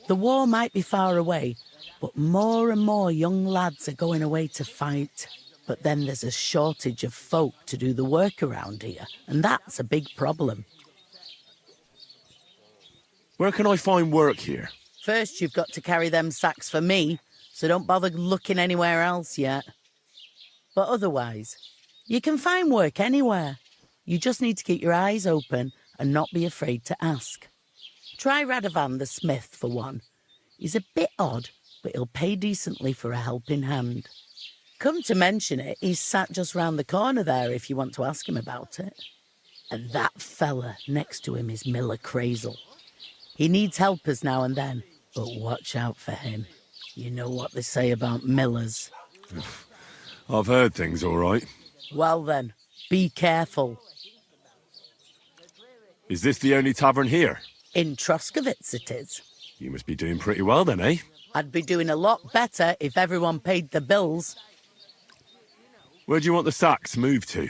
The war might be far away, but more and more young lads are going away to fight. But then there's a shortage of folk to do the work around here, and that's a big problem. Where can I find work here? First, you've got to carry them sacks for me, so don't bother looking anywhere else yet. But otherwise, you can find work anywhere. You just need to keep your eyes open and not be afraid to ask. Try Radovan the smith for one. He's a bit odd, but he'll pay decently for a helping hand. Come to mention it, he's sat just round the corner there if you want to ask him about it. And that fella next to him is Miller Crazel. He needs helpers now and then, but watch out for him. You know what they say about Millers. I've heard things, all right. Well then, be careful. Is this the only tavern here? In Troskovitz it is. You must be doing pretty well then, eh? I'd be doing a lot better if everyone paid the bills. Where do you want the sacks moved to?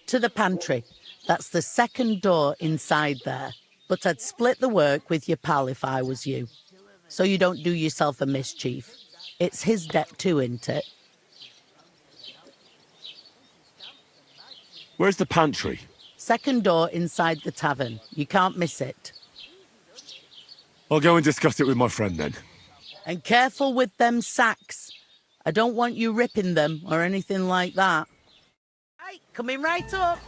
To the pantry. That's the second door inside there. But I'd split the work with your pal if I was you. So you don't do yourself a mischief. It's his debt too, isn't it? Where's the pantry? Second door inside the tavern. You can't miss it. I'll go and discuss it with my friend then. And careful with them sacks. I don't want you ripping them or anything like that. Hey, coming right up.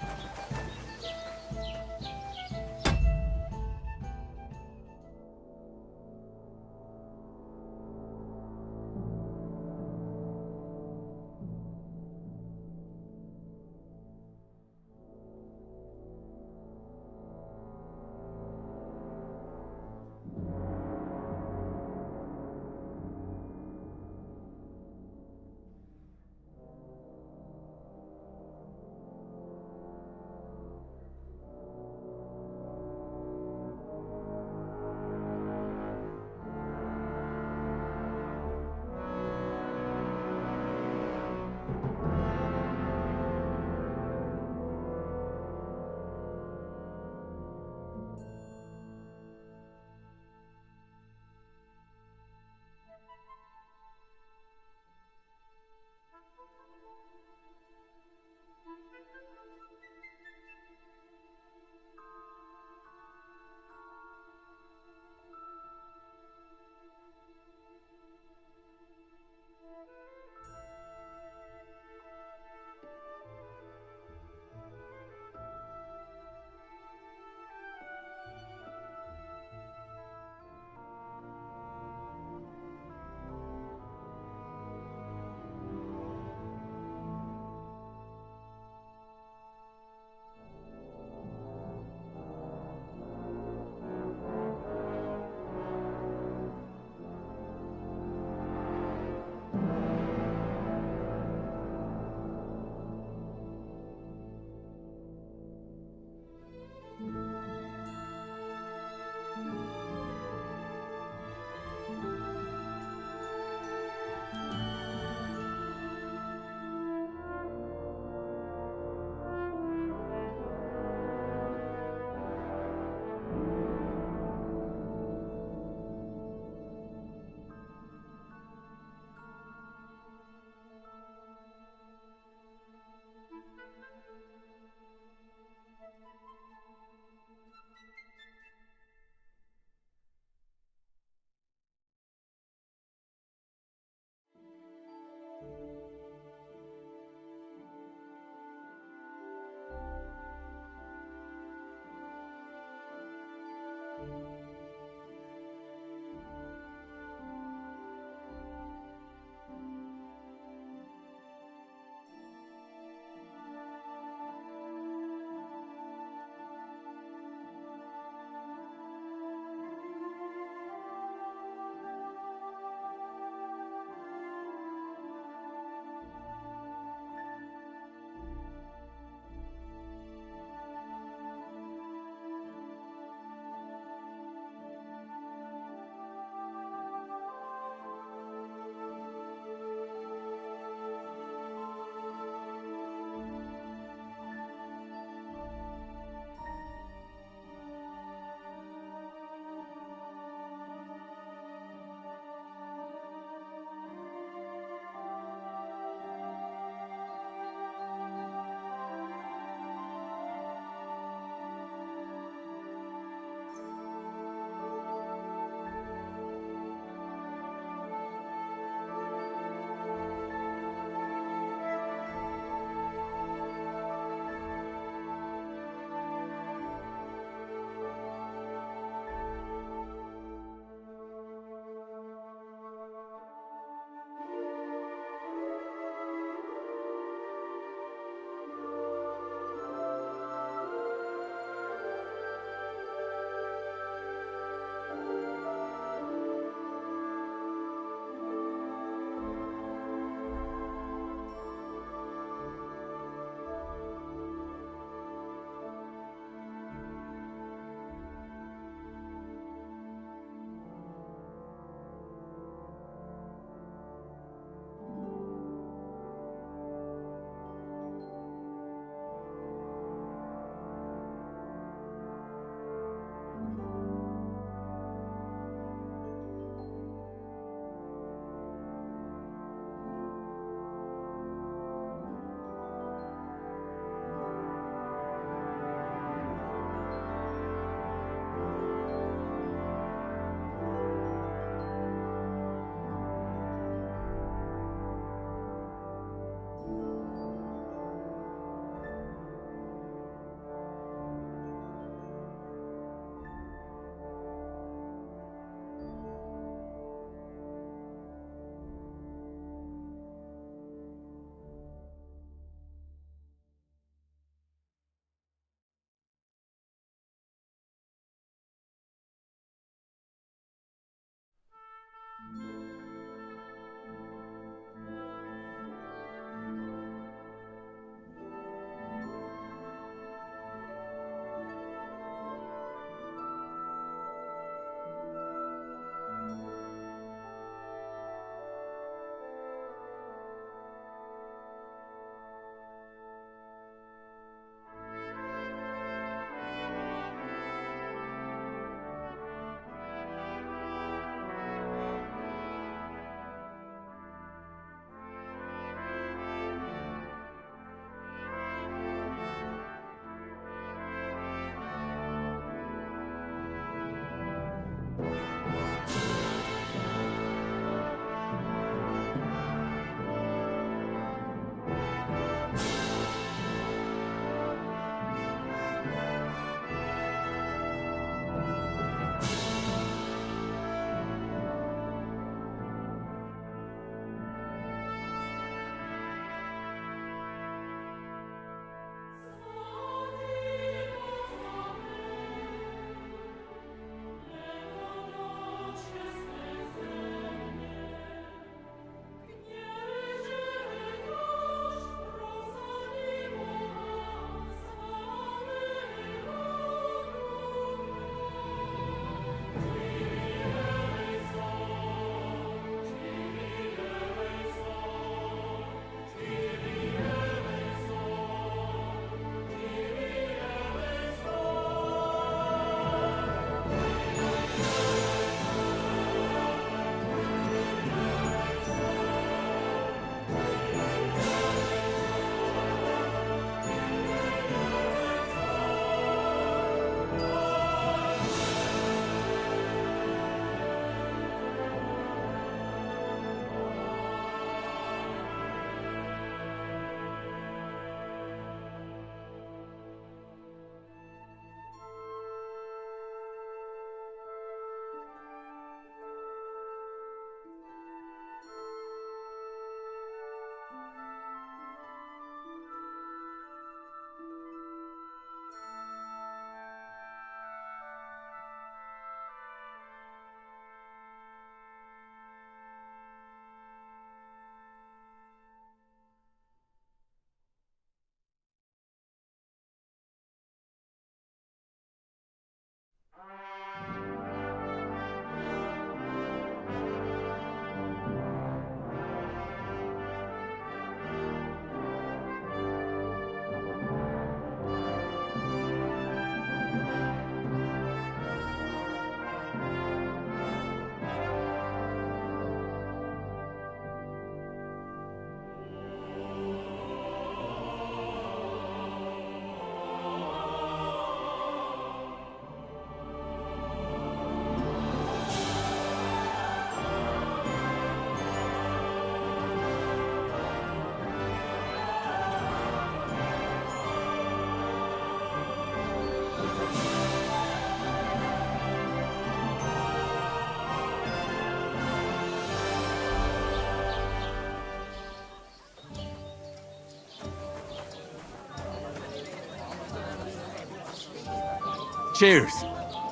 Cheers.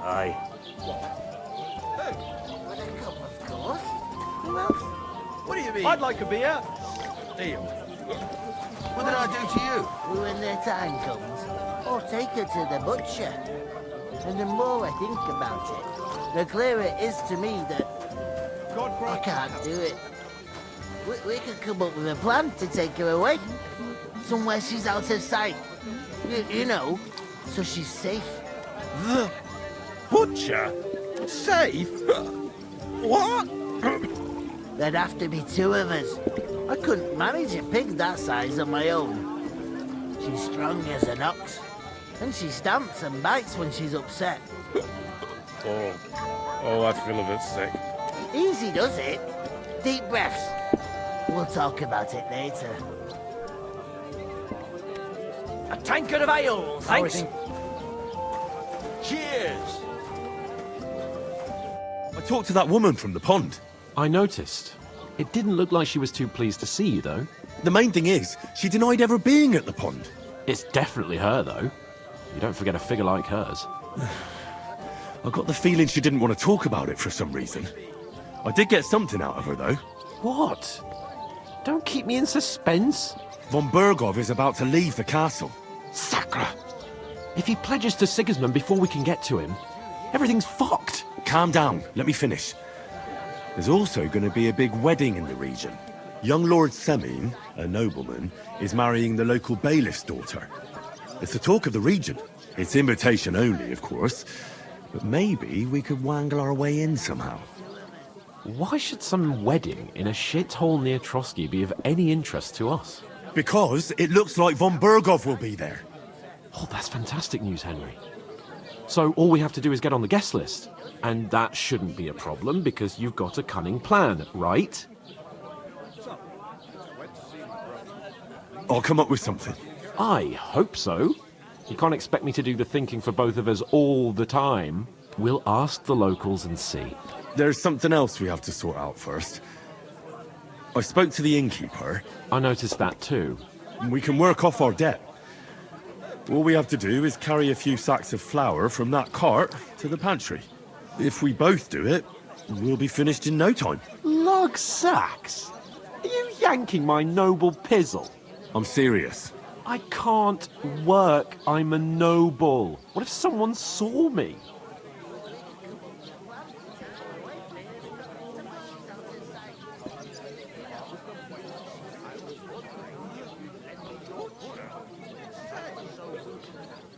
Aye. Of course. Who else? What do you mean? I'd like a beer. Deal. What did I do to you? When their time comes, I'll take her to the butcher. And the more I think about it, the clearer it is to me that I can't do it. We could come up with a plan to take her away. Somewhere she's out of sight. You know, so she's safe. The butcher? Safe? What? There'd have to be two of us. I couldn't manage a pig that size on my own. She's strong as an ox. And she stamps and bites when she's upset. Oh, I feel a bit sick. Easy does it. Deep breaths. We'll talk about it later. A tankard of ale, thanks. Cheers! I talked to that woman from the pond. I noticed. It didn't look like she was too pleased to see you, though. The main thing is, she denied ever being at the pond. It's definitely her, though. You don't forget a figure like hers. I got the feeling she didn't want to talk about it for some reason. I did get something out of her, though. What? Don't keep me in suspense. Von Bergov is about to leave the castle. Sacre! If he pledges to Sigismund before we can get to him, everything's fucked. Calm down. Let me finish. There's also going to be a big wedding in the region. Young Lord Semin, a nobleman, is marrying the local bailiff's daughter. It's the talk of the region. It's invitation only, of course. But maybe we could wangle our way in somehow. Why should some wedding in a shithole near Trotsky be of any interest to us? Because it looks like von Bergov will be there. Oh, that's fantastic news, Henry. So all we have to do is get on the guest list. And that shouldn't be a problem because you've got a cunning plan, right? I'll come up with something. I hope so. You can't expect me to do the thinking for both of us all the time. We'll ask the locals and see. There's something else we have to sort out first. I spoke to the innkeeper. I noticed that too. We can work off our debt. All we have to do is carry a few sacks of flour from that cart to the pantry. If we both do it, we'll be finished in no time. Lug sacks? Are you yanking my noble pizzle? I'm serious. I can't work. I'm a noble. What if someone saw me?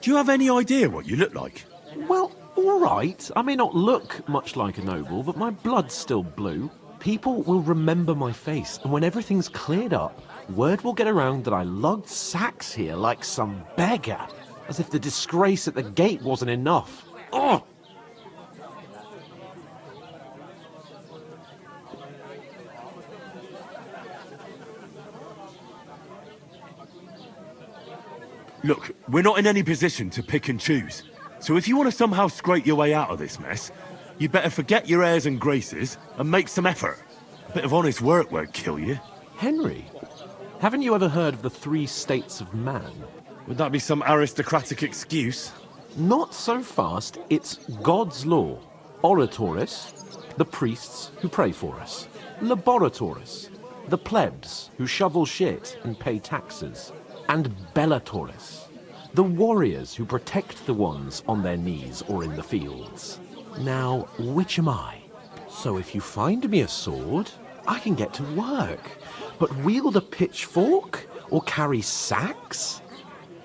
Do you have any idea what you look like? Well, all right. I may not look much like a noble, but my blood's still blue. People will remember my face, and when everything's cleared up, word will get around that I lugged sacks here like some beggar, as if the disgrace at the gate wasn't enough. Oh! Look, we're not in any position to pick and choose. So if you want to somehow scrape your way out of this mess, you'd better forget your airs and graces and make some effort. A bit of honest work won't kill you. Henry, haven't you ever heard of the 3 states of man? Would that be some aristocratic excuse? Not so fast. It's God's law. Oratoris, the priests who pray for us. Laboratoris, the plebs who shovel shit and pay taxes. And Bellatoris, the warriors who protect the ones on their knees or in the fields. Now, which am I? So if you find me a sword, I can get to work. But wield a pitchfork or carry sacks?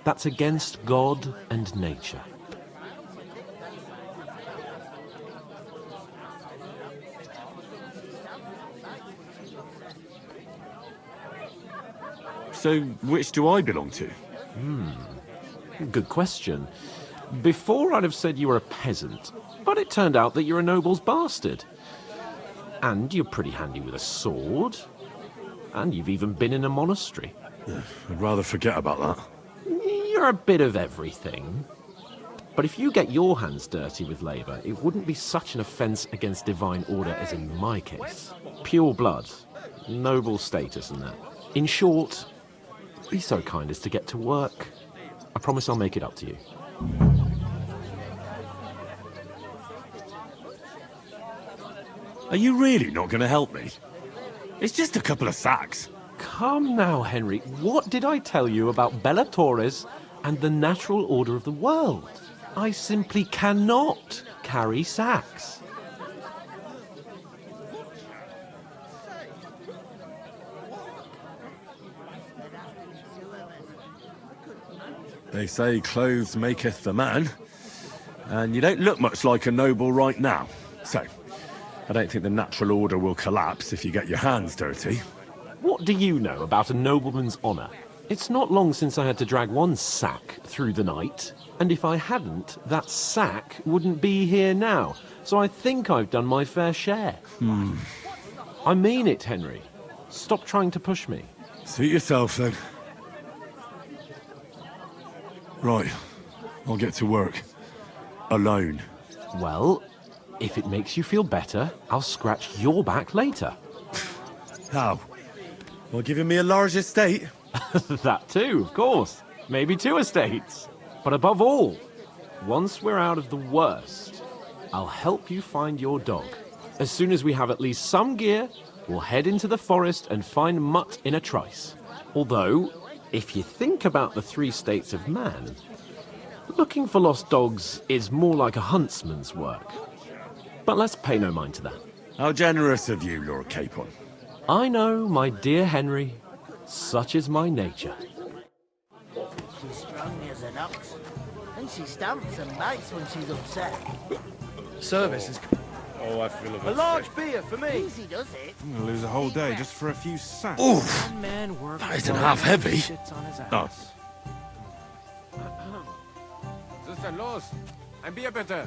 That's against God and nature. So, which do I belong to? Good question. Before I'd have said you were a peasant, but it turned out that you're a noble's bastard. And you're pretty handy with a sword. And you've even been in a monastery. I'd rather forget about that. You're a bit of everything. But if you get your hands dirty with labour, it wouldn't be such an offence against divine order as in my case. Pure blood, noble status and that. In short, be so kind as to get to work. I promise I'll make it up to you. Are you really not going to help me? It's just a couple of sacks. Come now, Henry. What did I tell you about Bella Torres and the natural order of the world? I simply cannot carry sacks. They say clothes maketh the man, and you don't look much like a noble right now. So, I don't think the natural order will collapse if you get your hands dirty. What do you know about a nobleman's honour? It's not long since I had to drag one sack through the night, and if I hadn't, that sack wouldn't be here now. So I think I've done my fair share. I mean it, Henry. Stop trying to push me. Suit yourself, then. Right, I'll get to work. Alone. Well, if it makes you feel better, I'll scratch your back later. How? Well, giving me a large estate? That too, of course. Maybe 2 estates. But above all, once we're out of the worst, I'll help you find your dog. As soon as we have at least some gear, we'll head into the forest and find Mutt in a trice. Although, if you think about the 3 states of man, looking for lost dogs is more like a huntsman's work. But let's pay no mind to that. How generous of you, Lord Capon. I know, my dear Henry. Such is my nature. She's strong as an ox, and she stamps and bites when she's upset. Service is... Oh, I feel a bit A large sick. beer for me. Easy does it. I'm gonna lose a whole day just for a few sacks. Oof! One man works That isn't half heavy. sits on his Oh. ass. Sister Los, ein Bier bitte.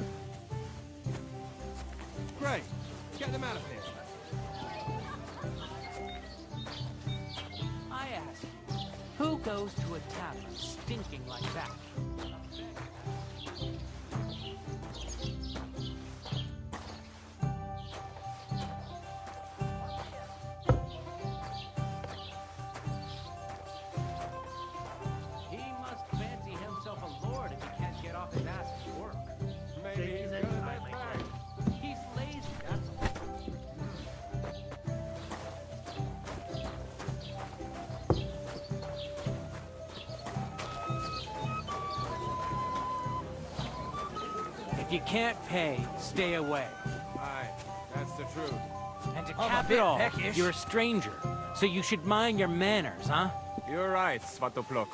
Great. Get them out of here. I ask you, who goes to a tavern stinking like that? He must fancy himself a lord if he can't get off his ass at work. Maybe he's good at that bag. He's lazy, that's all. If you can't pay, stay away. Aye, that's the truth. And to I'm a cap it bit all, peckish. you're a stranger, so you should mind your manners, huh? You're right, Svatopluk.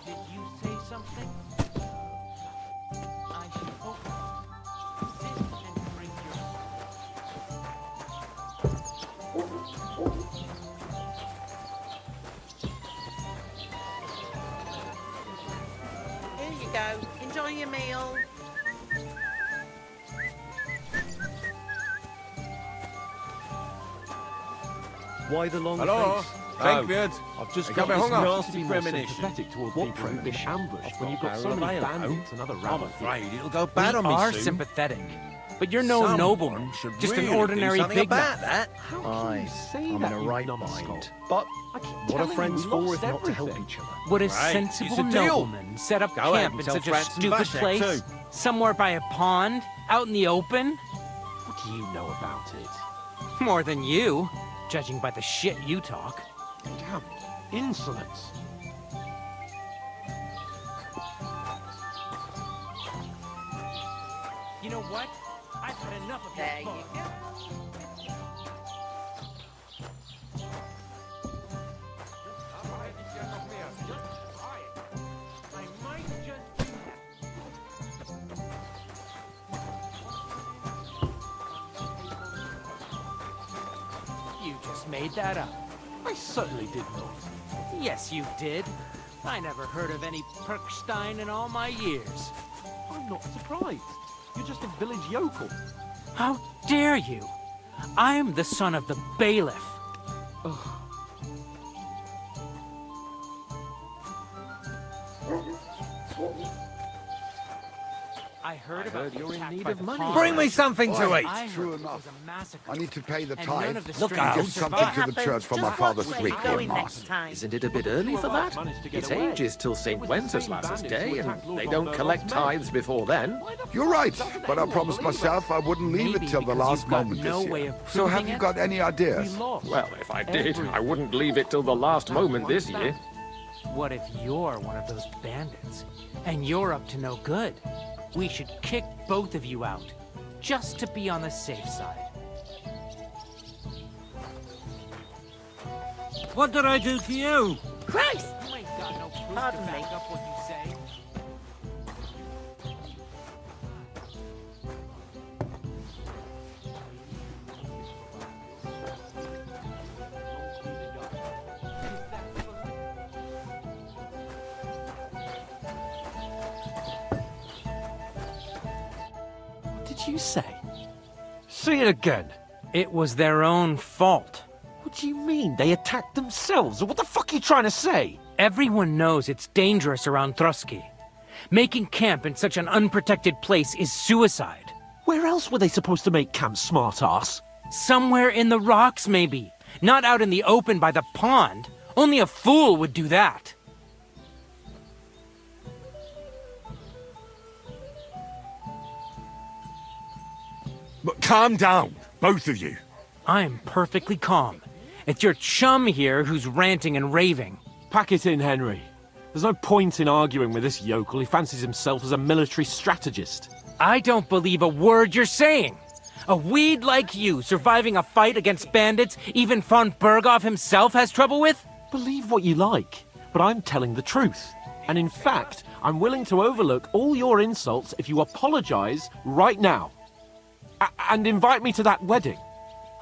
Did you say something? I should hope not. Sit and drink your Here you go. Enjoy your meal. Why the long Hallo? face? Denkwirt. I've just Ik got heb this honger. nasty Be more premonition. sympathetic towards What people who've been premonition? ambushed when you've got Barrel so of many ale at bandits and other I'm rabbits. afraid it'll go We bad on me are soon. sympathetic, but you're no Someone nobleman, should just really an do ordinary something big about mouth. that. Aye, I'm in a right mind. But what are friends for if not to help each other? Would a Right, sensible it's a deal. nobleman set up Go ahead camp and in tell such a Francis and stupid Vasek place? too. Somewhere by a pond? Out in the open? What do you know about it? More than you, judging by the shit you talk. Damn, insolence. You know what? I've had enough of There your you fun. I might just do that. You just made that up. I certainly did not. Yes, you did. I never heard of any Perkstein in all my years. I'm not surprised. You're just a village yokel. How dare you? I'm the son of the bailiff. I heard you're in need of money. Bring me something to eat. True enough. I need to pay the and none tithe. of the Look strangers out. Give something to the church for my father's sleeping mass. Isn't it a bit early for that? It's ages till St. Wenceslas's Day, and they don't collect tithes before then. You're right, but I promised myself I wouldn't leave it till the last moment this year. So have you got any ideas? Well, if I did, I wouldn't leave it till the last moment this year. What if you're one of those bandits, and you're up to no good? We should kick both of you out, just to be on the safe side. What did I do to you? Christ! You ain't got no proof Pardon to me. back up what you say. What did you say? Say it again. It was their own fault. What do you mean? They attacked themselves? What the fuck are you trying to say? Everyone knows it's dangerous around Trotsky. Making camp in such an unprotected place is suicide. Where else were they supposed to make camp, smartass? Somewhere in the rocks, maybe. Not out in the open by the pond. Only a fool would do that. But calm down, both of you. I'm perfectly calm. It's your chum here who's ranting and raving. Pack it in, Henry. There's no point in arguing with this yokel. He fancies himself as a military strategist. I don't believe a word you're saying. A weed like you surviving a fight against bandits even von Berghoff himself has trouble with? Believe what you like, but I'm telling the truth. And in fact, I'm willing to overlook all your insults if you apologize right now. And invite me to that wedding.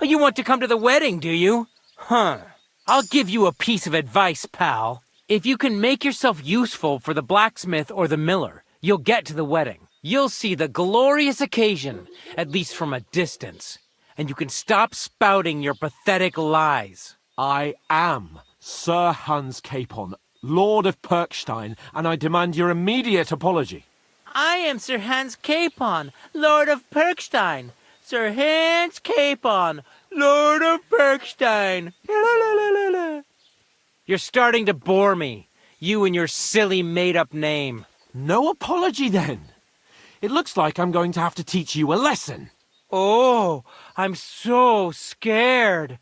You want to come to the wedding, do you? Huh. I'll give you a piece of advice, pal. If you can make yourself useful for the blacksmith or the miller, you'll get to the wedding. You'll see the glorious occasion, at least from a distance. And you can stop spouting your pathetic lies. I am Sir Hans Capon, Lord of Perkstein, and I demand your immediate apology. I am Sir Hans Capon, Lord of Perkstein. Sir Hans Capon, Lord of Perkstein. You're starting to bore me. You and your silly made-up name. No apology, then. It looks like I'm going to have to teach you a lesson. Oh, I'm so scared.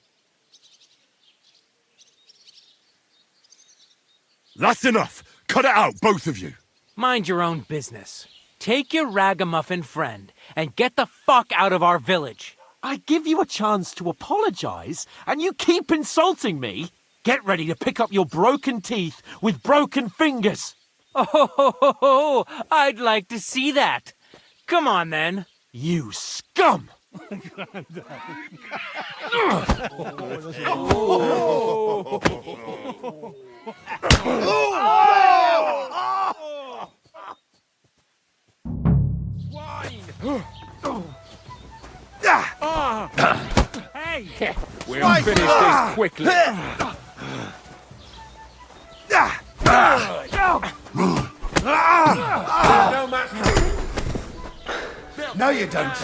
That's enough. Cut it out, both of you. Mind your own business. Take your ragamuffin friend and get the fuck out of our village. I give you a chance to apologize, and you keep insulting me? Get ready to pick up your broken teeth with broken fingers. Oh, I'd like to see that. Come on, then. You scum! Hey! We'll finish this quickly. No match. No, you don't.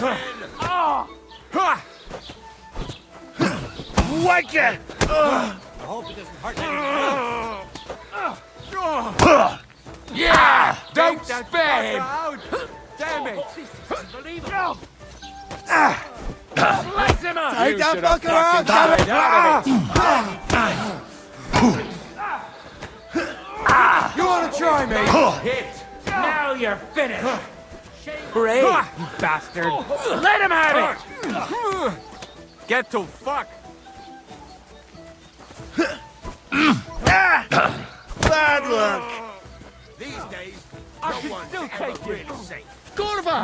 Wake it! I hope it doesn't hurt anyone. Yeah! Don't spare him! Damn it! Unbelievable. Slice him up! Take that fucker out! You want to try me? Hit! Now you're finished! Brave, you bastard. Let him have it! Get to fuck! Bad luck. These days, I can still take you. Really safe. Gorva!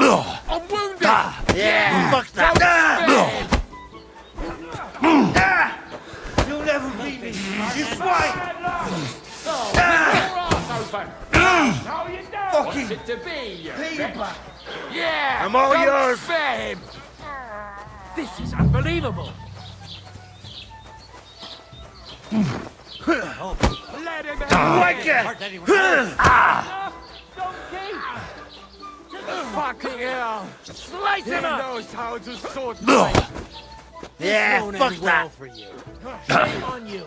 I'm wounded! Yeah, fuck that. You'll never beat me. You swine. Fucking it to be, you Payback. Yeah! I'm all don't yours. Spare him! This is unbelievable. Let him Wake it. Don't keep! Just fuck Fucking hell! Slice him up! knows how to sword Yeah, won't fuck end that. well for you. Shame on you!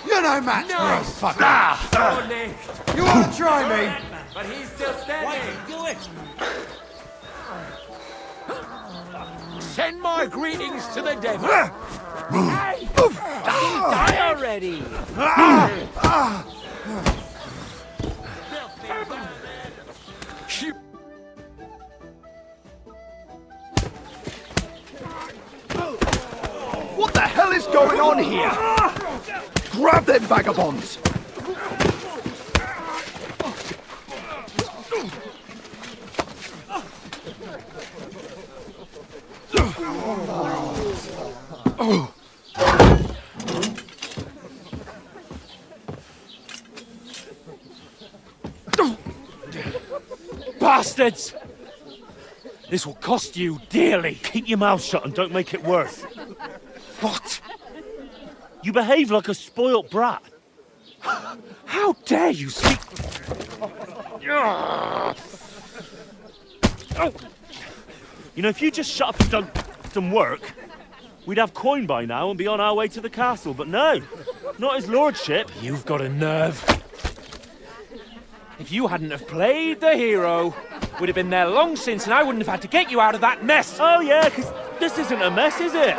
You're no match for us, fucker. You want to try me? But he's still standing! Do it! Send my greetings to the devil! Hey! Die already! What the hell is going on here? Grab them vagabonds! Bastards! This will cost you dearly. Keep your mouth shut and don't make it worse. What? You behave like a spoilt brat. How dare you speak... You know, if you just shut up and done some work, we'd have coin by now and be on our way to the castle, but no, not his lordship. You've got a nerve. If you hadn't have played the hero, we'd have been there long since and I wouldn't have had to get you out of that mess. Oh yeah, because this isn't a mess, is it?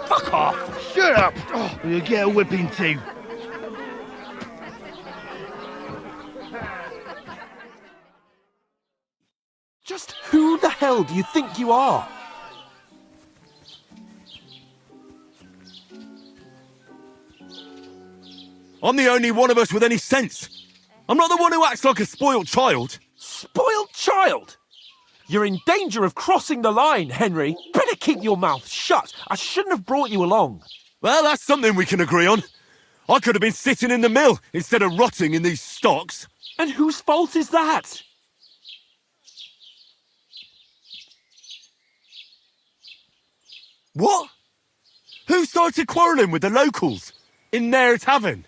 Fuck off. Shut up! Or you'll get a whipping too. Just who the hell do you think you are? I'm the only one of us with any sense. I'm not the one who acts like a spoiled child. Spoiled child? You're in danger of crossing the line, Henry. Better keep your mouth shut. I shouldn't have brought you along. Well, that's something we can agree on. I could have been sitting in the mill instead of rotting in these stocks. And whose fault is that? What? Who started quarrelling with the locals in their tavern?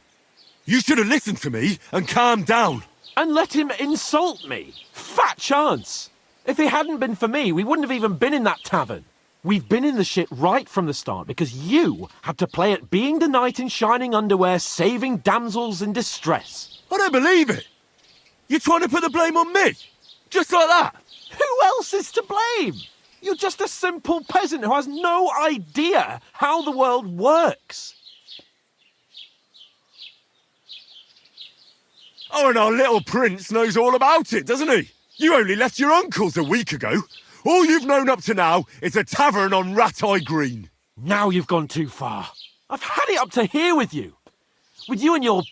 You should have listened to me and calmed down. And let him insult me. Fat chance. If it hadn't been for me, we wouldn't have even been in that tavern. We've been in the shit right from the start because you had to play at being the knight in shining underwear, saving damsels in distress. I don't believe it. You're trying to put the blame on me? Just like that? Who else is to blame? You're just a simple peasant who has no idea how the world works. Oh, and our little prince knows all about it, doesn't he? You only left your uncle's a week ago. All you've known up to now is a tavern on Rat-Eye Green. Now you've gone too far. I've had it up to here with you. With you and your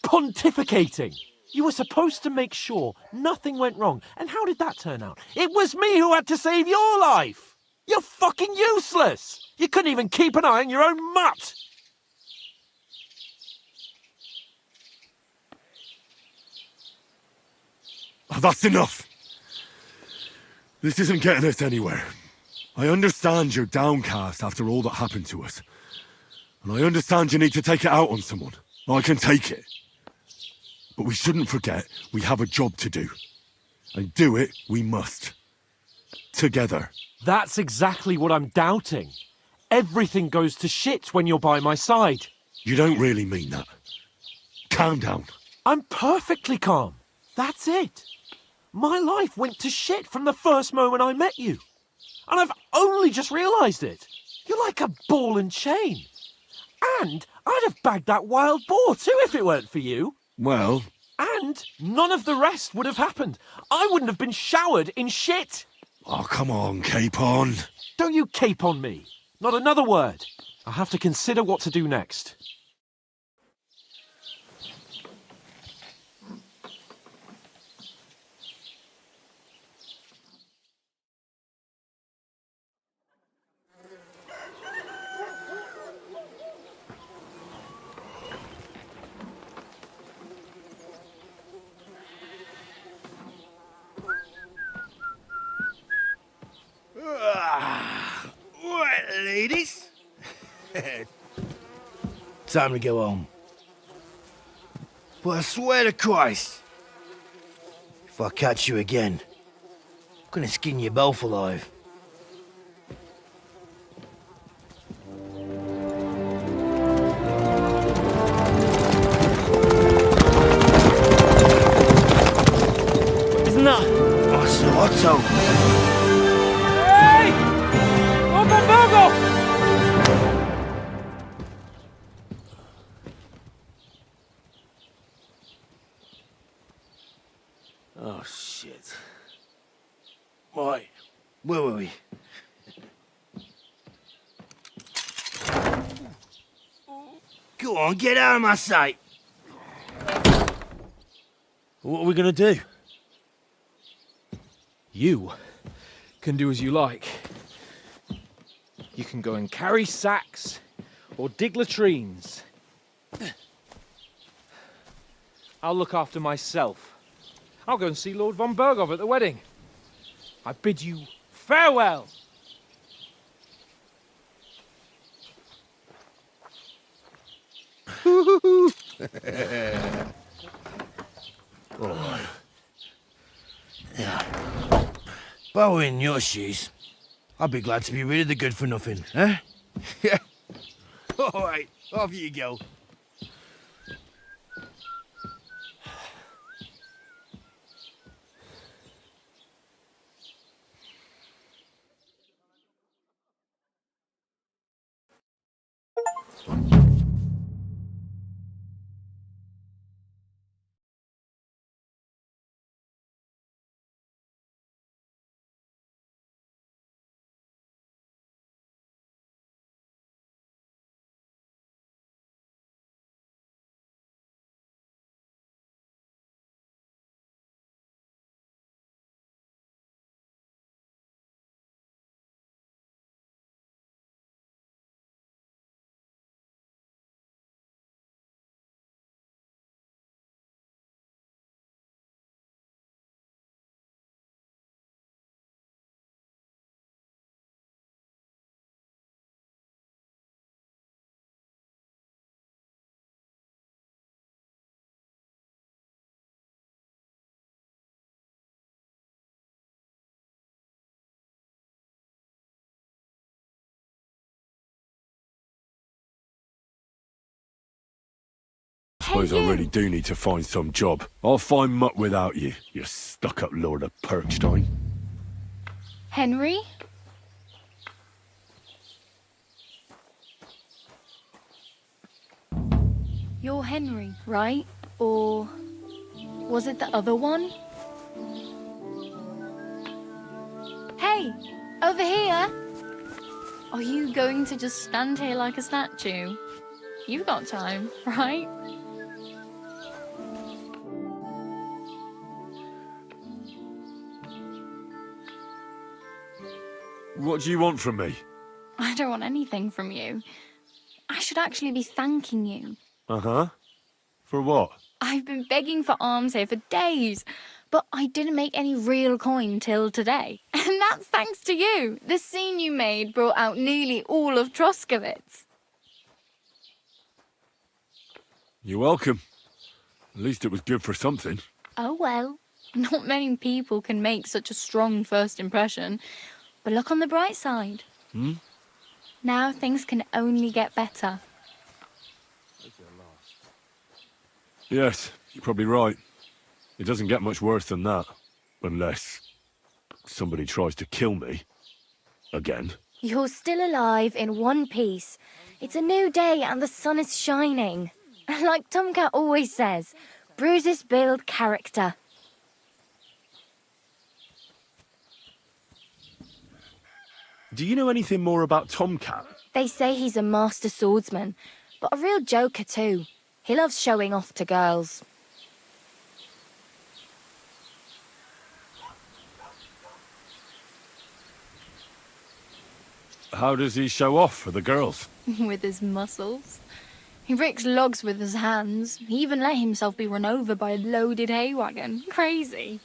pontificating. You were supposed to make sure nothing went wrong. And how did that turn out? It was me who had to save your life. You're fucking useless. You couldn't even keep an eye on your own mutt. Oh, that's enough. This isn't getting us anywhere. I understand you're downcast after all that happened to us. And I understand you need to take it out on someone. I can take it. But we shouldn't forget we have a job to do. And do it we must. Together. That's exactly what I'm doubting. Everything goes to shit when you're by my side. You don't really mean that. Calm down. I'm perfectly calm. That's it. My life went to shit from the first moment I met you. And I've only just realised it. You're like a ball and chain. And I'd have bagged that wild boar too if it weren't for you. Well... And none of the rest would have happened. I wouldn't have been showered in shit. Oh, come on, Capon. Don't you cape on me. Not another word. I'll have to consider what to do next. Right, ladies. Time to go home. But I swear to Christ, if If I catch you again, I'm gonna skin you both alive. Isn't that... Oh, it's an Otto. Hey! Open Virgo! Oh, shit. Right, where were we? Go on, get out of my sight. What are we gonna do? You can do as you like. You can go and carry sacks or dig latrines. I'll look after myself. I'll go and see Lord von Berghoff at the wedding. I bid you farewell. Oh. Yeah. If I were in your shoes, I'd be glad to be rid of the good for nothing, eh? Yeah. All right, off you go. Suppose I really do need to find some job. I'll find mutt without you, you stuck-up Lord of Perkstein. Henry? You're Henry, right? Or was it the other one? Hey, over here! Are you going to just stand here like a statue? You've got time, right? What do you want from me? I don't want anything from you. I should actually be thanking you. Uh-huh. For what? I've been begging for alms here for days, but I didn't make any real coin till today. And that's thanks to you. The scene you made brought out nearly all of Troskowitz. You're welcome. At least it was good for something. Oh well, not many people can make such a strong first impression. But look on the bright side. Hmm? Now things can only get better. Yes, you're probably right. It doesn't get much worse than that. Unless somebody tries to kill me. Again. You're still alive in one piece. It's a new day and the sun is shining. Like Tomcat always says, bruises build character. Do you know anything more about Tomcat? They say he's a master swordsman, but a real joker too. He loves showing off to girls. How does he show off for the girls? With his muscles. He ricks logs with his hands. He even let himself be run over by a loaded hay wagon. Crazy.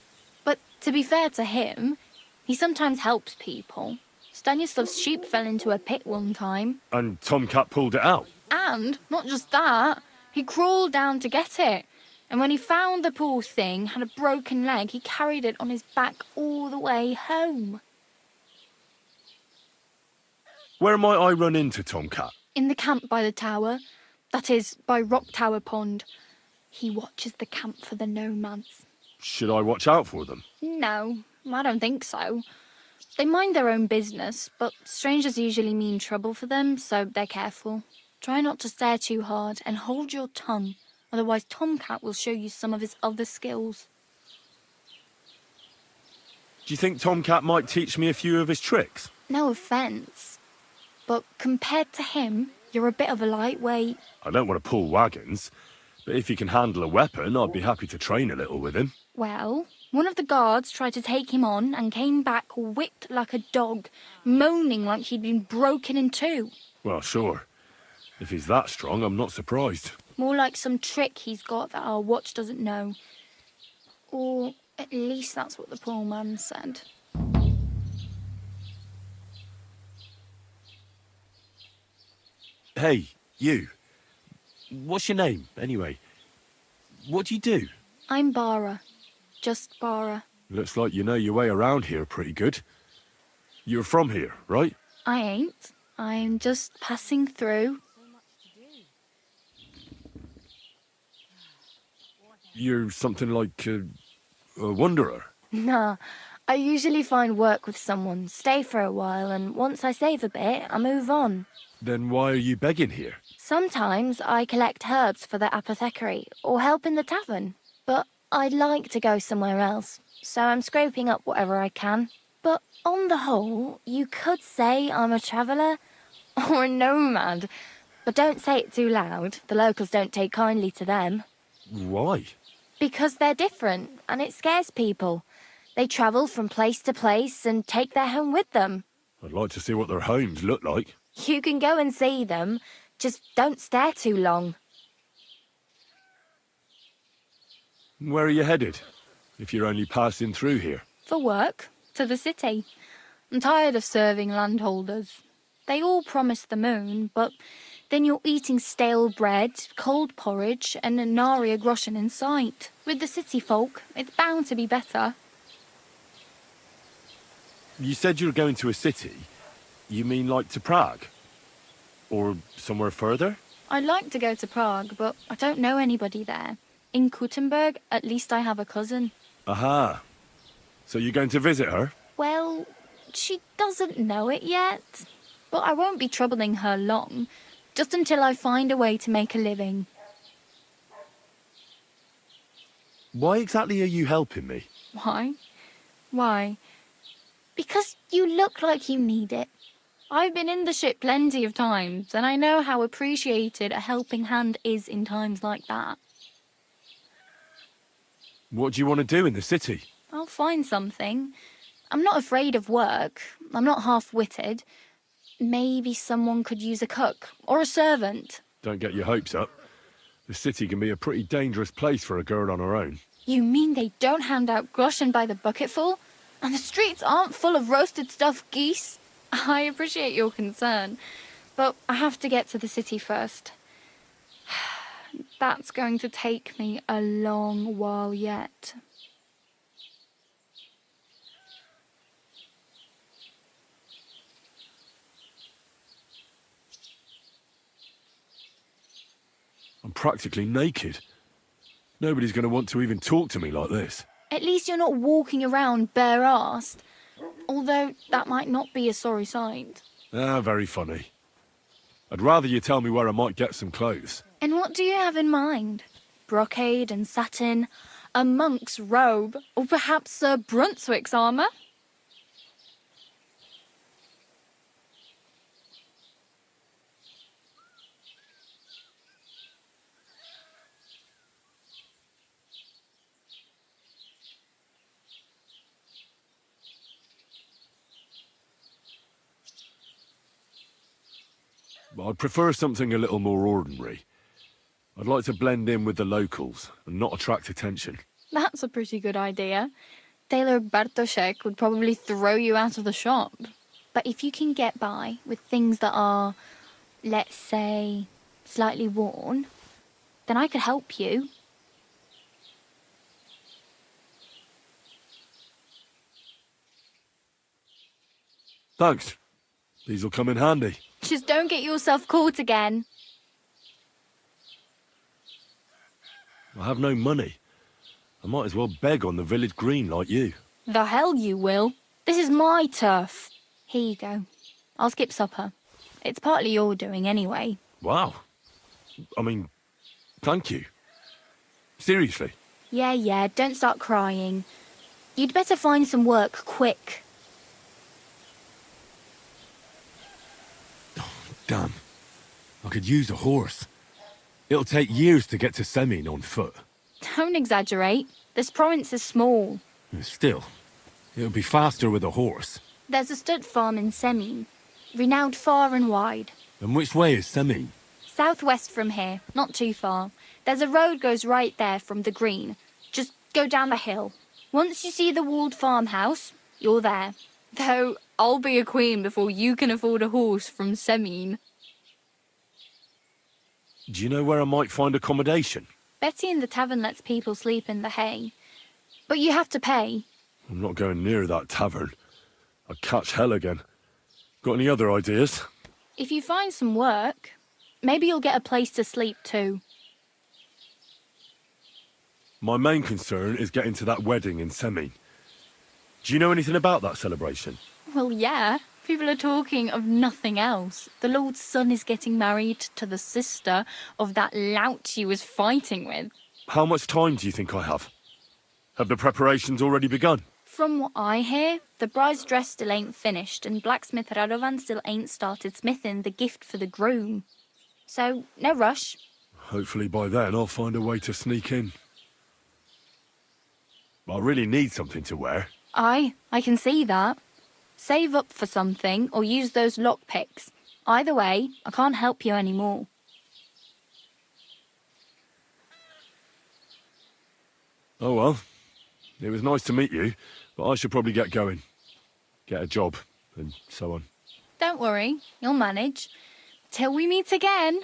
But to be fair to him, he sometimes helps people. Stanislav's sheep fell into a pit one time. And Tomcat pulled it out? And, not just that, he crawled down to get it. And when he found the poor thing had a broken leg, he carried it on his back all the way home. Where might I run into Tomcat? In the camp by the tower. That is, by Rock Tower Pond. He watches the camp for the nomads. Should I watch out for them? No, I don't think so. They mind their own business, but strangers usually mean trouble for them, so they're careful. Try not to stare too hard and hold your tongue, otherwise Tomcat will show you some of his other skills. Do you think Tomcat might teach me a few of his tricks? No offence, but compared to him, you're a bit of a lightweight. I don't want to pull wagons, but if he can handle a weapon, I'd be happy to train a little with him. Well, one of the guards tried to take him on and came back whipped like a dog, moaning like he'd been broken in two. Well, sure. If he's that strong, I'm not surprised. More like some trick he's got that our watch doesn't know. Or at least that's what the poor man said. Hey, you. What's your name, anyway? What do you do? I'm Bara. Just Bara. Looks like you know your way around here pretty good. You're from here, right? I ain't. I'm just passing through. You're something like a wanderer. Nah, I usually find work with someone, stay for a while, and once I save a bit, I move on. Then why are you begging here? Sometimes I collect herbs for the apothecary, or help in the tavern. But I'd like to go somewhere else, so I'm scraping up whatever I can. But on the whole, you could say I'm a traveller, or a nomad. But don't say it too loud, the locals don't take kindly to them. Why? Because they're different, and it scares people. They travel from place to place and take their home with them. I'd like to see what their homes look like. You can go and see them, just don't stare too long. Where are you headed, if you're only passing through here? For work, to the city. I'm tired of serving landholders. They all promise the moon, but then you're eating stale bread, cold porridge, and a nary a groschen in sight. With the city folk, it's bound to be better. You said you were going to a city. You mean like to Prague? Or somewhere further? I'd like to go to Prague, but I don't know anybody there. In Kuttenberg, at least I have a cousin. Aha. So you're going to visit her? Well, she doesn't know it yet. But I won't be troubling her long, just until I find a way to make a living. Why exactly are you helping me? Why? Why? Because you look like you need it. I've been in the ship plenty of times, and I know how appreciated a helping hand is in times like that. What do you want to do in the city? I'll find something. I'm not afraid of work. I'm not half-witted. Maybe someone could use a cook or a servant. Don't get your hopes up. The city can be a pretty dangerous place for a girl on her own. You mean they don't hand out groschen by the bucketful? And the streets aren't full of roasted stuffed geese? I appreciate your concern, but I have to get to the city first. That's going to take me a long while yet. I'm practically naked. Nobody's going to want to even talk to me like this. At least you're not walking around bare-assed. Although that might not be a sorry sight. Ah, very funny. I'd rather you tell me where I might get some clothes. And what do you have in mind? Brocade and satin, a monk's robe, or perhaps Sir Brunswick's armour? I'd prefer something a little more ordinary. I'd like to blend in with the locals and not attract attention. That's a pretty good idea. Tailor Bartoszek would probably throw you out of the shop. But if you can get by with things that are, let's say, slightly worn, then I could help you. Thanks. These'll come in handy. Just don't get yourself caught again. I have no money. I might as well beg on the village green like you. The hell you will. This is my turf. Here you go. I'll skip supper. It's partly your doing anyway. Wow. I mean, thank you. Seriously. Yeah, don't start crying. You'd better find some work quick. Damn. I could use a horse. It'll take years to get to Semin on foot. Don't exaggerate. This province is small. Still, it'll be faster with a horse. There's a stud farm in Semin, renowned far and wide. And which way is Semin? Southwest from here, not too far. There's a road goes right there from the green. Just go down the hill. Once you see the walled farmhouse, you're there. Though, I'll be a queen before you can afford a horse from Semin. Do you know where I might find accommodation? Betty in the tavern lets people sleep in the hay. But you have to pay. I'm not going near that tavern. I'd catch hell again. Got any other ideas? If you find some work, maybe you'll get a place to sleep too. My main concern is getting to that wedding in Semin. Do you know anything about that celebration? Well, yeah. People are talking of nothing else. The Lord's son is getting married to the sister of that lout he was fighting with. How much time do you think I have? Have the preparations already begun? From what I hear, the bride's dress still ain't finished, and blacksmith Radovan still ain't started smithing the gift for the groom. So, no rush. Hopefully by then I'll find a way to sneak in. I really need something to wear. I can see that. Save up for something, or use those lockpicks. Either way, I can't help you anymore. Oh well. It was nice to meet you, but I should probably get going. Get a job, and so on. Don't worry, you'll manage. Till we meet again.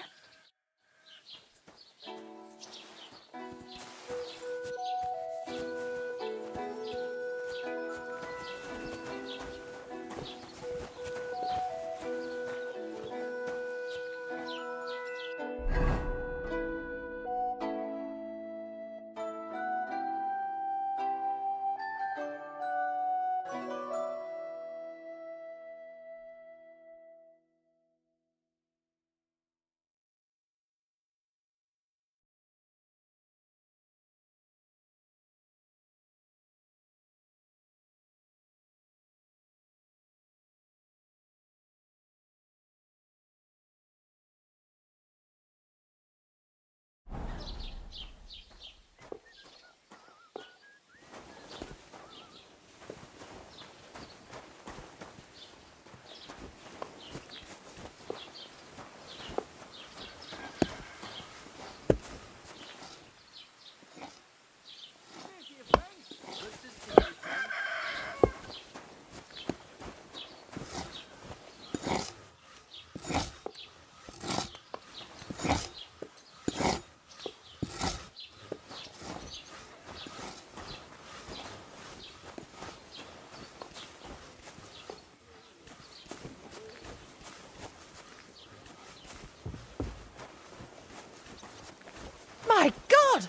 My God!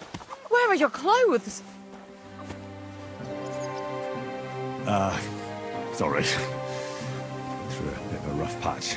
Where are your clothes? Sorry. Through a bit of a rough patch.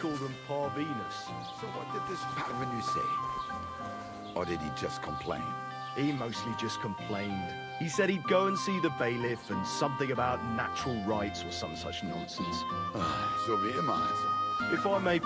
call them Par Venus. So what did this parvenu say? Or did he just complain? He mostly just complained. He said he'd go and see the bailiff and something about natural rights or some such nonsense. So wie immer also. If I may...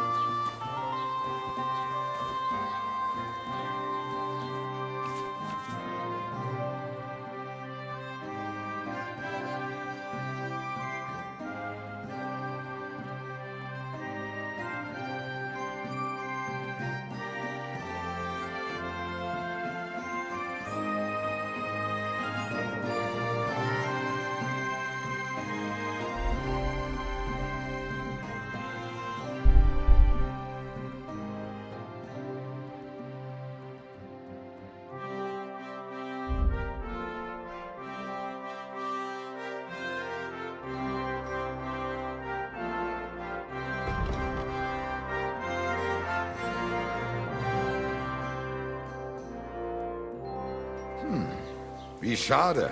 Wie schade.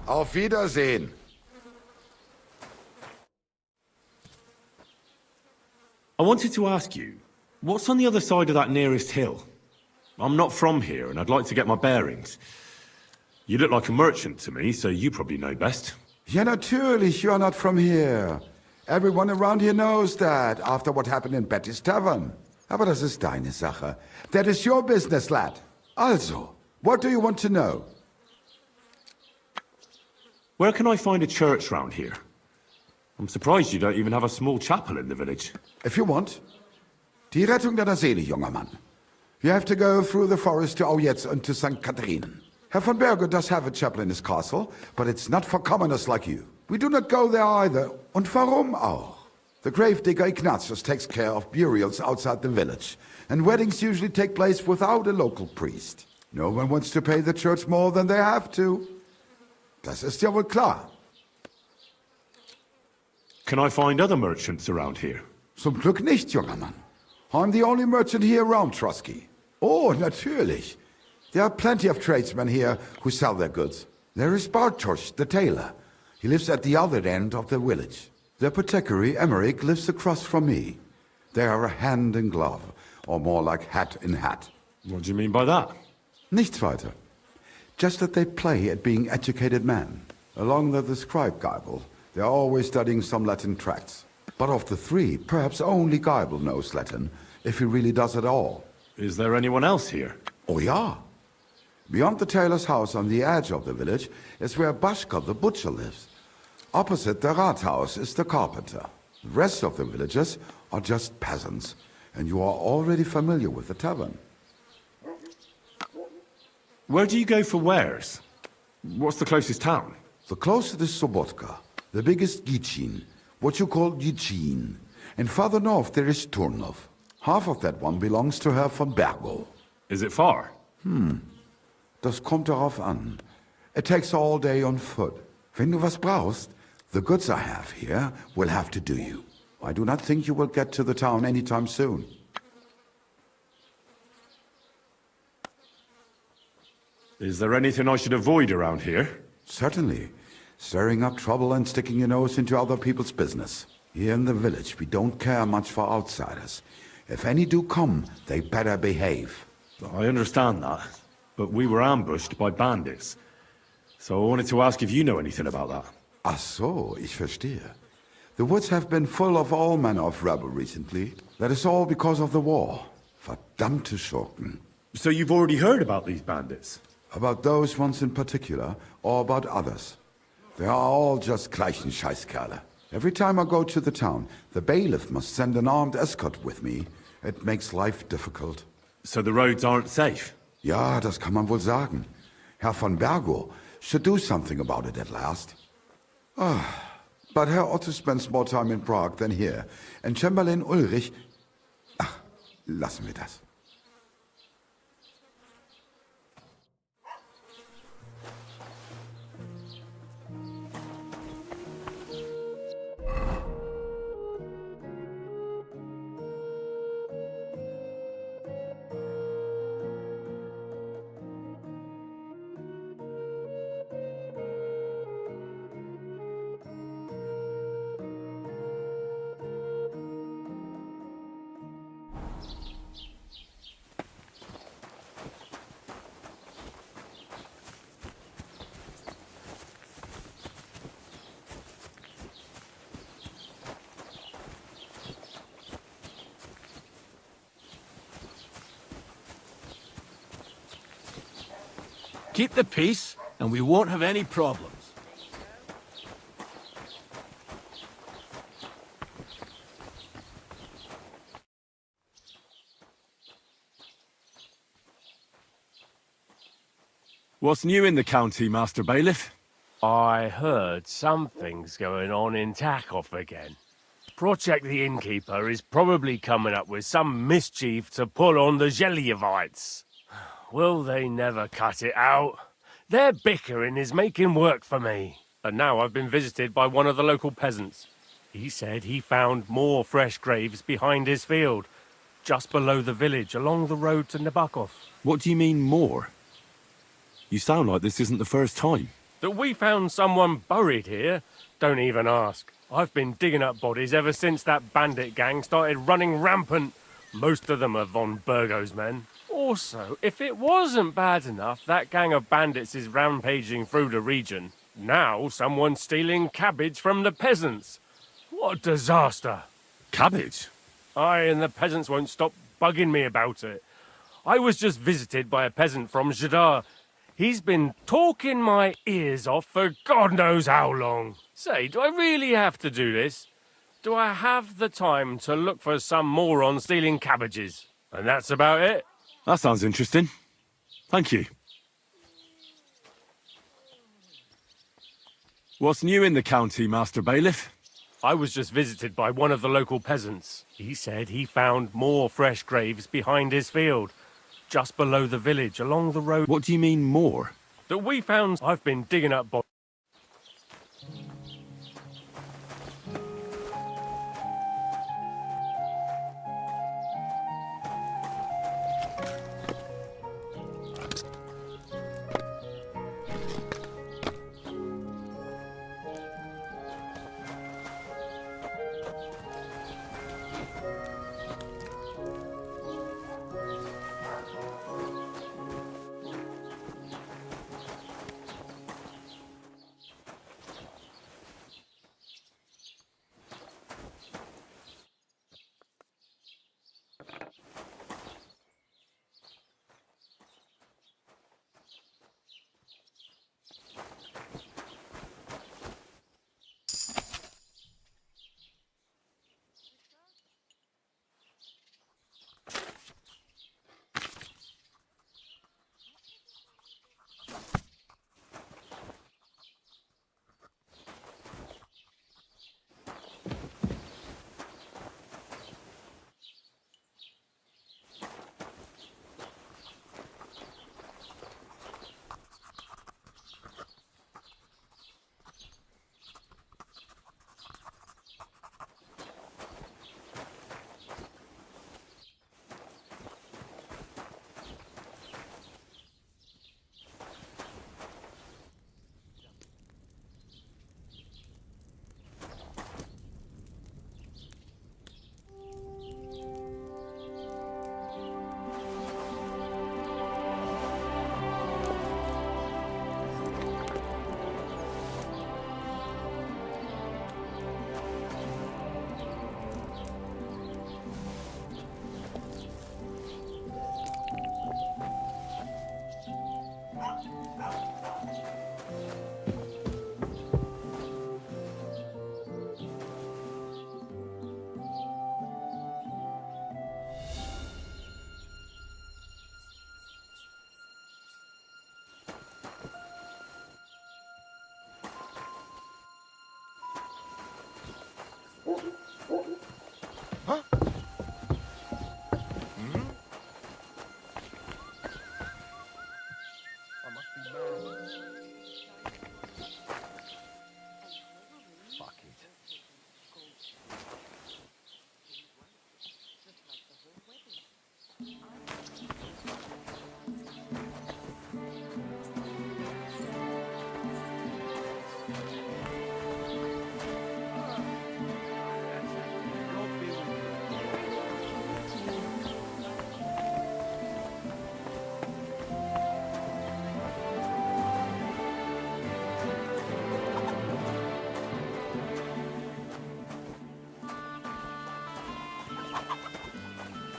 Auf Wiedersehen. I wanted to ask you, what's on the other side of that nearest hill? I'm not from here, and I'd like to get my bearings. You look like a merchant to me, so you probably know best. Ja, natürlich, you are not from here. Everyone around here knows that, after what happened in Betty's Tavern. Aber das ist deine Sache. That is your business, lad. Also, what do you want to know? Where can I find a church round here? I'm surprised you don't even have a small chapel in the village. If you want. Die Rettung deiner Seele, junger Mann. You have to go through the forest to Aujetz and to St. Catherine. Herr von Berger does have a chapel in his castle, but it's not for commoners like you. We do not go there either. Und warum auch? The gravedigger Ignatius takes care of burials outside the village, and weddings usually take place without a local priest. No one wants to pay the church more than they have to. Das ist ja wohl klar. Can I find other merchants around here? Zum Glück nicht, junger Mann. I'm the only merchant here around Trotsky. Oh, natürlich. There are plenty of tradesmen here who sell their goods. There is Bartosz, the tailor. He lives at the other end of the village. The apothecary, Emmerich, lives across from me. They are a hand in glove, or more like hat in hat. What do you mean by that? Nichts weiter. Just that they play at being educated men. Along the scribe Geibel, they are always studying some Latin tracts. But of the three, perhaps only Geibel knows Latin, if he really does at all. Is there anyone else here? Oh, yeah. Beyond the tailor's house on the edge of the village is where Bashka the butcher lives. Opposite the Rathaus is the carpenter. The rest of the villagers are just peasants, and you are already familiar with the tavern. Where do you go for wares? What's the closest town? The closest is Sobotka, the biggest Gichin, what you call Gichin. And farther north there is Turnov. Half of that one belongs to Herr von Bergo. Is it far? Das kommt darauf an. It takes all day on foot. Wenn du was brauchst, the goods I have here will have to do you. I do not think you will get to the town anytime soon. Is there anything I should avoid around here? Certainly. Stirring up trouble and sticking your nose into other people's business. Here in the village, we don't care much for outsiders. If any do come, they better behave. I understand that. but we were ambushed by bandits. So I wanted to ask if you know anything about that. Ach so, ich verstehe. The woods have been full of all manner of rabble recently. That is all because of the war. Verdammte Schurken. So you've already heard about these bandits? About those ones in particular, or about others. They are all just gleichen Scheißkerle. Every time I go to the town, the bailiff must send an armed escort with me. It makes life difficult. So the roads aren't safe? Ja, das kann man wohl sagen. Herr von Bergo should do something about it at last. But Herr Otto spends more time in Prague than here. And Chamberlain Ulrich... Ach, lassen wir das. Keep the peace, and we won't have any problems. What's new in the county, Master Bailiff? I heard something's going on in Takov again. Project the Innkeeper is probably coming up with some mischief to pull on the Zhelyevites. Will they never cut it out? Their bickering is making work for me. And now I've been visited by one of the local peasants. He said he found more fresh graves behind his field, just below the village, along the road to Nabokov. What do you mean, more? You sound like this isn't the first time. That we found someone buried here? Don't even ask. I've been digging up bodies ever since that bandit gang started running rampant. Most of them are von Burgo's men. Also, if it wasn't bad enough that gang of bandits is rampaging through the region, now someone's stealing cabbage from the peasants. What a disaster. Cabbage? Aye, and the peasants won't stop bugging me about it. I was just visited by a peasant from Jadar. He's been talking my ears off for God knows how long. Say, do I really have to do this? Do I have the time to look for some moron stealing cabbages? And that's about it. That sounds interesting. Thank you. What's new in the county, Master Bailiff? I was just visited by one of the local peasants. He said he found more fresh graves behind his field, just below the village, along the road. What do you mean, more? That we found. I've been digging up bodies.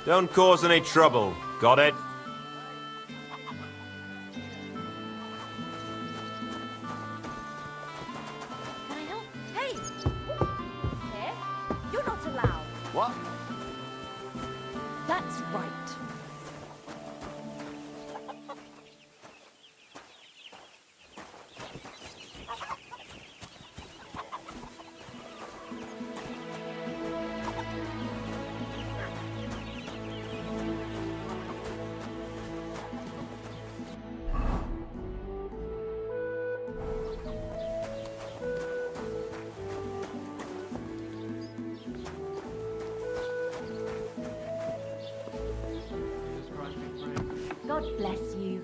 Don't cause any trouble. Got it? Hey! Here? You're not allowed. What? That's right. God bless you.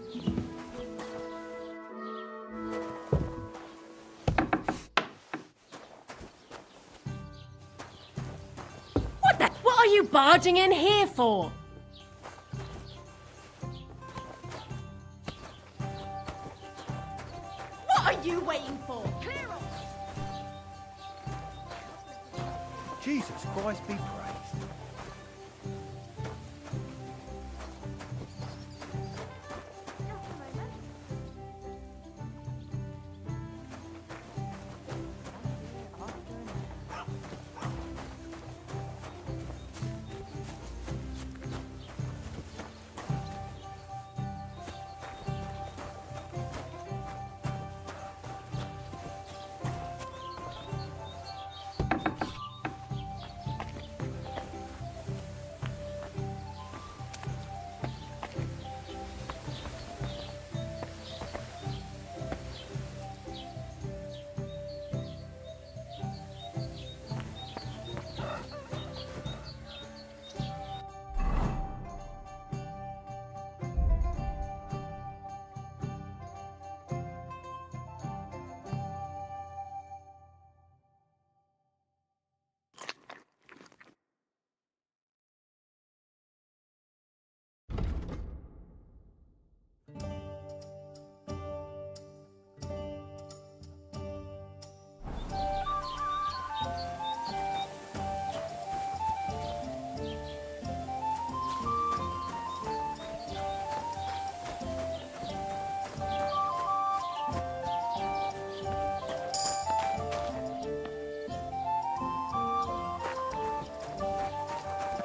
What are you barging in here for? What are you waiting for? Clear off! Jesus Christ be praised.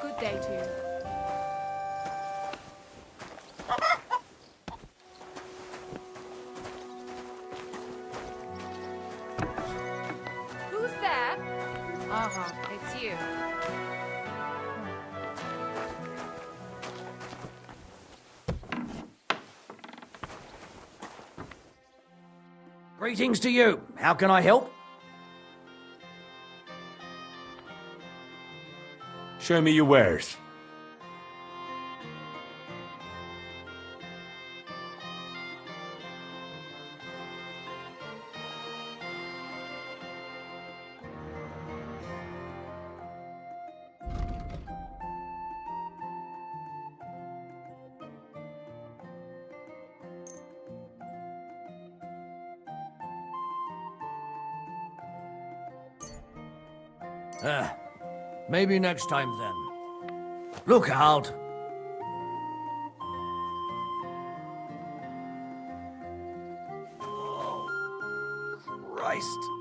Good day to you. Who's there? Uh-huh, it's you. Greetings to you. How can I help? Show me your wares. Maybe next time then. Look out! Oh, Christ.